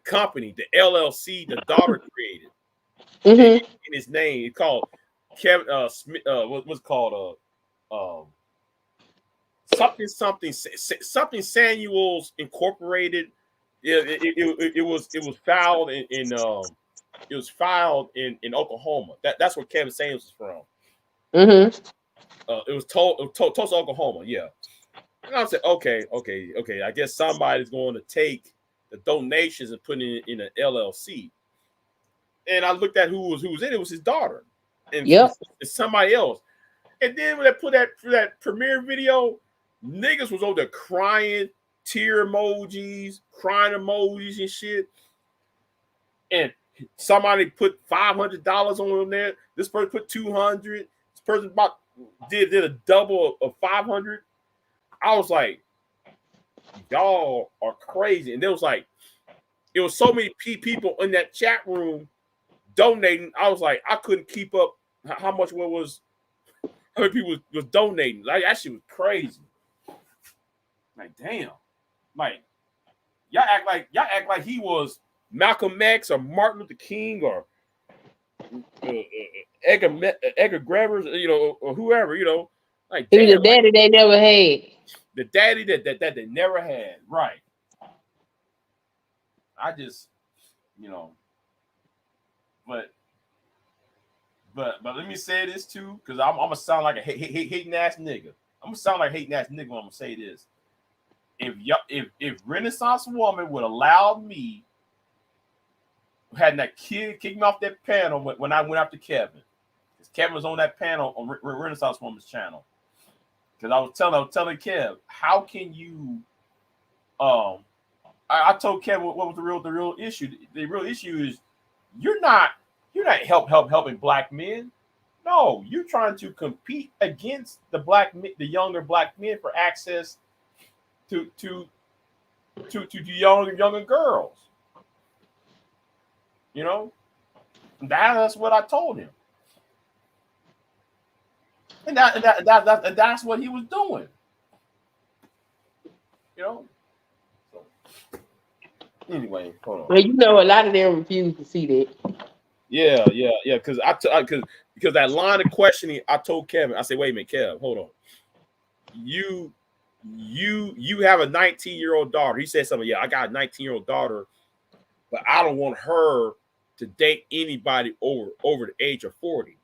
company, the LLC, the daughter created Mm-hmm. in his name. It's called Kevin Smith. What's it called? Something Samuels Incorporated. Yeah, it was filed in Oklahoma. That's where Kevin Samuels is from. Mm-hmm. It was Tulsa, Oklahoma. Yeah. And I said, okay. I guess somebody's going to take the donations and put it in an LLC. And I looked at who was in it. It was his daughter, and Yep. somebody else. And then when they put that premiere video, niggas was over there crying, tear emojis, crying emojis and shit. And somebody put $500 on there. This person put $200. This person did a double of $500. I was like, y'all are crazy. And there was like, it was so many people in that chat room donating. I was like, I couldn't keep up how much how many people was donating. Like, that shit was crazy. Like, damn. Like, y'all act like he was Malcolm X or Martin Luther King or Edgar Grabbers, or whoever, Like, He was damn, the daddy they never had. the daddy that they never had. Right. I just, but let me say this too, because I'm gonna sound like a hating ass nigga. I'm gonna sound like a hating ass nigga when I'm gonna say this. If Renaissance Woman would allow me, had that kid kick me off that panel when I went after Kevin, because Kevin was on that panel on Renaissance Woman's channel. Because I was telling Kev, how can you? I told Kevin what was the real issue. The real issue is you're not helping black men. No, you're trying to compete against the younger black men for access to younger girls. That's what I told him, and that's what he was doing. So, anyway, hold on. Well, a lot of them refuse to see that. Yeah. Because because that line of questioning, I told Kevin, I said, wait a minute, Kev, hold on. You have a 19-year-old daughter. He said something. Yeah, I got a 19-year-old daughter, but I don't want her to date anybody over the age of 40.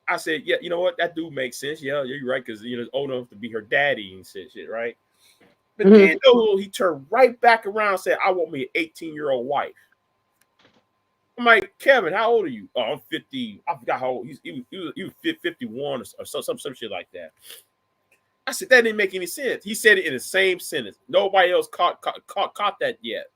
I said, yeah, you know what? That do make sense. Yeah, you're right, because old enough to be her daddy and shit, right? But then he turned right back around and said, I want me an 18-year-old wife. I'm like, Kevin, how old are you? Oh, I'm 50. I forgot how old. He was 51 or some shit like that. I said, that didn't make any sense. He said it in the same sentence. Nobody else caught that yet.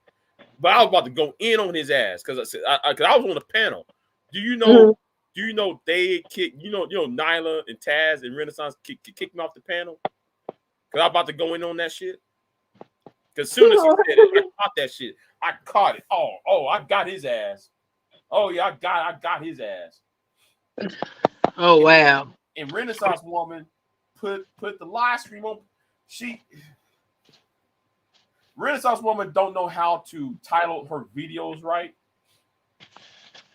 But I was about to go in on his ass because I was on the panel. Do you know? Do you know they kicked? Nyla and Taz and Renaissance kicked me off the panel because I'm about to go in on that shit. Because as soon as he said it, I caught that shit. I caught it. Oh, I got his ass. Oh yeah, I got his ass. Oh wow! And Renaissance Woman put the live stream on. Renaissance Woman don't know how to title her videos right,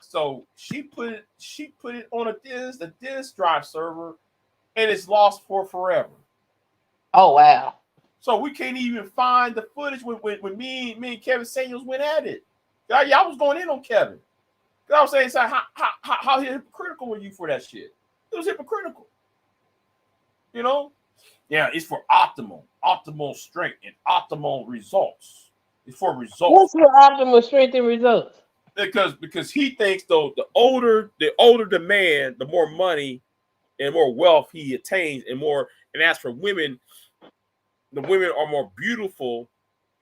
so she put it on the disk drive server, and it's lost for forever. Oh wow! So we can't even find the footage when me and Kevin Samuels went at it. I was going in on Kevin. I was saying, how hypocritical were you for that shit? It was hypocritical. Yeah, it's for optimal strength and optimal results. It's for results. What's for optimal strength and results? Because he thinks though the older the man, the more money and more wealth he attains, and as for women, the women are more beautiful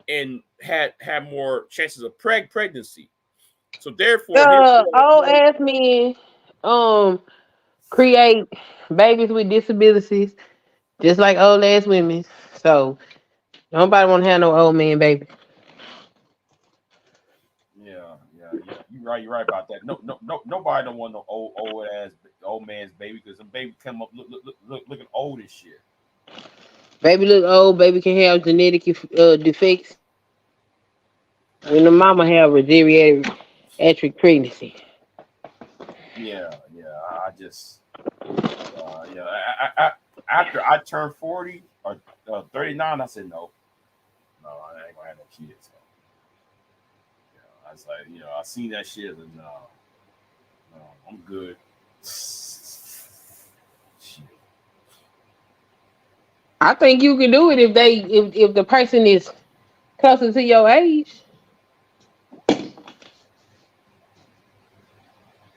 and had more chances of pregnancy. So therefore, old ass men create babies with disabilities, just like old ass women. So nobody want to have no old man baby. Yeah. You're right about that. No, nobody don't want no old ass the old man's baby because the baby come up looking old and shit. Baby look old. Baby can have genetic defects. When the mama have a geriatric pregnancy. Yeah. I just yeah. After I turned 40 or 39, I said no, I ain't gonna have no kids. So, I was like, I seen that shit and no, I'm good. Shit. I think you can do it if the person is closer to your age.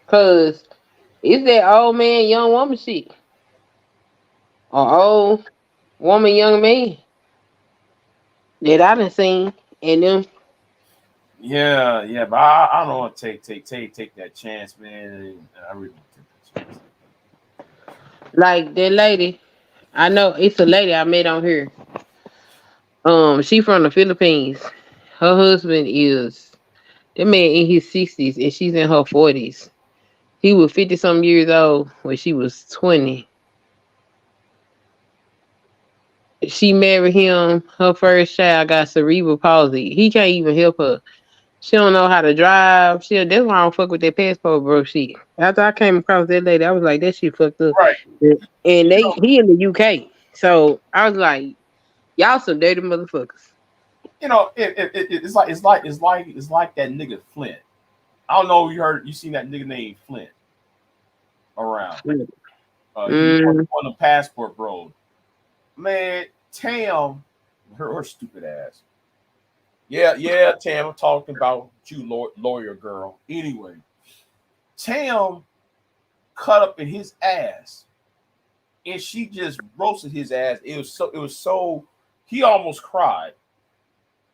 Cause it's that old man, young woman shit. Or old woman, young man that I done seen and them. Yeah, but I don't want to take that chance, man. I really don't take that chance. Like that lady. I know it's a lady I met on here. She from the Philippines. Her husband is that man in his 60s and she's in her 40s. He was 50 some years old when she was 20. She married him. Her first child got cerebral palsy. He can't even help her. She don't know how to drive. That's why I don't fuck with that passport bro shit. After I came across that lady, I was like, that shit fucked up. Right. And he in the UK. So I was like, y'all some dirty motherfuckers. It's like that nigga Flint. I don't know if you seen that nigga named Flint around. He was on the passport bro. Man, Tam, her stupid ass. Yeah, Tam, I'm talking about you, lawyer girl. Anyway, Tam cut up in his ass, and she just roasted his ass. It was so he almost cried.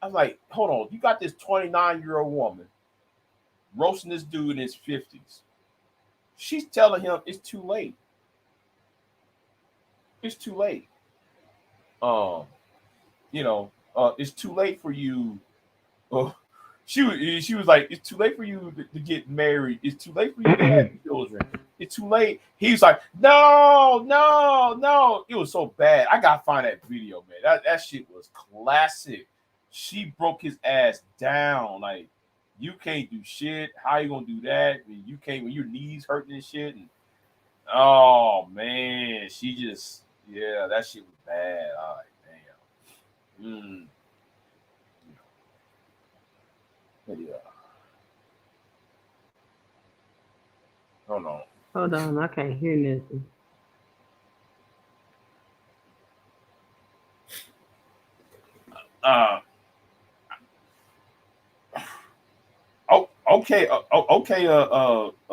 I was like, hold on, you got this 29-year-old woman roasting this dude in his 50s. She's telling him it's too late. It's too late. It's too late for you. She was like, it's too late for you to get married. It's too late for you to have children. It's too late. He was like, no. It was so bad. I gotta find that video, man. That shit was classic. She broke his ass down. Like, you can't do shit. How you gonna do that? You can't when your knees hurting and shit. And oh man, that shit was bad. All right. Yeah. Hold on, I can't hear nothing. Okay.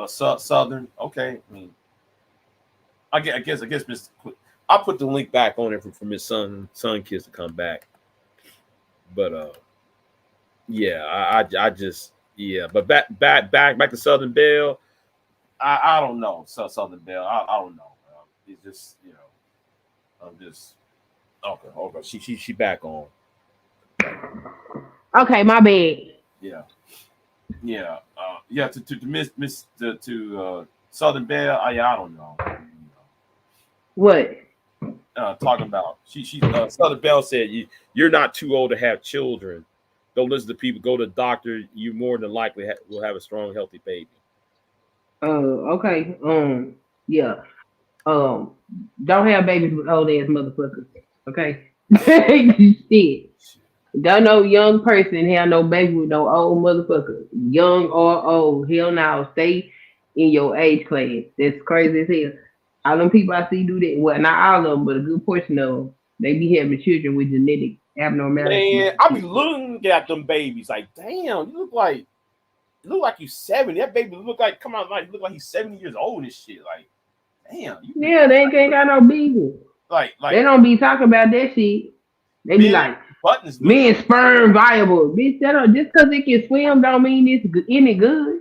Southern. Okay. I guess Mr. I'll put the link back on it for Miss Sun Kids to come back. But yeah, I just but back to Southern Belle. I don't know. Southern Belle. I don't know. It's just I'm just okay. She back on. Okay, my bad. Yeah. To Miss Southern Belle. I don't know. What? Talking about she Southern Belle said you're not too old to have children. Don't listen to people. Go to the doctor. You more than likely will have a strong, healthy baby. Okay. Yeah. Don't have babies with old ass motherfuckers. Okay. Shit. Don't no young person have no baby with no old motherfucker. Young or old. Hell no. Stay in your age class. That's crazy as hell. All them people I see do that. Well, not all of them, but a good portion of them. They be having children with genetic abnormalities. Man, I be looking at them babies like, damn, you look like you 70. That baby look like he's 70 years old and shit. Like, damn. They ain't got no business. Like they don't be talking about that shit. They be like, buttons. Men sperm viable. Bitch, just because it can swim don't mean it's any good.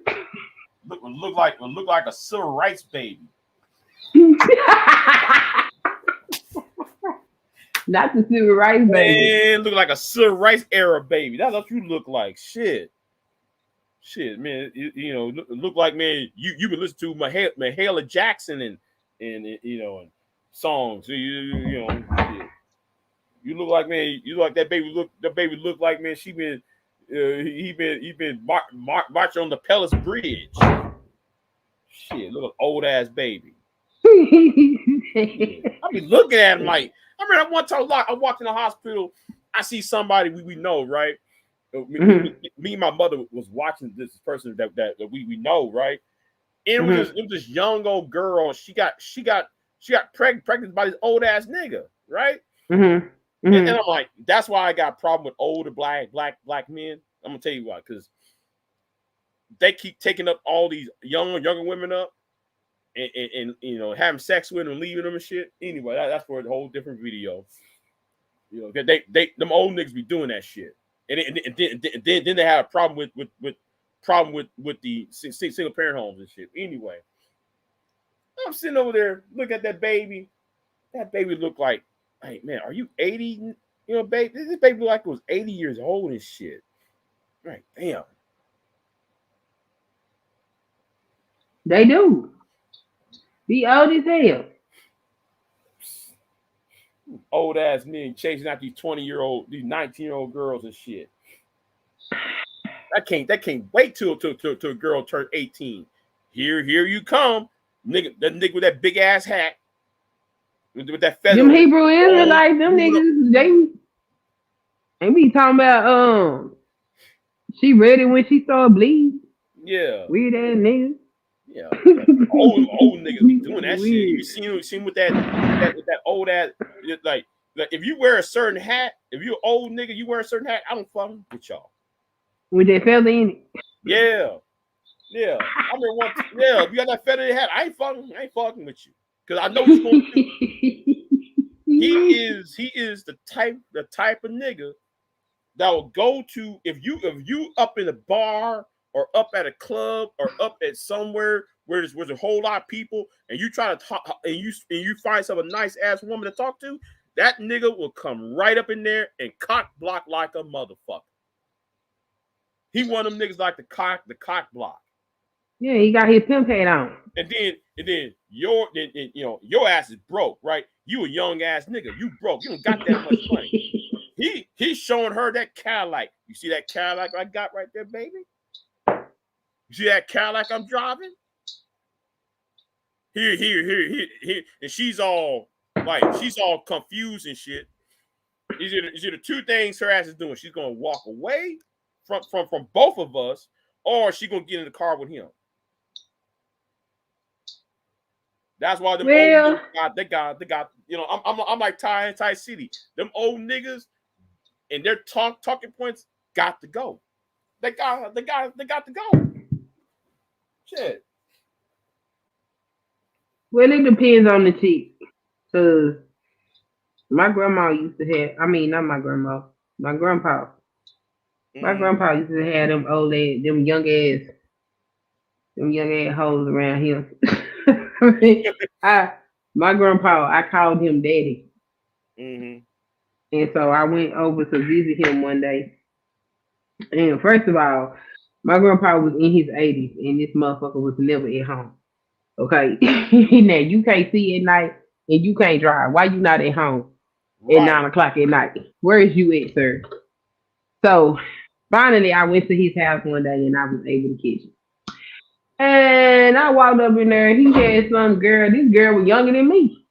Look like a civil rights baby. Not the civil rights baby. Man, look like a civil rights era baby. That's what you look like. Shit. Shit, man, you know, look like, man, you been listening to Mahalia Jackson and you know, and songs. You know, shit. You look like, man, you look like that baby look like, man, he been marching on the Pellis Bridge. Shit, little old ass baby. I be looking at him like, I remember one time I walked in the hospital, I see somebody we know, right? Me and my mother was watching this person that we know, right? And it was this young old girl. She got pregnant by this old ass nigga, right? And I'm like, that's why I got a problem with older black men. I'm gonna tell you why, because they keep taking up all these younger women up and you know, having sex with them and leaving them and shit. Anyway, that's for a whole different video. You know, them old niggas be doing that shit. And then they have a problem with the single parent homes and shit. Anyway, I'm sitting over there, look at that baby. That baby looked like, hey man, are you 80? You know, baby, this baby looked like it was 80 years old and shit. Right, damn. They do. Be old as hell. Old ass men chasing out these 20-year-old, these 19-year-old girls and shit. I can't wait till a girl turns 18. Here you come, nigga. That nigga with that big ass hat, with that feather. Them Hebrew Israelites, them niggas, they be talking about she ready when she started bleeding. Yeah, weird ass niggas. Yeah, old niggas be doing that shit. You seen with that old ass, like if you wear a certain hat, if you're an old nigga, you wear a certain hat, I don't fucking with y'all. With that feather in it. Yeah. I remember one. Yeah, if you got that feather in your hat, I ain't fucking with you, because I know what you're gonna do. He is the type of nigga that will go to, if you up in a bar or up at a club or up at somewhere where there's a whole lot of people, and you try to talk and you find some nice ass woman to talk to, that nigga will come right up in there and cock block like a motherfucker. He one of them niggas like the cock block. Yeah, he got his pimp hat on. And then your ass is broke, right? You a young ass nigga. You broke. You don't got that much money. He's showing her that Cadillac. You see that Cadillac I got right there, baby? You see that Cadillac I'm driving? Here. And she's all confused and shit. These are the two things her ass is doing. She's gonna walk away from both of us, or she gonna get in the car with him. That's why them old niggas, they got, you know, I'm like Ty City. Them old niggas and their talking points got to go. They got to go. Shit. Well, it depends on the chick. Cause my grandma used to have, not my grandma, my grandpa. My grandpa used to have them young ass hoes around him. My grandpa, I called him daddy. And so I went over to visit him one day. And first of all, my grandpa was in his 80s, and this motherfucker was never at home. Okay? Now, you can't see at night, and you can't drive. Why you not at home at 9 o'clock at night? Where is you at, sir? So, finally, I went to his house one day, and I was able to catch him. And I walked up in there, and he had some girl. This girl was younger than me.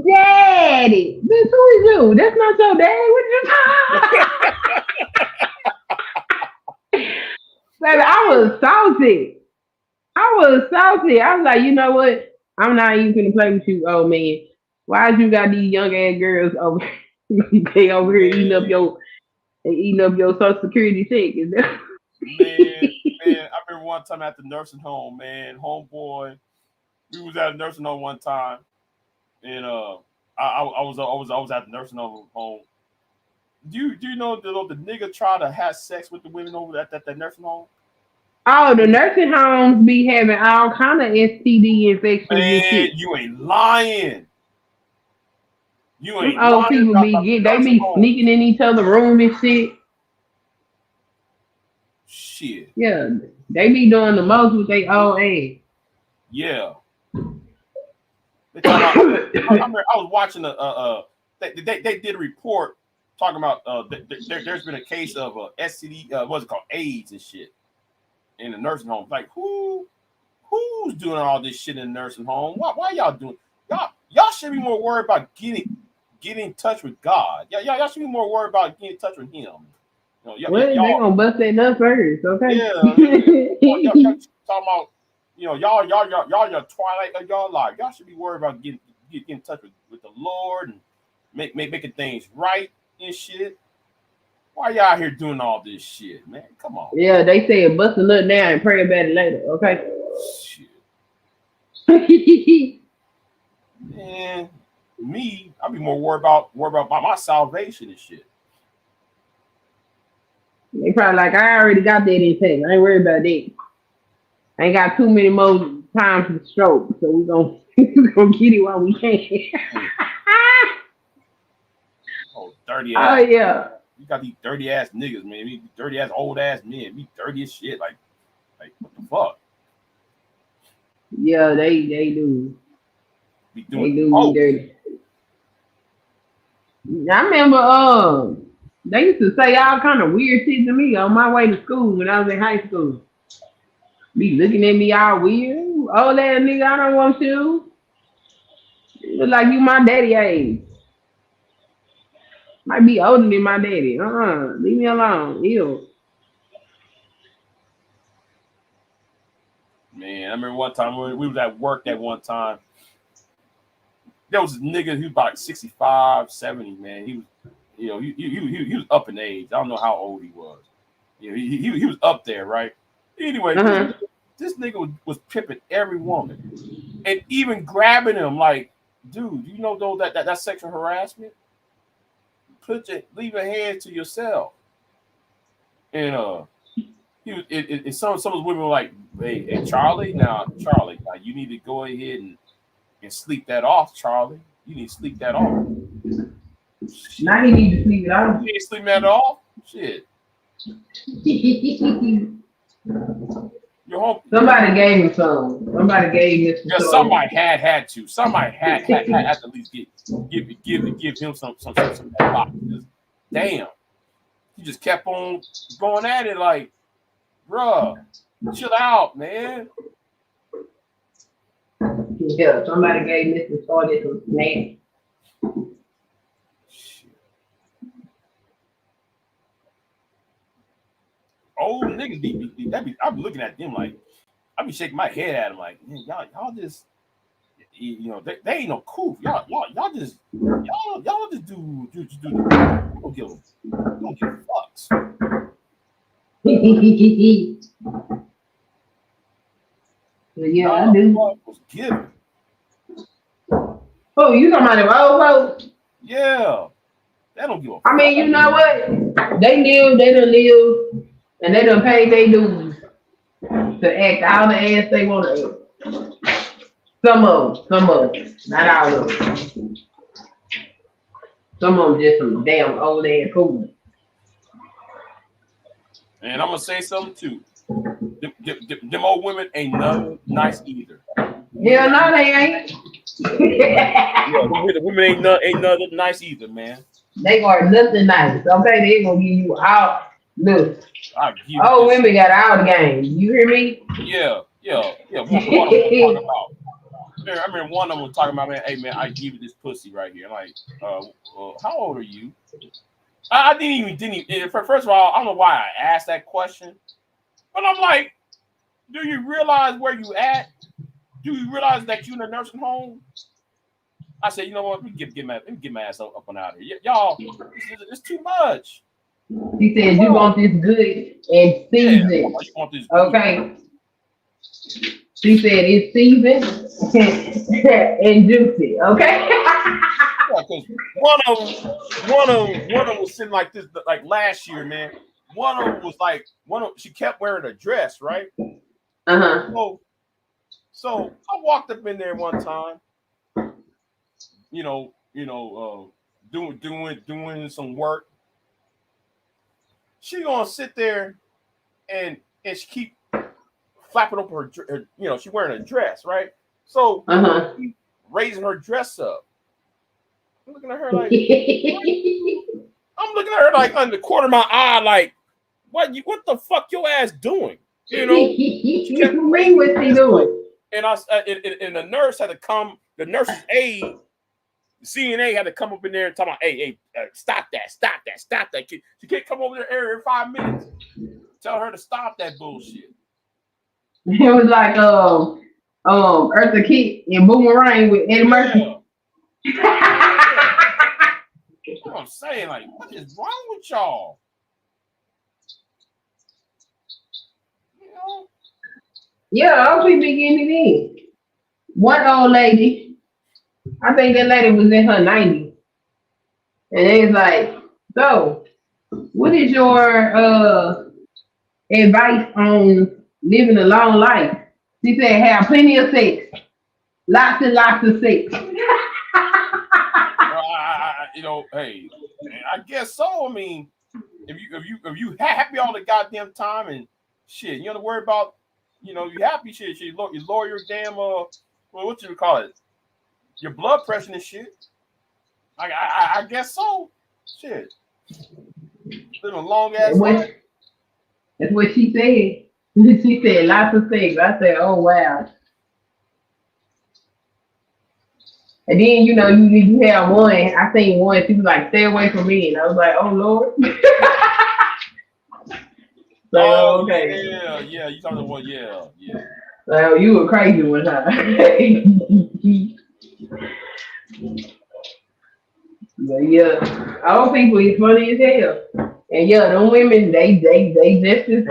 Daddy, bitch, who is you? That's not your dad. What you talking? Baby, I was salty. I was like, you know what? I'm not even gonna play with you, old man. Why you got these young ass girls over? They over here eating up your Social Security check? Man, I remember one time at the nursing home, man, homeboy. We was at a nursing home one time, and I was at the nursing home. Do you know the nigga try to have sex with the women over at that nursing home? Oh, the nursing homes be having all kind of STD infections. Man, you ain't lying. Old people be sneaking in each other's room and shit. Shit. Yeah, they be doing the most with their old age. Yeah. They talking about, I remember I was watching they did a report talking about there's been a case of STD, what's it called, AIDS and shit in the nursing home. Like who's doing all this shit in the nursing home? Why y'all doing? Y'all should be more worried about getting in touch with God. Y'all should be more worried about getting in touch with Him. Well, they gonna bust that nut first, okay? Yeah, y'all talking about, y'all your twilight of y'all life. Y'all should be worried about getting in touch with the Lord and making things right and shit. Why y'all out here doing all this shit, man? Come on. Yeah, they say bust a nut down and pray about it later, okay? Shit. Man, I'll be more worried about my salvation and shit. They probably like, I already got that intake. I ain't worried about that. I ain't got too many more times to stroke, so we gonna get it while we can. Oh, dirty Oh ass. yeah. You got these dirty ass niggas, man. These dirty ass old ass men. Be dirty as shit. Like what the fuck? Yeah, they do. Be They doing do be dirty. I remember they used to say all kind of weird shit to me on my way to school when I was in high school. Be looking at me all weird. Old ass nigga, I don't want you. You look like you my daddy age. Might be older than my daddy. Leave me alone. Ew. Man, I remember one time we was at work that one time. There was a nigga who was about 65, 70, man. He was, he was up in age. I don't know how old he was. He was up there, right? Anyway, this nigga was pimping every woman and even grabbing him like, dude, you know though that sexual harassment? Leave your hands to yourself. And he was some of the women were like, hey Charlie, now you need to go ahead and sleep that off, Charlie. You need to sleep that off. Shit. Now he need to sleep it off. You ain't sleeping that off? Shit. Your home. Somebody gave him some. Somebody gave Mr. Yeah, somebody had to. Somebody had to at least give him some advice. Damn. He just kept on going at it like, bruh, chill out, man. Yeah, somebody gave Mr. Sawyer some snacks. Old niggas I be looking at them like, I be shaking my head at them like, man, y'all just, they ain't no cool. Y'all just do don't give fucks. Yeah, I do. Was given. Oh, you talking about them old folks? Yeah. They don't give a fuck. I mean, you know what? They done live, and they done paid their dues to act all the ass they want to act. Some of them, not all of them. Some of them just some damn old ass fools. And I'm gonna say something too. Them old women ain't none nice either. Yeah, no, they ain't. The women ain't none nice either, man. They are nothing nice. Okay, they gonna give you all. Look, women got all the game. You hear me? Yeah. One of them talking about. I remember one of them was talking about, man. Hey, man, I give you this pussy right here. I'm like, how old are you? I didn't even. First of all, I don't know why I asked that question, but I'm like, do you realize where you at? Do you realize that you in a nursing home? I said, you know what? Let me get my ass up and out of here. Y'all, it's too much. He said, you want this good and seasoned. Okay. She said it's seasoned and juicy. Okay. Because one of them was sitting like this, like last year, man. One of them was like she kept wearing a dress, right? So I walked up in there one time, doing some work. She gonna sit there and and she keep flapping up her, you know, she wearing a dress, right? So keep raising her dress up. I'm looking at her like, I'm looking at her like under the corner of my eye, like, what the fuck your ass doing? You know, she kept raising What's he doing? And and the nurse had to come, the nurse's aide, the CNA had to come up in there and talk about, hey, stop that. She can't come over there every 5 minutes. Tell her to stop that bullshit. It was like Eartha Kitt and Boomerang with Eddie Murphy. That's what I'm saying, like, what is wrong with y'all? You know? Yeah, I'll be getting it in. One old lady, I think that lady was in her 90s. And they was like, so, what is your advice on living a long life? She said, have plenty of sex. Lots and lots of sex. You know, hey, I guess so. I mean, if you happy all the goddamn time and shit, you don't have to worry about, you know, you happy shit. You lower your damn what you call it, your blood pressure and shit. I guess so. Shit, living a long ass life. That's what she said. She said lots of sex. I said, oh wow. And then, you know, you have one. I seen one. She was like, stay away from me. And I was like, oh, Lord. So, okay. Yeah. You talking about, yeah. Well, you were crazy one, huh? But, yeah. All people is funny as hell. And, yeah, them women, they just as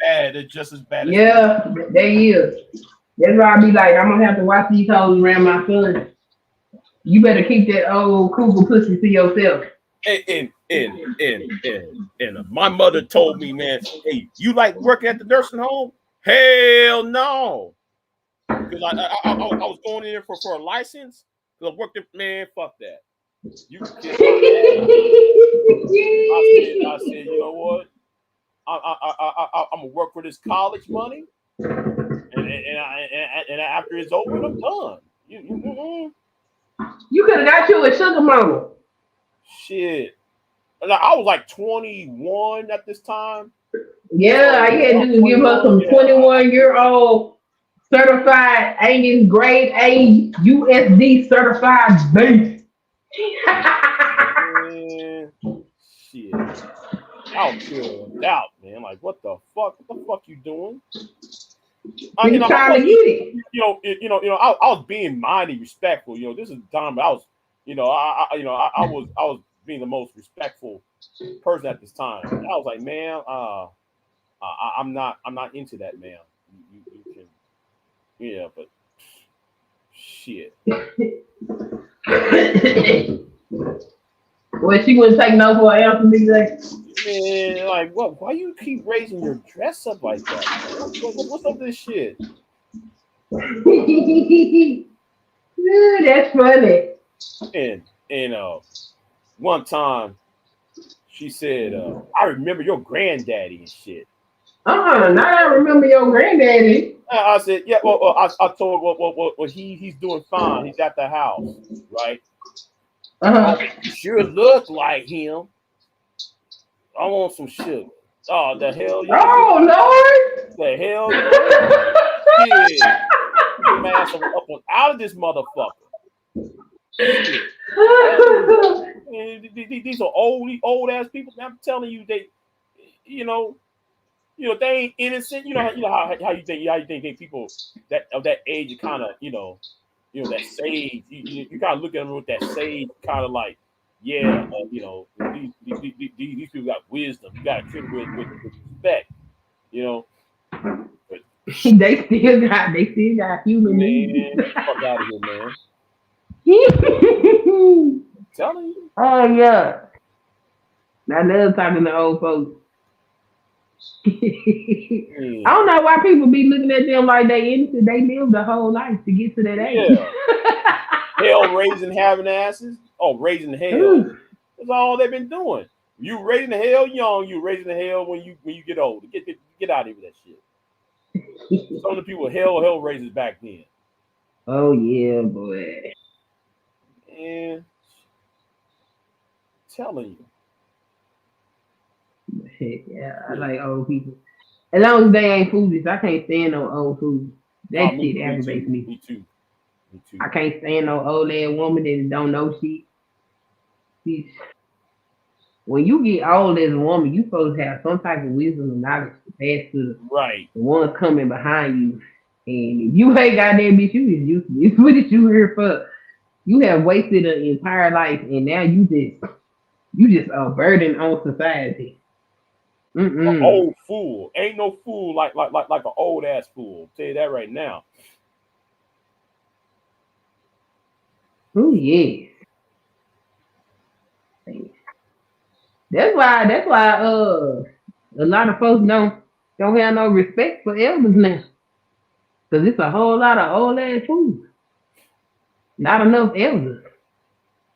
bad. They're just as bad. Yeah, they is. That's why I be like, I'm going to have to watch these hoes around my son. You better keep that old cougar pussy to yourself. And my mother told me, man, hey, you like working at the nursing home? Hell no. Because I was going in there for a license. Because I worked there, man, fuck that. You can kiss I said, you know what? I'm gonna work for this college money, and after it's over, I'm done. You could have got you a sugar mama. Shit. I was like 21 at this time. Yeah, I had to give her some 21-year-old certified Angus grade A USD certified beef. Shit. I was feeling doubt, man. Like, what the fuck? What the fuck you doing? You know, trying to get it. I was being mighty respectful. You know, this is the time I was, I was being the most respectful person at this time. I was like, man, I'm not into that, man. You can, yeah, but shit. Well, she wouldn't take no for an answer, big day. Man, like, what? Why you keep raising your dress up like that? What's up with this shit? That's funny. And one time she said, I remember your granddaddy and shit. Now I remember your granddaddy. I said, yeah, well, I told her, well, he's doing fine. He's at the house, right? Sure look like him. I want some sugar. Oh, the hell? Oh, Lord. The hell? Yeah. Get my ass up out of this motherfucker. These are old ass people. I'm telling you, they, they ain't innocent. You know how you think people that of that age are kind of that sage. You kind of look at them with that sage, kind of like, yeah, these people got wisdom. You got to treat them with respect, But they still got human needs. Fuck out of here, man. I'm telling you. Oh yeah. I love talking to old folks. I don't know why people be looking at them like they innocent. They lived a whole life to get to that age. Yeah. Hell raising having asses. Oh, raising hell. That's all they've been doing. You raising the hell young, you raising the hell when you get old. Get out of here with that shit. Some of the people hell raisers back then. Oh yeah, boy. And telling you. Yeah, I like old people. As long as they ain't foolish, I can't stand no old food. That shit aggravates me. Me too. I can't stand no old ass woman that don't know shit. When you get old as a woman, you supposed to have some type of wisdom and knowledge to pass to right. the ones coming behind you. And if you ain't got that bitch, you is useless. What did you here for? You have wasted an entire life, and now you just a burden on society. An old fool. Ain't no fool like an old ass fool. I'll tell you that right now. Oh yeah. That's why a lot of folks don't have no respect for elders now. Cause it's a whole lot of old ass fools. Not enough elders.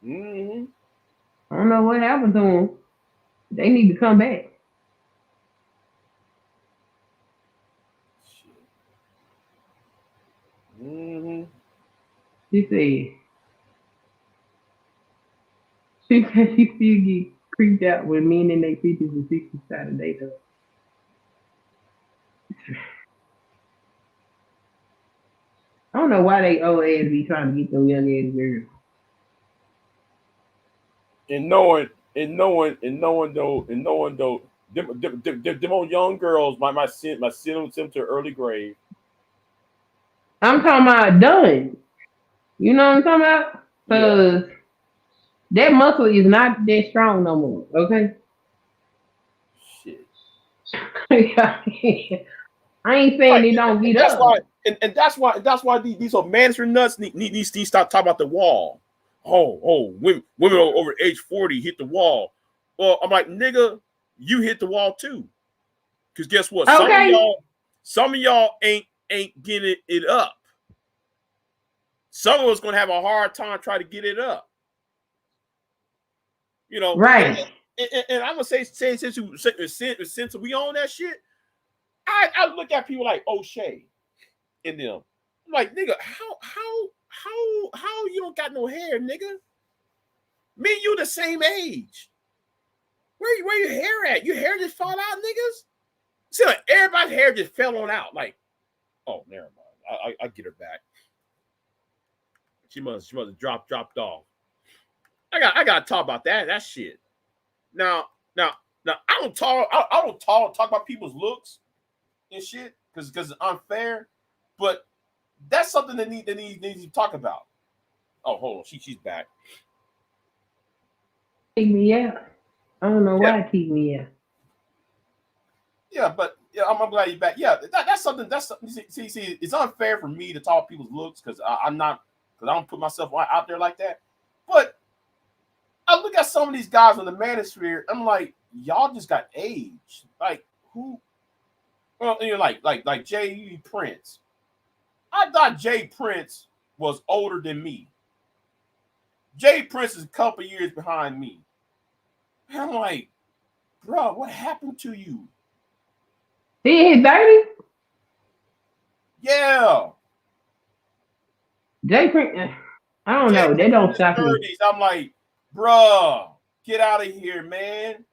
Mm-hmm. I don't know what happened to them. They need to come back. Mm-hmm. She said she still get creeped out when men in their 50s and 60s try to date her. I don't know why they old ass be trying to get them young ass girls. And knowing though, them old young girls might send them to an early grave. I'm talking about done. You know what I'm talking about? Because that muscle is not that strong no more. Okay. Shit. I ain't saying they don't get that's up. Why, and that's why these old mandatory nuts need to stop talking about the wall. Oh, women over age 40 hit the wall. Well, I'm like, nigga, you hit the wall too. Because guess what? Okay. Some of y'all ain't getting it up. Some of us gonna have a hard time trying to get it up. You know, right? And I'm gonna say since we own that shit, I look at people like O'Shea and them. I'm like, nigga, how you don't got no hair, nigga? Me and you the same age. Where your hair at? Your hair just fall out, niggas? See, like everybody's hair just fell on out. Like, oh, never mind. I get her back. She must have dropped off. I gotta talk about that shit. Now I don't talk about people's looks and shit because it's unfair, but that's something that needs to talk about. Oh, hold on, she's back. Keep me out. I don't know why it keep me out. Yeah, but I'm glad you're back. Yeah, that's something. See, it's unfair for me to talk people's looks because I don't put myself out there like that. But I look at some of these guys on the manosphere. I'm like, y'all just got age. Like who? Well, you know, like J. Prince. I thought Jay Prince was older than me. Jay Prince is a couple years behind me. And I'm like, bro, what happened to you? He hit 30? Yeah. Jay Prince, I don't know. They don't shock me. I'm like, bruh, get out of here, man.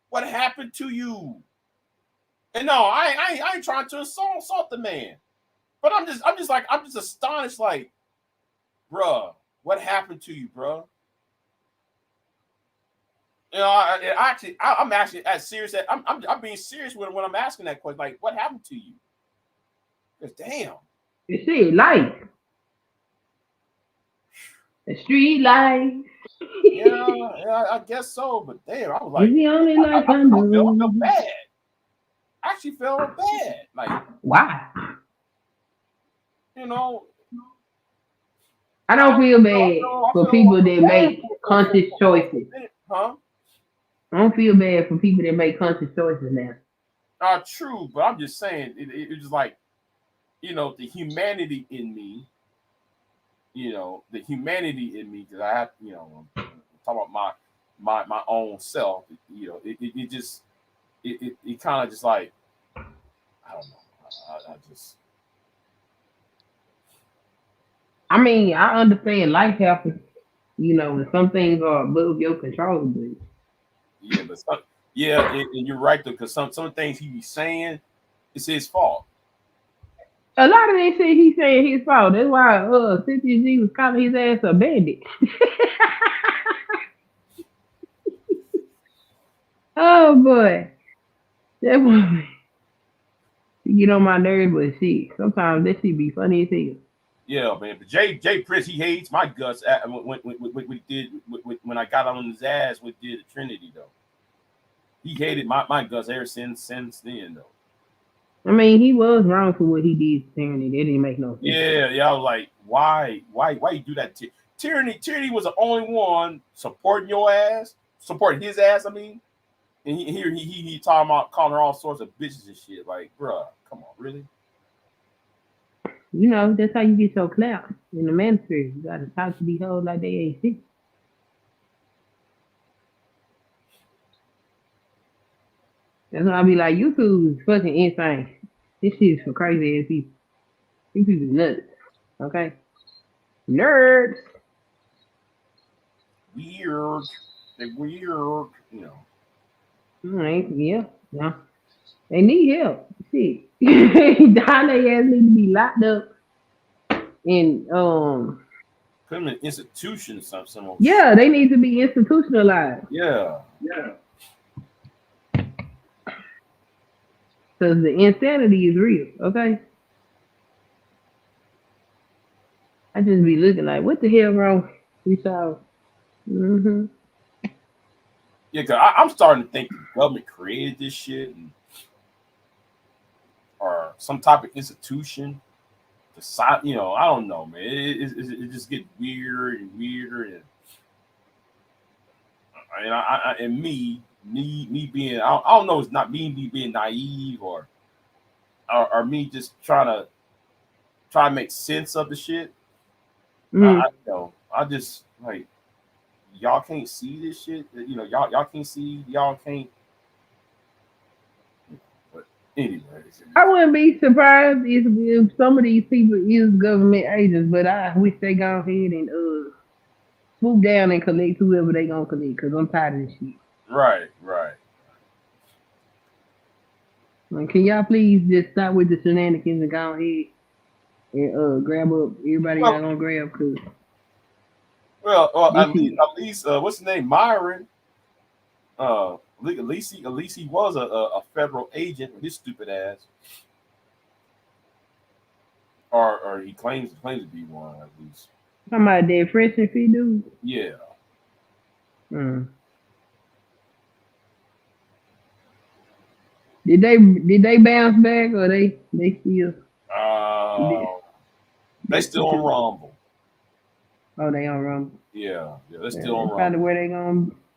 What happened to you? And no, I ain't trying to assault the man. But I'm just astonished, like, bruh, what happened to you, bruh? You know, I'm actually as serious. I'm being serious when I'm asking that question. Like, what happened to you? Because damn, You see, life, the street life. yeah, I guess so. But damn, I was like, the only life I feel bad. I actually felt bad. Like, why? You know, I don't feel bad for people that make conscious choices. Huh? I don't feel bad for people that make conscious choices now. True, but I'm just saying it's just like, you know, the humanity in me. You know, the humanity in me, because I have, you know, I'm talking about my own self. You know, it just it kind of just like I don't know. I just I mean, I understand life happens, and some things are above your control, but yeah, but yeah, and you're right though, because some things he be saying, it's his fault. a lot of that shit he's saying his fault. That's why Cynthia G was calling his ass a bandit. Oh boy. That woman. She get on my nerves, but shit. Sometimes that shit be funny as hell. Yeah, man. But Jay Prince, he hates my guts when did when I got on his ass with the Trinity though. He hated my guts ever since then though. I mean, he was wrong for what he did to Tyranny. That didn't make no sense. Yeah. I was like, why you do that? Tyranny was the only one supporting your ass, supporting his ass. I mean, and he talking about calling her all sorts of bitches and shit. Like, bruh, come on, really? That's how you get your clout in the manosphere. You gotta talk to these hoes like they ain't shit. That's why I be like, YouTube is fucking insane. This shit is for crazy ass people. These people nuts. Okay? Nerds. Weird. They're weird, Yeah. They need help. Shit. Down their ass need to be locked up in Put them in institutions, some. Yeah, they need to be institutionalized. Yeah. Because the insanity is real, okay? I just be looking like, what the hell wrong with y'all? Mm-hmm. Yeah, cause I'm starting to think the government created this shit, or some type of institution. I don't know, man. It just gets weirder and weirder, and me being I don't know, it's not me being naive or me just trying to make sense of the shit. I just like y'all can't see this shit. Y'all can't see. Y'all can't. But anyways, I wouldn't be surprised if some of these people is government agents, but I wish they go ahead and swoop down and collect whoever they gonna collect, because I'm tired of this shit. Right. Like, can y'all please just stop with the shenanigans and go ahead and grab up everybody y'all gonna grab? Cause at least what's his name, Myron? At least he was a federal agent with his stupid ass, or he claims to be one at least. Talking about that Fresh and Fit dude? Yeah. Did they bounce back, or they still? They still on Rumble. Oh, they on Rumble. Yeah, they're still on Rumble.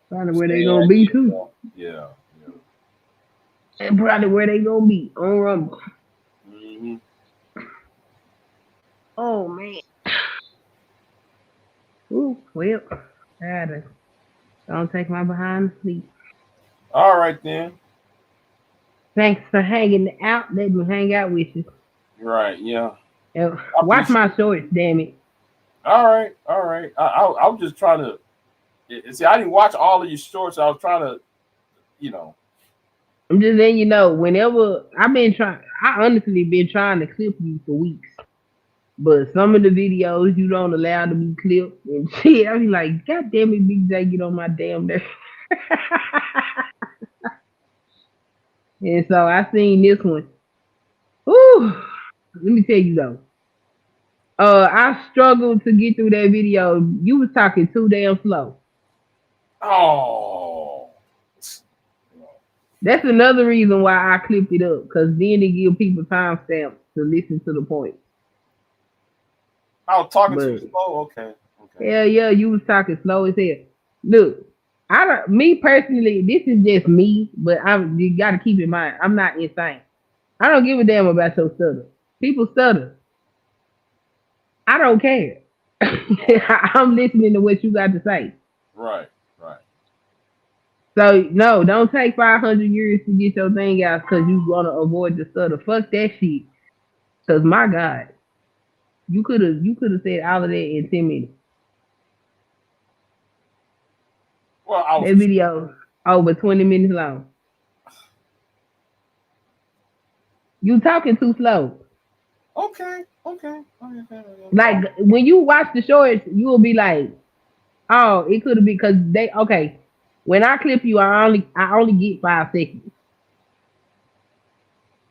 Probably where they gonna be too. Yeah. And probably where they gonna be on Rumble. Mm-hmm. Oh man. Ooh, well, I don't take my behind to sleep. All right then. Thanks for hanging out. Let me hang out with you. Right, yeah. Watch my shorts, damn it. All right. I was just trying to see. I didn't watch all of your shorts. I was trying to, I'm just letting you know. Whenever I honestly been trying to clip you for weeks, but some of the videos you don't allow to be clipped and shit. I be like, God damn it, Big J, get on my damn nerves. And so I seen this one. Ooh, let me tell you though. I struggled to get through that video. You was talking too damn slow. Oh. That's another reason why I clipped it up, because then it give people timestamps to listen to the point. I was talking too slow. Okay. Yeah, you was talking slow as hell. Look, me personally, this is just me, but you got to keep in mind, I'm not insane. I don't give a damn about your stutter. People stutter. I don't care. I'm listening to what you got to say. Right. So no, don't take 500 years to get your thing out because you want to avoid the stutter. Fuck that shit. Cause my God, you could have said all of that in 10 minutes. Well, I was That video over 20 minutes long. You talking too slow. okay. Like when you watch the shorts, you will be like, oh, it could have been because they okay. When I clip you, I only get 5 seconds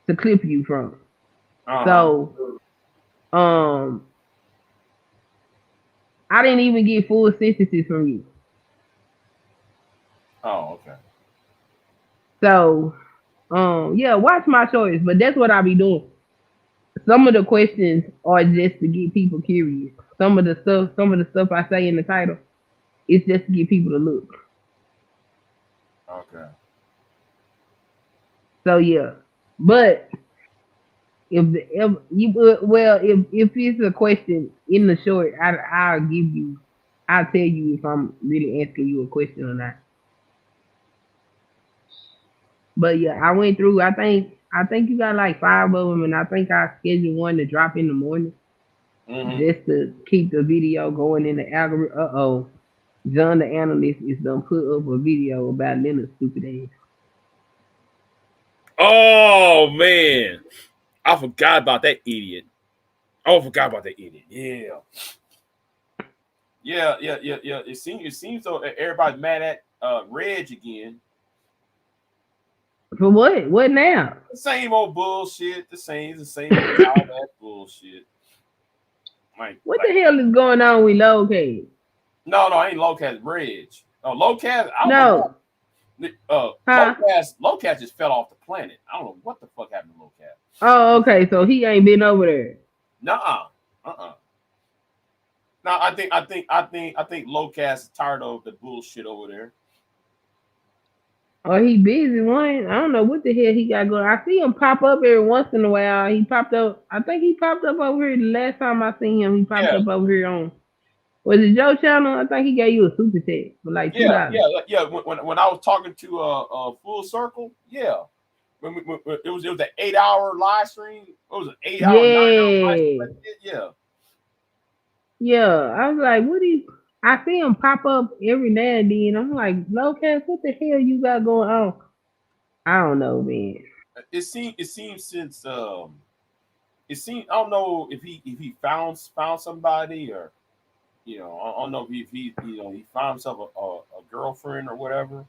to clip you from. So I didn't even get full sentences from you. Oh, okay. So yeah, watch my shorts, but that's what I be doing. Some of the questions are just to get people curious. Some of the stuff I say in the title, it's just to get people to look. Okay. So yeah, but if it's a question in the short, I'll tell you if I'm really asking you a question or not. But yeah, I went through. I think you got like 5 of them, and I think I scheduled one to drop in the morning just to keep the video going in the algorithm. John the analyst is gonna put up a video about Leonard's stupid ass. Oh man, I forgot about that idiot. Yeah. It seems though everybody's mad at Reg again. For what? What now? The same old bullshit. The same all that bullshit. What the hell is going on with Lowcat? No, I ain't Lowcat. Reg. No, Lowcat. No. Lowcat just fell off the planet. I don't know what the fuck happened to Lowcat. Oh, okay. So he ain't been over there. Nuh-uh. No, I think Lowcat's tired of the bullshit over there. Oh, he busy one. I don't know what the hell he got going. I see him pop up every once in a while. He popped up. I think he popped up over here the last time I seen him. He popped up over here on. Was it Joe channel? I think he gave you a super chat for like $2. Yeah. When I was talking to Full Circle, yeah. When it was an 8-hour live stream. It was an 8-hour, 9-hour live stream. Yeah. Yeah, I was like, I see him pop up every now and then. I'm like, Lowcat, what the hell you got going on? I don't know, man. It seems since I don't know if he found somebody or I don't know if he found himself a girlfriend or whatever.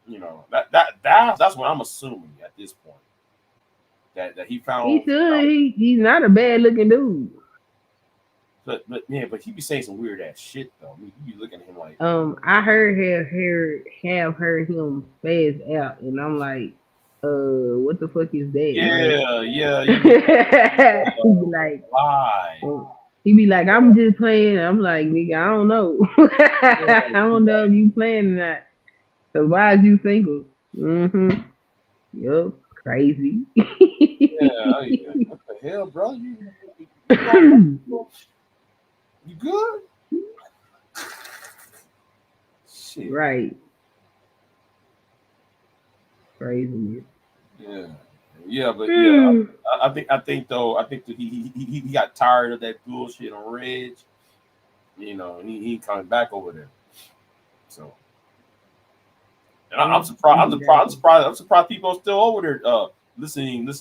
That's what I'm assuming at this point. That he found. He should. He's not a bad looking dude. But he be saying some weird ass shit though. I mean, you be looking at him like. I have heard him spaz out, and I'm like, what the fuck is that? Yeah. He be like, why? He be like, I'm just playing. I'm like, nigga, I don't know. I don't know if you playing or not. So why is you single? Yup, crazy. What the hell, bro? You good? Shit. Right. Crazy. Yeah, but I think that he got tired of that bullshit on Reg, and he coming back over there. So, and I'm surprised people are still over there listening to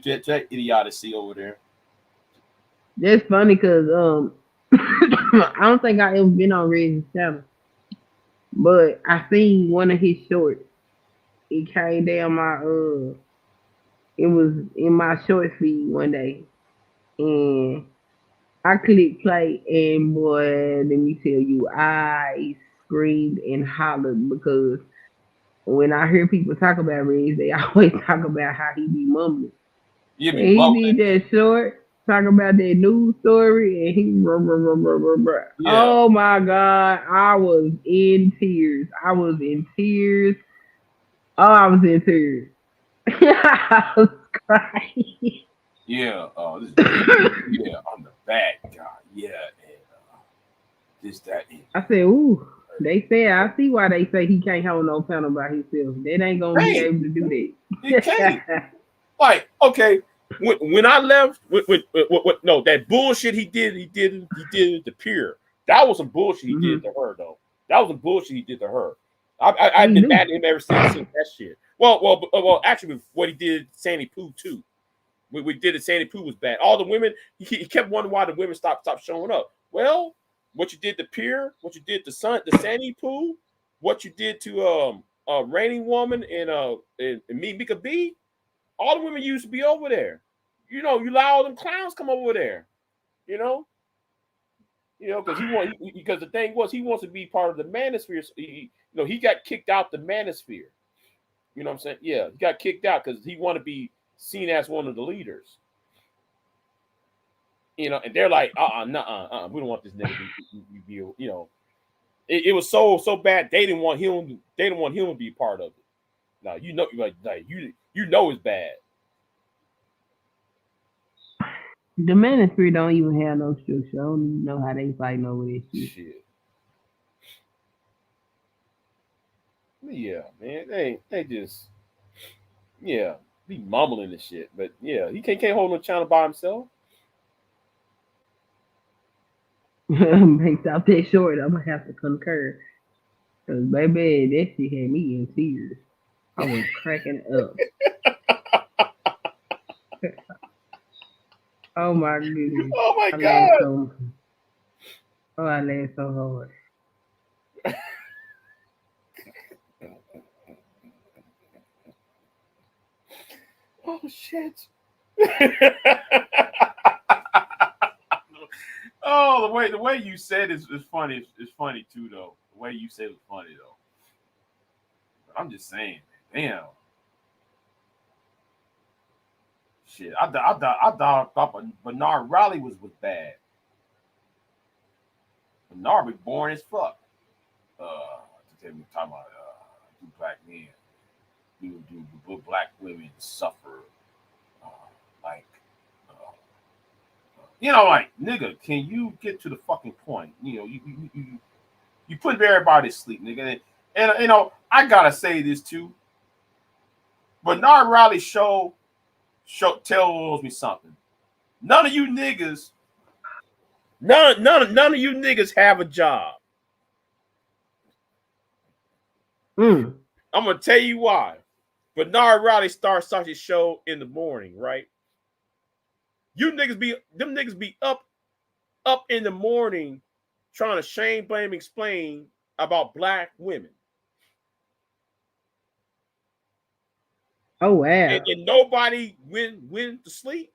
that idiocy over there. That's funny because I don't think I ever been on Reg's channel, but I seen one of his shorts. It came down my it was in my short feed one day, and I clicked play, and boy, let me tell you, I screamed and hollered because when I hear people talk about Reg, they always talk about how he be mumbling. He did that short, talking about that news story, and he Oh my God, I was in tears. I was in tears. I was crying. Yeah, on the bad guy. Yeah, and this, that. I said, ooh. They say I see why they say he can't hold no panel by himself. They ain't gonna be Hey, able to do he can't. that. Like, okay, when I left, no, that bullshit he did the pier. That was some bullshit he did to her, though. That was some bullshit he did to her. I've been mad at him ever since that shit. Well, actually, what he did Sandy Poo too. We did it. Sandy Poo was bad. All the women, he kept wondering why the women stopped showing up. Well, what you did to Pier, what you did to Sandy Poo, what you did to Raining Woman and Mika B. All the women used to be over there. You know, you allow all them clowns come over there. You know, because the thing was he wants to be part of the manosphere. So he got kicked out the manosphere. You know what I'm saying? Yeah, he got kicked out because he wanted to be seen as one of the leaders. And they're like, we don't want this nigga to be. It was so bad they didn't want him. They didn't want him to be part of it. Now you know it's bad. The Manosphere don't even have no structure. I don't even know how they fighting over this shit. Yeah, man. They just be mumbling and shit. But yeah, he can't hold no channel by himself. Based off that short, I'm gonna have to concur. Cause baby, that shit had me in tears. I was cracking up. Oh my goodness. Oh my God. I laughed so hard. Oh shit. Oh, the way you said is funny. It's funny too, though. The way you said it was funny, though. But I'm just saying, damn. Shit, I thought Bernard Riley was bad. Bernard was boring as fuck. Talking about do black men, do black women suffer, like. Like, nigga, can you get to the fucking point? You put everybody to sleep, nigga. And I gotta say this too. Bernard Riley show tells me something. None of you niggas have a job. I'm gonna tell you why. Bernard Riley starts his show in the morning, right? Them niggas be up in the morning trying to shame, blame, explain about black women. Oh wow. And nobody went to sleep.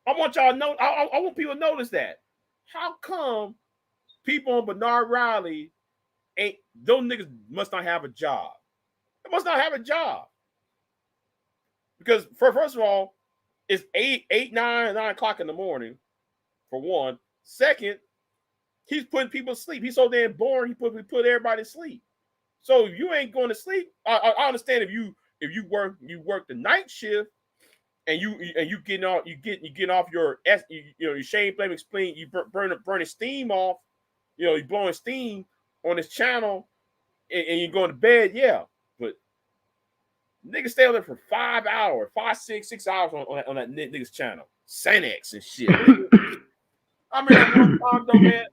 I want y'all to know. I want people to notice that. How come people on Bernard Riley those niggas must not have a job? They must not have a job. Because first of all, it's 9 o'clock in the morning, for one. Second, he's putting people to sleep. He's so damn boring, he put everybody to sleep. So if you ain't going to sleep, I understand if you work the night shift and you getting off your your shame, blame, explain, you burning steam off, you're blowing steam on this channel and you're going to bed, yeah. But niggas stay on there for 5 hours, 6 hours on that nigga's channel. Xanax and shit. I remember one time though, man.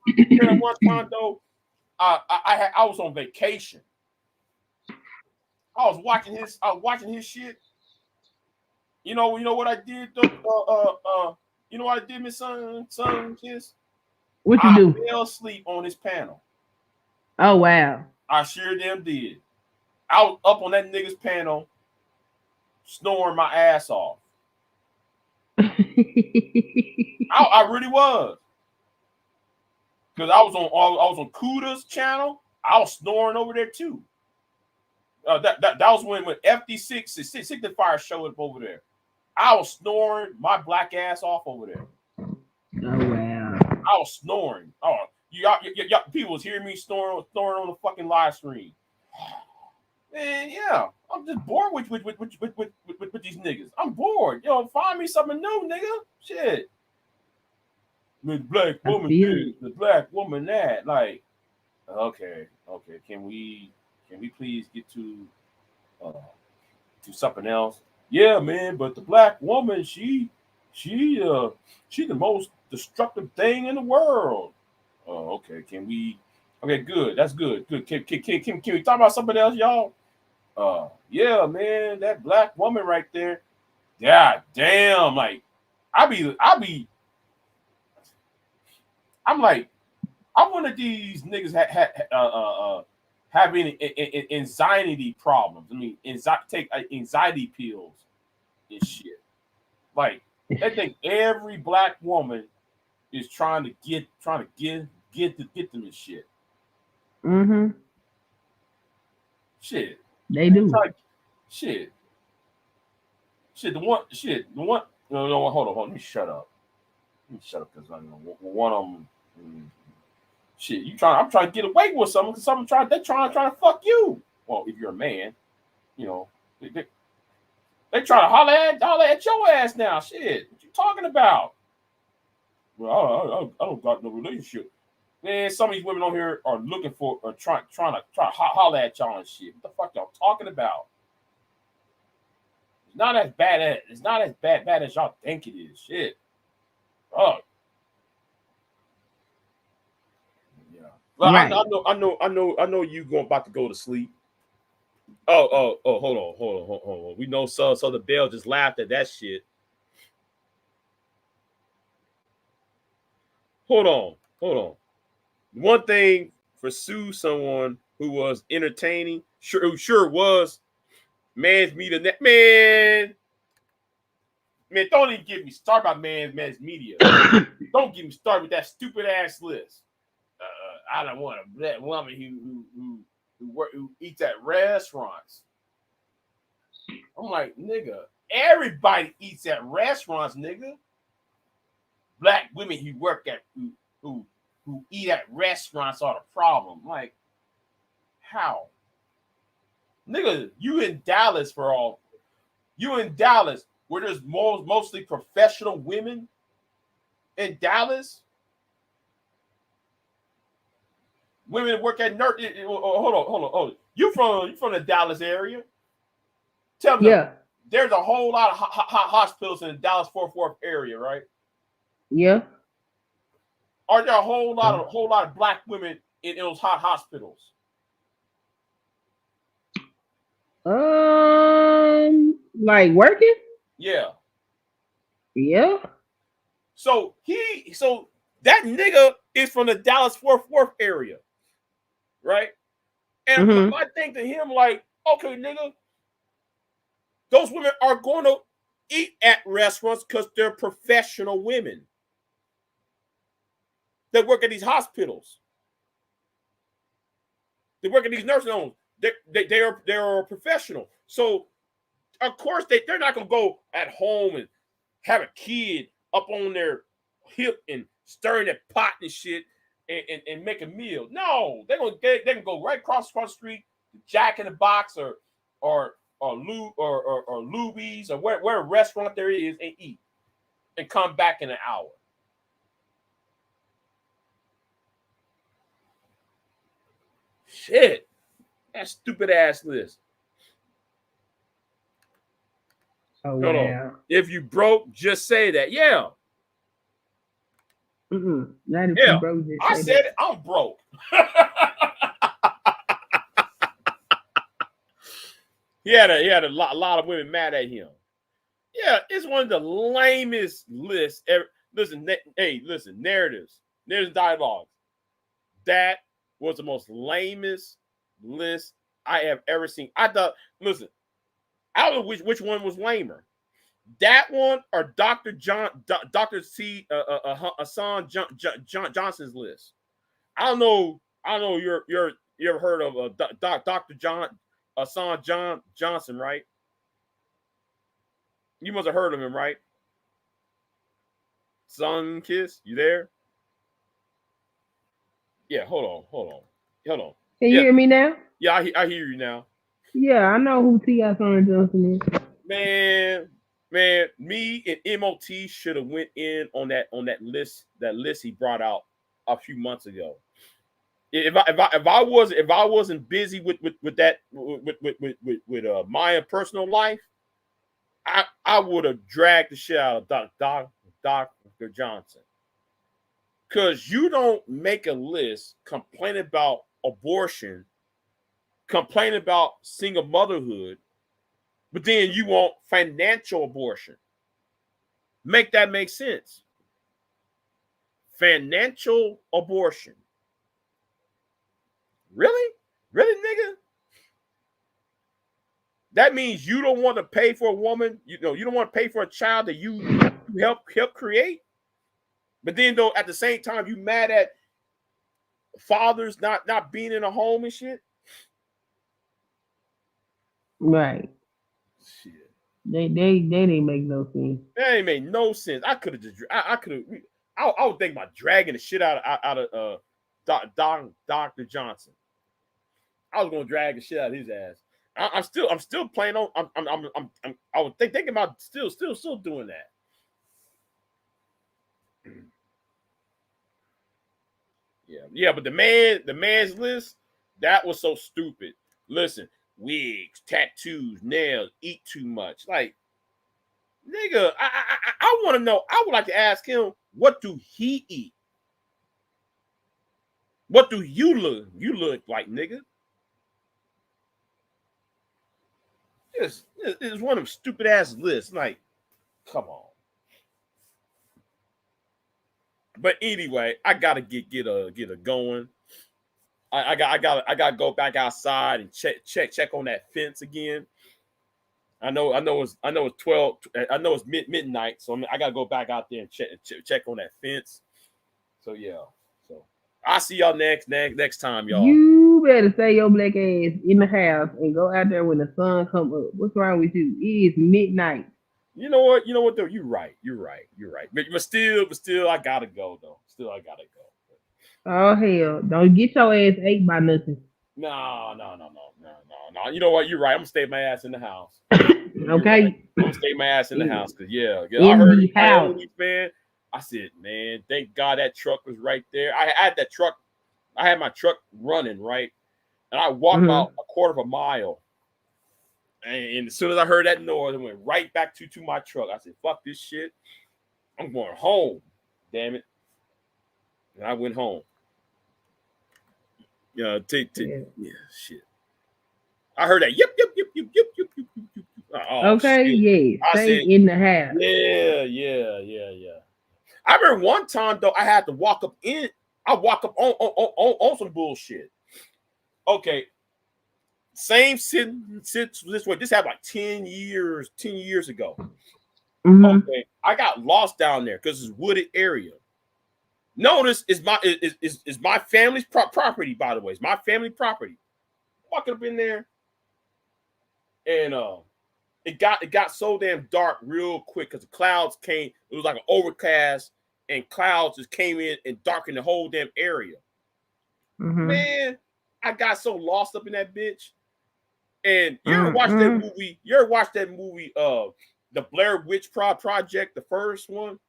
I was on vacation. I was watching his shit. You know what I did though? You know what I did, Miss Son Kiss? What you do? I fell asleep on his panel. Oh wow. I sure damn did. I was up on that nigga's panel, snoring my ass off. I really was. Because I was on Kuda's channel. I was snoring over there too. That was when FD6 Signifier showed up over there. I was snoring my black ass off over there. Oh wow. I was snoring. Oh, y'all people was hearing me snoring on the fucking live stream. Man, yeah, I'm just bored with these niggas. I'm bored. Find me something new, nigga. Shit. The black woman this, the black woman that. Like, okay. Can we please get to something else? Yeah, man. But the black woman, she the most destructive thing in the world. Oh, okay. Can we? Okay, good. That's good. Good. Can we talk about something else, y'all? Yeah, man. That black woman right there. God damn. Like, I'm like, I'm one of these niggas having anxiety problems. I mean, take anxiety pills and shit. Like, they think every black woman is trying to get them and shit. Mm-hmm. Shit. They do. Shit. The one. No. Hold on. Let me shut up. Because I know one of them. Shit, I'm trying to get away with something because they're trying to fuck you. Well, if you're a man, you know, they try to holler at your ass now. Shit, what you talking about? Well, I don't got no relationship. Man, some of these women on here are looking for or trying to holler at y'all and shit. What the fuck y'all talking about? It's not as bad as y'all think it is. Shit. Oh. Well, right. I know you about to go to sleep. Oh, hold on. We know so the Bell just laughed at that shit. Hold on. One thing for someone who was entertaining, who sure was, man's media net. Man, don't even get me started about man's media. Don't get me started with that stupid ass list. I don't want a black woman who eats at restaurants. I'm like, nigga, everybody eats at restaurants, nigga. Black women who work at who eat at restaurants are the problem. Like, how? Nigga, you in Dallas where there's mostly professional women in Dallas. Women work at nurse. Hold on. You from the Dallas area? Tell me. Yeah. There's a whole lot of hospitals in the Dallas-Fort Worth area, right? Yeah. Are there a whole lot of black women in those hot hospitals? Like working? Yeah. Yeah. So that nigga is from the Dallas-Fort Worth area. Right? And I think to him, like, okay, nigga, those women are going to eat at restaurants because they're professional women that work at these hospitals. They work at these nursing homes. They are professional. So, of course, they're not going to go at home and have a kid up on their hip and stirring that pot and shit. And make a meal. No, they can go right across the street, Jack in the Box or Luby's or where a restaurant there is and eat, and come back in an hour. Shit, that stupid ass list. Oh wow! If you broke, just say that. Yeah. Not if you broke, just I said it. I'm broke. He had a lot of women mad at him. Yeah, it's one of the lamest lists ever. Listen, narratives dialogues. That was the most lamest list I have ever seen. I don't know which one was lamer. That one or Dr. Hassan Johnson's list. I don't know. You ever heard of Dr. Hassan Johnson, right? You must have heard of him, right? Sun Kiss, you there? Yeah, hold on. Can you hear me now? Yeah, I hear you now. Yeah, I know who T.I. Johnson is. Man, Man, me and MOT should have went in on that list he brought out a few months ago. If I wasn't busy with that with my personal life, I would have dragged the shit out of Dr. Johnson. Because you don't make a list, complain about abortion, complain about single motherhood, but then you want financial abortion. Make that make sense. Financial abortion. Really? Really, nigga? That means you don't want to pay for a woman, you don't want to pay for a child that you help create. But then though at the same time you mad at fathers not being in a home and shit. Right. Shit. They didn't make no sense. That ain't made no sense. I could have just I would think about dragging the shit out of Dr. Johnson. I was gonna drag the shit out of his ass. I'm still playing on. I was thinking about still doing that. Yeah, but the man's list, that was so stupid. Listen, wigs, tattoos, nails, eat too much. Like, nigga, I want to know. I would like to ask him, what do he eat? What do you look like, nigga? It's one of them stupid ass lists. Like, come on. But anyway, I gotta get a going. I gotta go back outside and check on that fence again. I know it's 12. I know it's midnight, so I gotta go back out there and check on that fence. So yeah. So I'll see y'all next time, y'all. You better stay your black ass in the house and go out there when the sun come up. What's wrong with you? It is midnight. You know what though? You're right. But still, I gotta go though. Still, I gotta go. Oh hell! Don't get your ass ate by nothing. No. You know what? You're right. I'm gonna stay my ass in the house. Okay. Right. I'm gonna stay my ass in the house because I In heard the house. man. I said, man, thank God that truck was right there. I had my truck running right, and I walked about a quarter of a mile. And as soon as I heard that noise, I went right back to my truck. I said, fuck this shit. I'm going home. Damn it. And I went home. Yeah, shit. I heard that. Yep. Oh, okay, shit. yeah. Stay in the house. Yeah. I remember one time though, I had to walk up in. I walk up on some bullshit. Okay. Same since this way. This happened like 10 years ago. Mm-hmm. Okay, I got lost down there because it's a wooded area. Notice is my family's property, by the way. It's my family property. Walking up in there, and it got so damn dark real quick because the clouds came. It was like an overcast, and clouds just came in and darkened the whole damn area. Mm-hmm. Man, I got so lost up in that bitch. And you ever watched that movie? You ever watched that movie, the Blair Witch Project, the first one?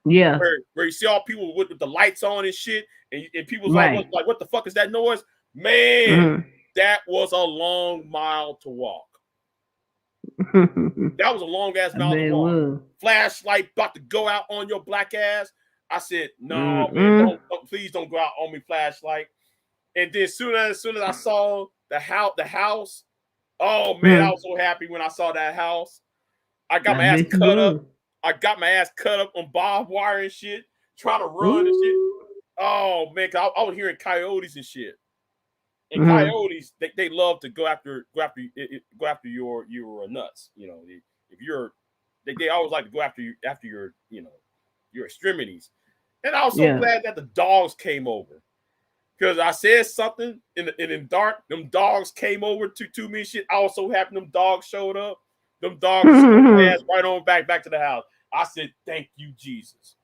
Yeah. Where you see all people with the lights on and shit, and people's right. like, what the fuck is that noise? Man, that was a long mile to walk. That was a long ass mile to walk. Flashlight about to go out on your black ass. I said, no, man, please don't go out on me, flashlight. And then as soon as I saw the house, oh man, I was so happy when I saw that house. I got my ass cut up. I got my ass cut up on barbed wire and shit, trying to run and shit. Oh man, I was hearing coyotes and shit. And coyotes, they love to go after your nuts. You know, if you're, they always like to go after your your extremities. And I was so glad that the dogs came over. Because I said something in dark, them dogs came over to me and shit. I was so happy them dogs showed up. Them dogs ass right on back to the house. I said, thank you, Jesus.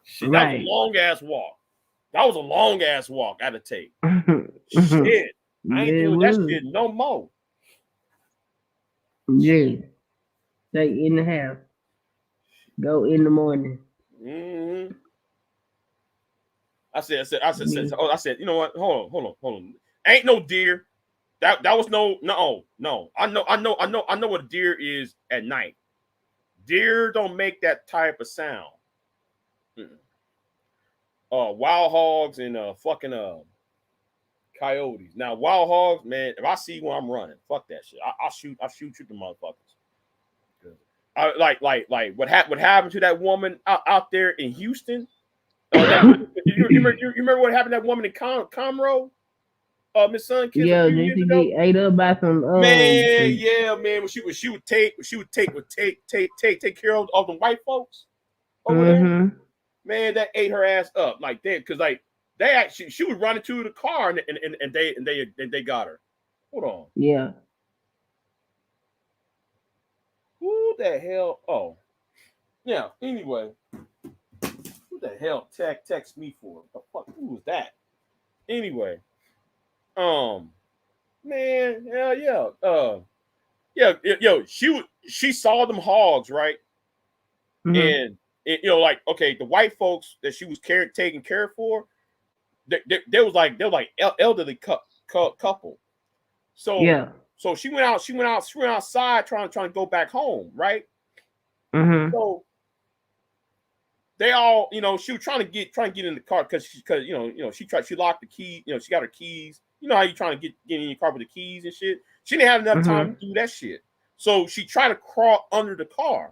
Shit, that was a long ass walk. That was a long ass walk I had to take. Shit. I ain't doing that shit no more. Yeah. Stay in the house. Go in the morning. Mm-hmm. I said, you know what? Hold on. Ain't no deer. That was no. I know what a deer is at night. Deer don't make that type of sound. Wild hogs and fucking coyotes. Now wild hogs, man. If I see one, I'm running. Fuck that shit. I'll shoot the motherfuckers. Like what happened to that woman out there in Houston? You remember what happened to that woman in Conroe? Miss Sun Kids Yeah, a few then years she ago? get ate up by some Man, yeah, man. When she would take care of the white folks over there. Man, that ate her ass up like that because like they actually she was running to the car and they got her. Hold on. Yeah. Who the hell? Oh, yeah. Anyway, who the hell text me for? What the fuck? Who was that? Anyway, man, hell yeah. Yo, she saw them hogs, right? And you know, like, okay, the white folks that she was taking care for, they was like elderly couple. So yeah. So she went outside trying to go back home, right? So they all, you know, she was trying to get in the car because she locked the key, you know, she got her keys. You know how you trying to get in your car with the keys and shit. She didn't have enough time to do that shit. So she tried to crawl under the car.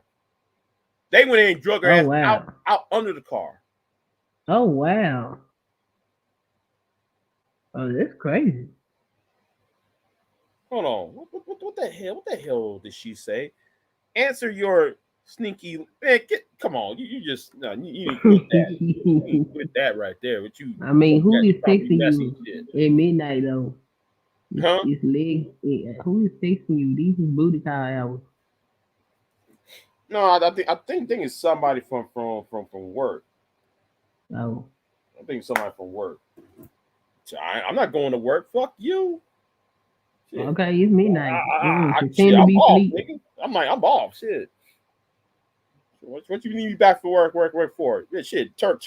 They went in and drug her ass out under the car. Oh wow. Oh, that's crazy. Hold on. What the hell? What the hell did she say? Answer your sneaky man. Come on. You just no. You need to quit that. You need to quit that right there. But you. I mean, who is texting you shit. at midnight though? Huh? It's leg. Who is texting you? These is booty call hours. No, I think it's somebody from work. Oh. I think somebody from work. I'm not going to work. Fuck you. Shit. Okay, it's midnight. I'm off, nigga. I'm off. Shit. What you need me back for work for? Yeah, shit. Turn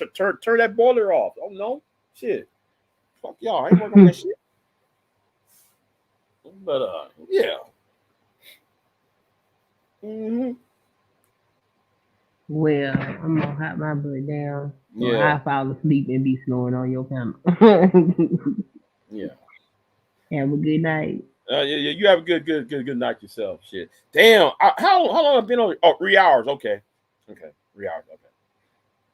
that boiler off. Oh no. Shit. Fuck y'all. I ain't working on that shit. But yeah. Well, I'm gonna hop my butt down. So Yeah. I fall asleep and be snoring on your camera. Yeah. Have a good night. Yeah. You have a good night yourself. Shit. Damn. How long have I been on? Oh, 3 hours. Okay. 3 hours. Okay.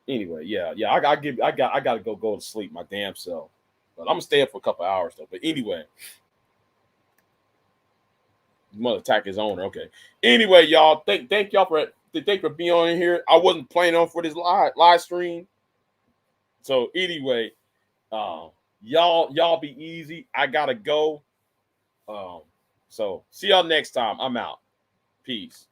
Anyway, yeah. I gotta go to sleep my damn self. But I'm gonna stay up for a couple hours though. But anyway. Mother attack his owner. Okay. Anyway, y'all. Thank y'all for being on here. I wasn't planning on for this live stream. So anyway, y'all be easy. I gotta go. So see y'all next time. I'm out. Peace.